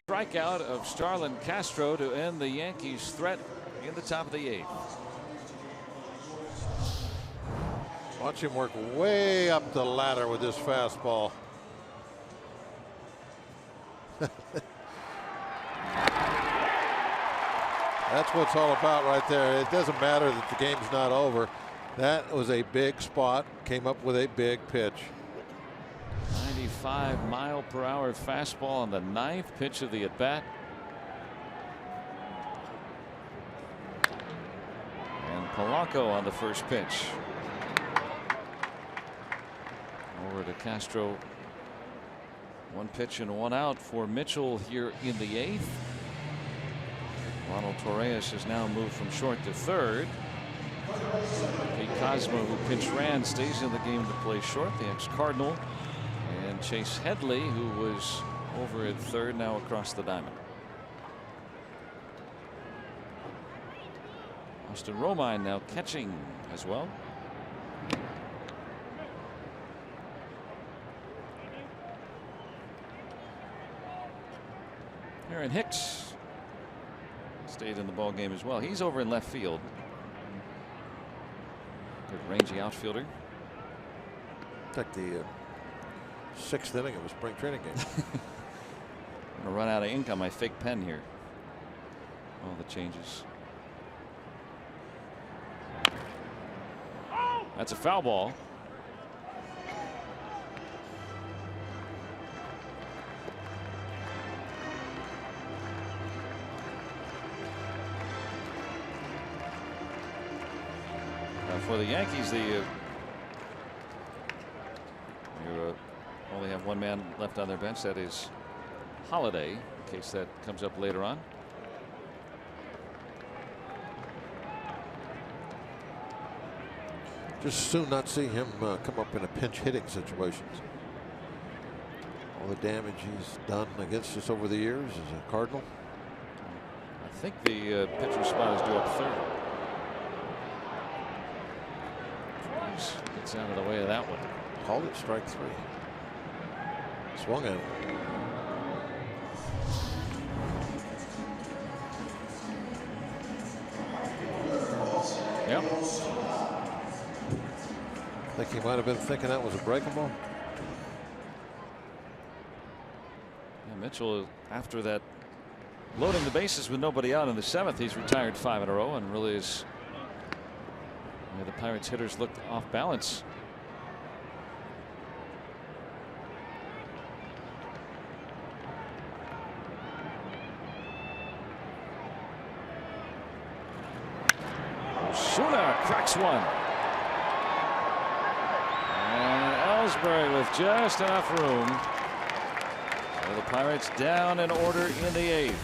Strikeout of Starlin Castro to end the Yankees' threat in the top of the 8th. Watch him work way up the ladder with this fastball. That's what it's all about right there. It doesn't matter that the game's not over. That was a big spot. Came up with a big pitch. 95-mile-per-hour fastball on the 9th pitch of the at-bat. And Polanco on the first pitch. Over to Castro. 1 pitch and 1 out for Mitchell here in the 8th. Ronald Torres has now moved from short to third. Pete Cosmo, who pinch ran, stays in the game to play short, the ex-Cardinal. And Chase Headley, who was over at third, now across the diamond. Austin Romine now catching as well. Aaron Hicks stayed in the ball game as well. He's over in left field. Good rangy outfielder. Like the 6th inning of a spring training game. I'm gonna run out of ink on my fake pen here. All the changes. That's a foul ball. For the Yankees, you only have 1 man left on their bench. That is Holiday, in case that comes up later on. Just soon not see him come up in a pinch hitting situations. All the damage he's done against us over the years as a Cardinal. I think the pitcher spot is due up third. Gets out of the way of that one. Called it strike 3. Swung at him. Yep. I think he might have been thinking that was a breakable. Yeah, Mitchell, after that loading the bases with nobody out in the 7th, he's retired 5 in a row and really is. The Pirates hitters looked off balance. Osuna cracks one. And Ellsbury with just enough room. So the Pirates down an order in the 8th.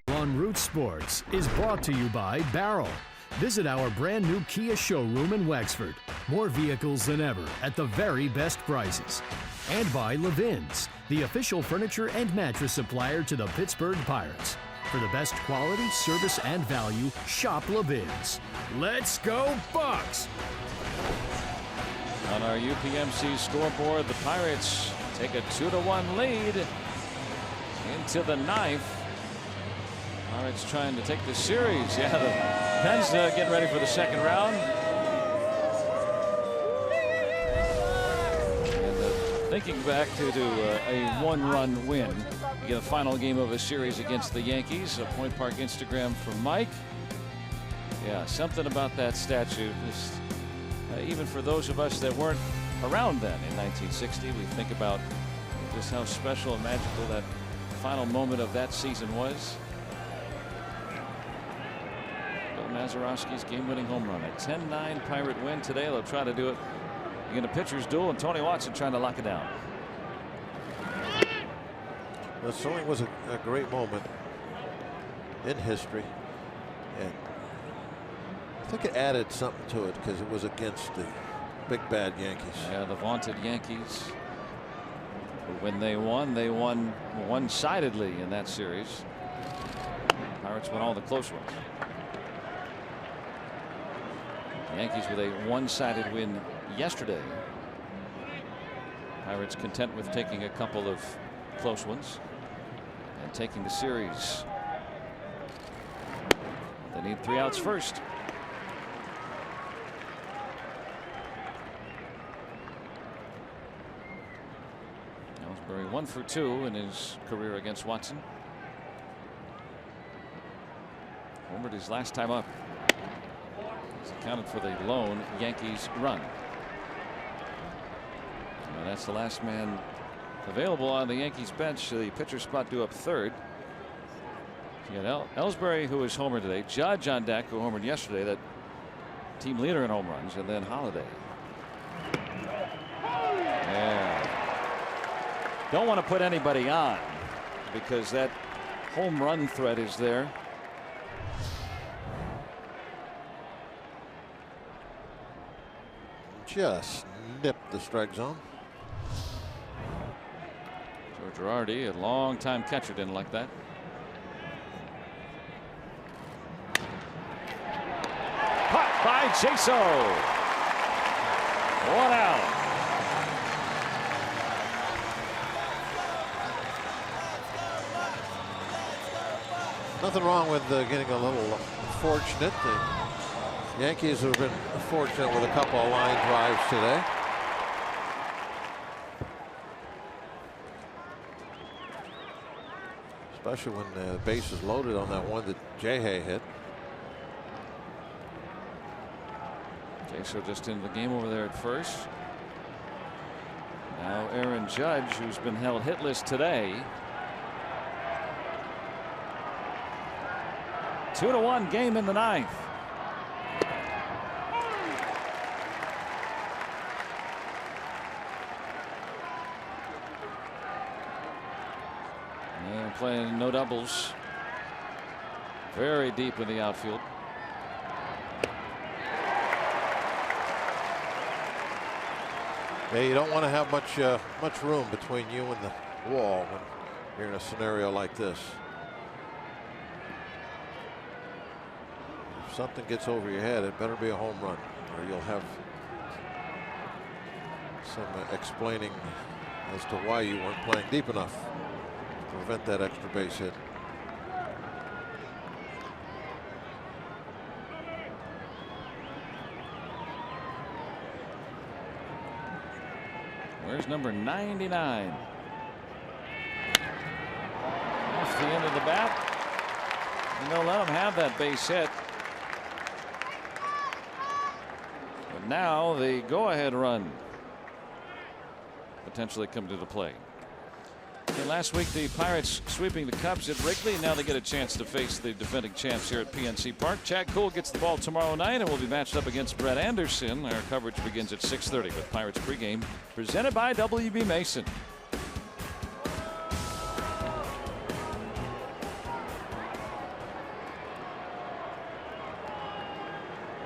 On Root Sports is brought to you by Barrel. Visit our brand new Kia showroom in Wexford. More vehicles than ever at the very best prices. And by Levin's, the official furniture and mattress supplier to the Pittsburgh Pirates. For the best quality, service, and value, shop Levin's. Let's go Bucks! On our UPMC scoreboard, the Pirates take a 2-1 lead into the 9th. Pirates trying to take the series. Yeah, the Pens getting ready for the 2nd round. And thinking back to a 1-run win. You get a final game of a series against the Yankees. A Point Park Instagram from Mike. Yeah, something about that statue. Just, even for those of us that weren't around then in 1960, we think about just how special and magical that final moment of that season was. Mazeroski's game-winning home run. A 10-9 Pirate win today. They'll try to do it in a pitcher's duel, and Tony Watson trying to lock it down. It certainly was a great moment in history, and I think it added something to it because it was against the big bad Yankees. Yeah, the vaunted Yankees. When they won one-sidedly in that series. Pirates won all the close ones. Yankees with a one-sided win yesterday. Pirates content with taking a couple of close ones and taking the series. They need 3 outs first. Ellsbury 1 for 2 in his career against Watson. Homered his last time up. Accounted for the lone Yankees run. And that's the last man available on the Yankees bench. The pitcher spot due up 3rd. You got Ellsbury, who is homered today. Judge on deck, who homered yesterday, that team leader in home runs, and then Holiday. Yeah. Don't want to put anybody on because that home run threat is there. Just nipped the strike zone. Joe Girardi, a long-time catcher, didn't like that. Caught by Jaso. 1 out. Nothing wrong with getting a little fortunate. The Yankees have been fortunate with a couple of line drives today. Especially when the base is loaded on that one that Jay hit. Jaso just into the game over there at first. Now Aaron Judge, who's been held hitless today. 2-1 game in the 9th. And playing no doubles. Very deep in the outfield. Yeah, you don't want to have much room between you and the wall when you're in a scenario like this. If something gets over your head, it better be a home run, or you'll have some explaining as to why you weren't playing deep enough to prevent that extra base hit. Where's number 99? Off the end of the bat. And they'll let him have that base hit. But now the go-ahead run potentially come to the play. And last week the Pirates sweeping the Cubs at Wrigley. Now they get a chance to face the defending champs here at PNC Park. Chad Kuhl gets the ball tomorrow night and will be matched up against Brett Anderson. Our coverage begins at 6:30 with Pirates pregame presented by WB Mason.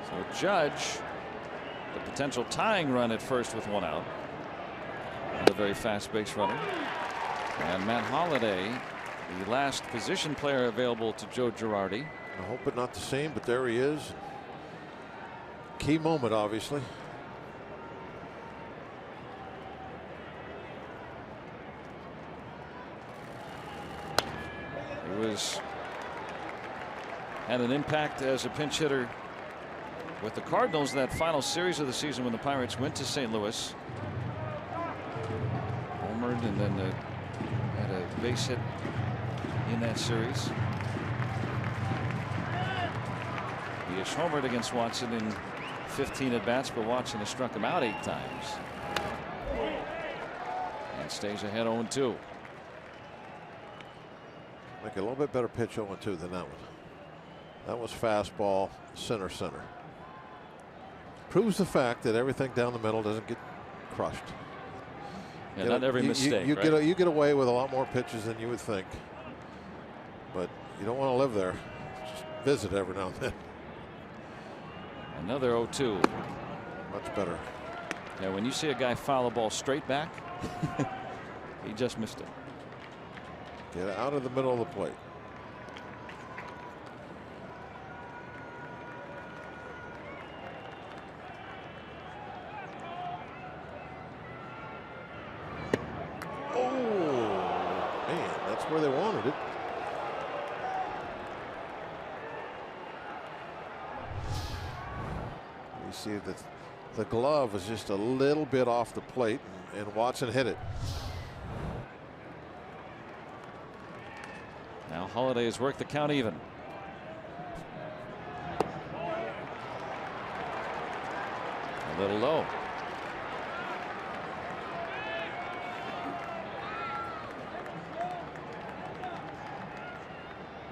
So Judge, the potential tying run at first with 1 out. And a very fast base runner. And Matt Holliday, the last position player available to Joe Girardi. I hope it's not the same, but there he is. Key moment, obviously. He had an impact as a pinch hitter with the Cardinals in that final series of the season when the Pirates went to St. Louis. Homered and then had a base hit in that series. He has homered against Watson in 15 at bats, but Watson has struck him out 8 times and stays ahead 0-2. Make a little bit better pitch 0-2 than that one. That was fastball center. Proves the fact that everything down the middle doesn't get crushed. Yeah, not every mistake. You right? get away with a lot more pitches than you would think, but you don't want to live there. Just visit every now and then. Another 0-2. Much better. Yeah, when you see a guy foul a ball straight back, he just missed it. Get out of the middle of the plate. Where they wanted it. You see that the glove was just a little bit off the plate, and Watson hit it. Now Holliday has worked the count even. A little low.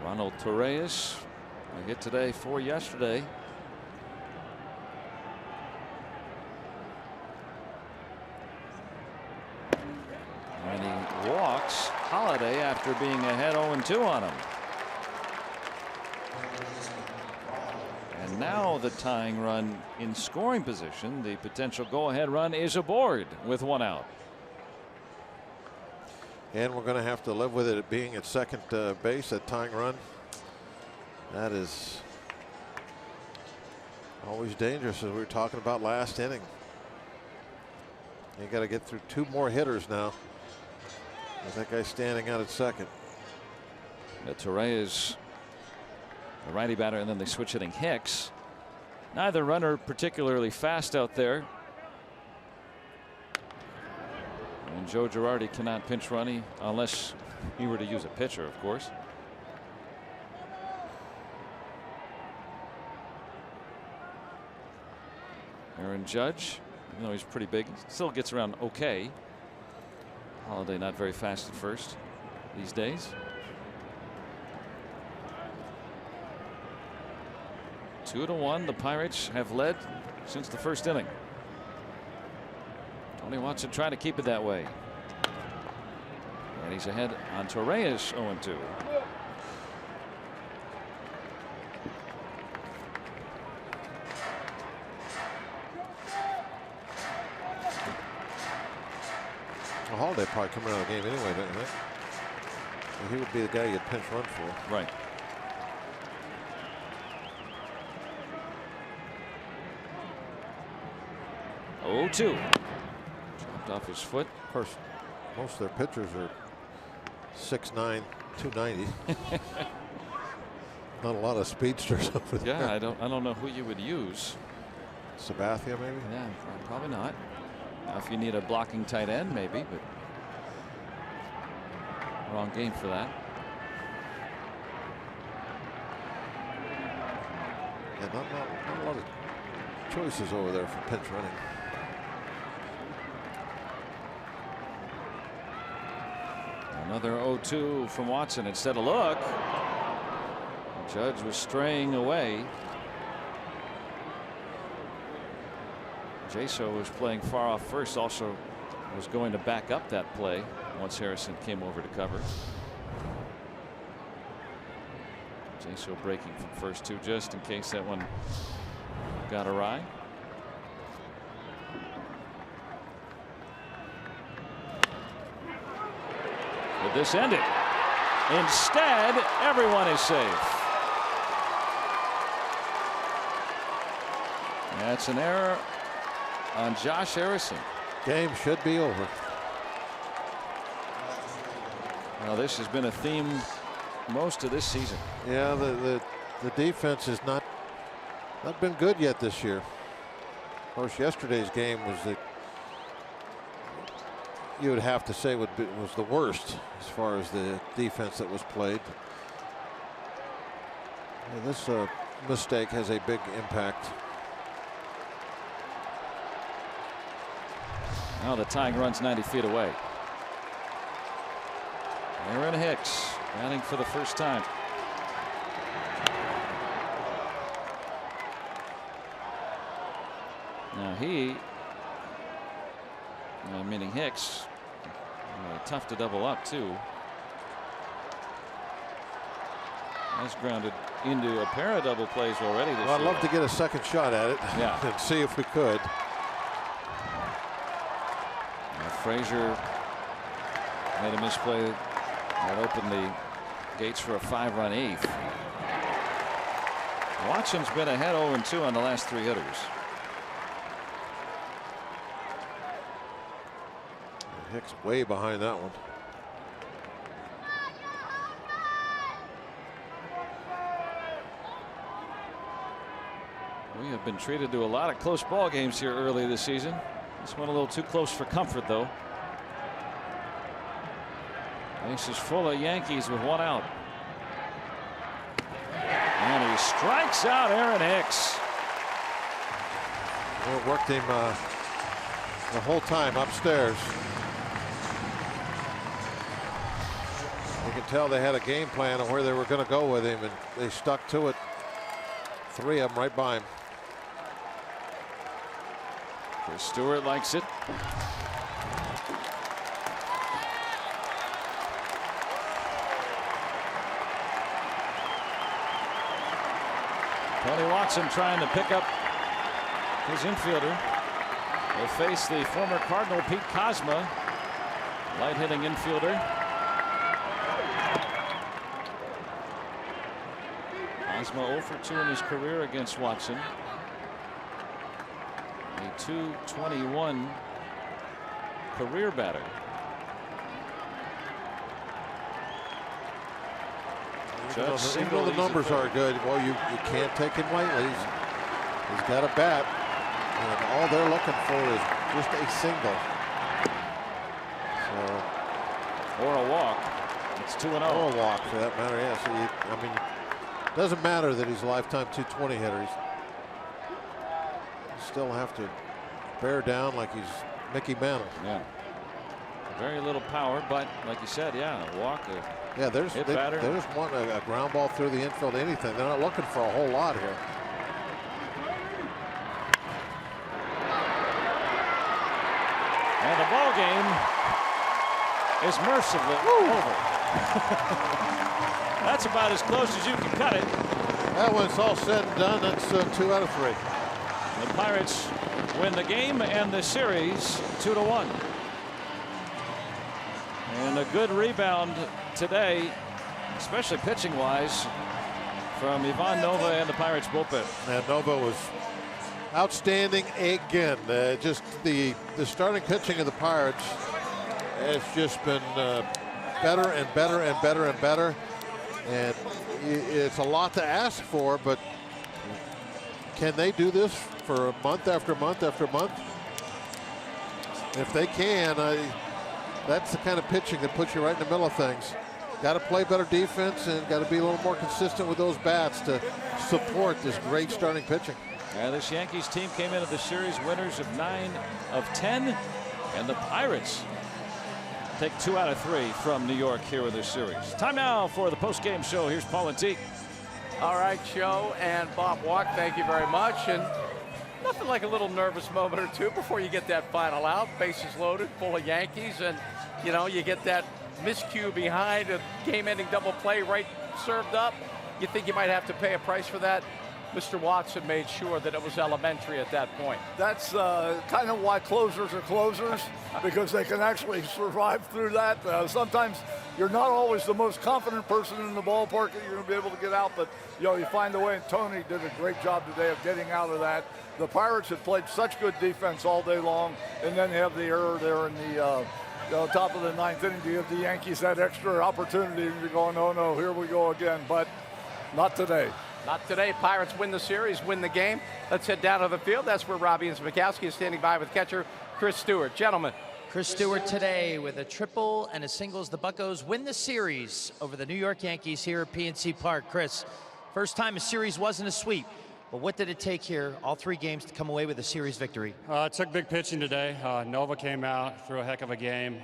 Ronald Torreyes, a hit today, 4 yesterday. And he walks Holliday after being ahead 0-2 on him. And now the tying run in scoring position. The potential go-ahead run is aboard with 1 out. And we're going to have to live with it being at second base, that tying run. That is always dangerous, as we were talking about last inning. You got to get through 2 more hitters now. With that guy standing out at second. Torres, the righty batter, and then they switch hitting Hicks. Neither runner particularly fast out there. And Joe Girardi cannot pinch run unless he were to use a pitcher, of course. Aaron Judge, even though he's pretty big, still gets around okay. Holiday not very fast at first these days. 2-1. The Pirates have led since the first inning. Tony Watson trying to keep it that way. And he's ahead on Torres, 0-2. Well, Holiday probably coming out of the game anyway, don't you think? Well, he would be the guy you'd pinch run for. Right. Oh, 2. Dropped off his foot. Of course, most of their pitchers are 6'9", 290. Not a lot of speedsters over there. Yeah, I don't know who you would use. Sabathia, maybe? Yeah, probably not. Now, if you need a blocking tight end, maybe, but wrong game for that. Yeah, not a lot of choices over there for pinch running. Another 0-2 from Watson. Instead of look, Judge was straying away. Jaso was playing far off first, also was going to back up that play once Harrison came over to cover. Jaso breaking from first 2 just in case that one got awry. Would this end it? Instead, everyone is safe. That's an error on Josh Harrison. Game should be over. Well, this has been a theme most of this season. Yeah, the defense has not been good yet this year. Of course, yesterday's game was you would have to say was the worst as far as the defense that was played. Yeah, this mistake has a big impact. Now the tying run's 90 feet away. Aaron Hicks batting for the first time. Now meaning Hicks, tough to double up too. Has grounded into a pair of double plays already this year. I'd love to get a second shot at it. Yeah. And see if we could. Frazier made a misplay that opened the gates for a 5-run 8th. Watson's been ahead 0-2 on the last 3 hitters. Hicks way behind that one. We have been treated to a lot of close ball games here early this season. This one a little too close for comfort, though. Base is full of Yankees with 1 out. And he strikes out Aaron Hicks. Well, worked him the whole time upstairs. You can tell they had a game plan on where they were going to go with him, and they stuck to it. 3 of them right by him. Chris Stewart likes it. Tony Watson trying to pick up his infielder. Will face the former Cardinal Pete Kozma, light hitting infielder. Kozma 0 for 2 in his career against Watson. A .221 career batter. Even though the numbers are good, well, you can't take him lightly. He's got a bat, and all they're looking for is just a single. So, or a walk. It's 2-0. Or a walk, for that matter. Yeah. So I mean, it doesn't matter that he's a lifetime .220 hitter. You still have to bear down like he's Mickey Mantle. Yeah. Very little power, but like you said, yeah, a walk. Yeah, there's one a ground ball through the infield, anything. They're not looking for a whole lot here. And the ball game is mercifully over. That's about as close as you can cut it. That when it's all said and done, that's 2 out of 3. The Pirates win the game and the series 2-1. And a good rebound today, especially pitching wise, from Ivan Nova and the Pirates bullpen. And Nova was outstanding again. Just the starting pitching of the Pirates has just been better and better and better and better. And it's a lot to ask for, but can they do this for month after month after month? If they can, that's the kind of pitching that puts you right in the middle of things. Got to play better defense and got to be a little more consistent with those bats to support this great starting pitching. This Yankees team came into the series winners of 9 of 10, and the Pirates take 2 out of 3 from New York here in this series. Time now for the post-game show. Here's Paul and Teague. All right, Joe and Bob Walk, thank you very much. And nothing like a little nervous moment or two before you get that final out. Bases loaded, full of Yankees, and you know you get that miscue behind a game-ending double play right served up. You think you might have to pay a price for that. Mr. Watson made sure that it was elementary at that point. That's kind of why closers are closers, because they can actually survive through that. Sometimes you're not always the most confident person in the ballpark that you're going to be able to get out, but you know you find a way. And Tony did a great job today of getting out of that. The Pirates had played such good defense all day long, and then they have the error there in the top of the 9th inning to give the Yankees that extra opportunity. And you're going, oh no, here we go again. But not today. Not today. Pirates win the series, win the game. Let's head down to the field. That's where Robbie and Smikowski is standing by with catcher Chris Stewart. Gentlemen. Chris Stewart today with a triple and a singles. The Buccos win the series over the New York Yankees here at PNC Park. Chris, first time a series wasn't a sweep. But what did it take here, all 3 games, to come away with a series victory? It took big pitching today. Nova came out, threw a heck of a game.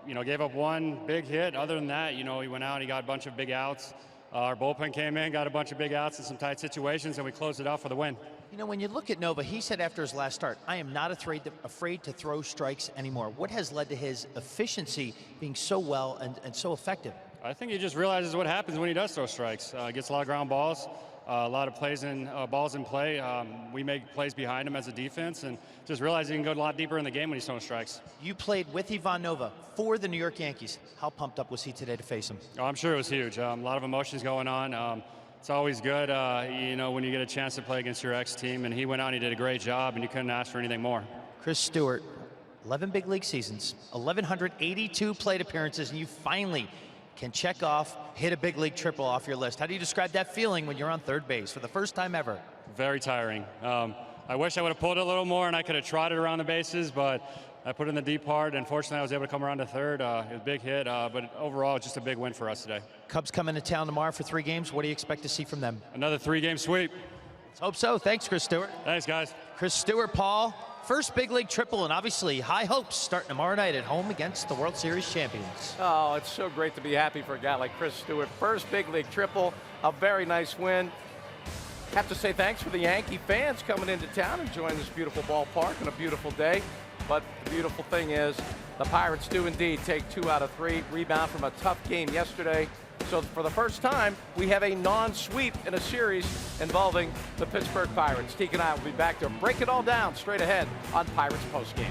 Gave up 1 big hit. Other than that, he went out, he got a bunch of big outs. Our bullpen came in, got a bunch of big outs in some tight situations, and we closed it out for the win. When you look at Nova, he said after his last start, I am not afraid to throw strikes anymore. What has led to his efficiency being so well and so effective? I think he just realizes what happens when he does throw strikes. Gets a lot of ground balls. A lot of balls in play. We make plays behind him as a defense, and just realize he can go a lot deeper in the game when he's throwing strikes. You played with Ivan Nova for the New York Yankees. How pumped up was he today to face him? Oh, I'm sure it was huge. A lot of emotions going on. It's always good, when you get a chance to play against your ex-team, and he went out and he did a great job, and you couldn't ask for anything more. Chris Stewart, 11 big league seasons, 1,182 plate appearances, and you finally can check off, hit a big league triple off your list. How do you describe that feeling when you're on third base for the first time ever? Very tiring. I wish I would have pulled it a little more and I could have trotted around the bases, but I put it in the deep part, and fortunately I was able to come around to third. It was a big hit, but overall just a big win for us today. Cubs come into town tomorrow for 3 games. What do you expect to see from them? Another 3-game sweep. Let's hope so. Thanks, Chris Stewart. Thanks, guys. Chris Stewart, Paul. First big league triple, and obviously high hopes starting tomorrow night at home against the World Series champions. Oh, it's so great to be happy for a guy like Chris Stewart. First big league triple, a very nice win. Have to say thanks for the Yankee fans coming into town, enjoying this beautiful ballpark on a beautiful day. But the beautiful thing is the Pirates do indeed take 2 out of 3. Rebound from a tough game yesterday. So for the first time, we have a non-sweep in a series involving the Pittsburgh Pirates. Teague and I will be back to break it all down straight ahead on Pirates Postgame.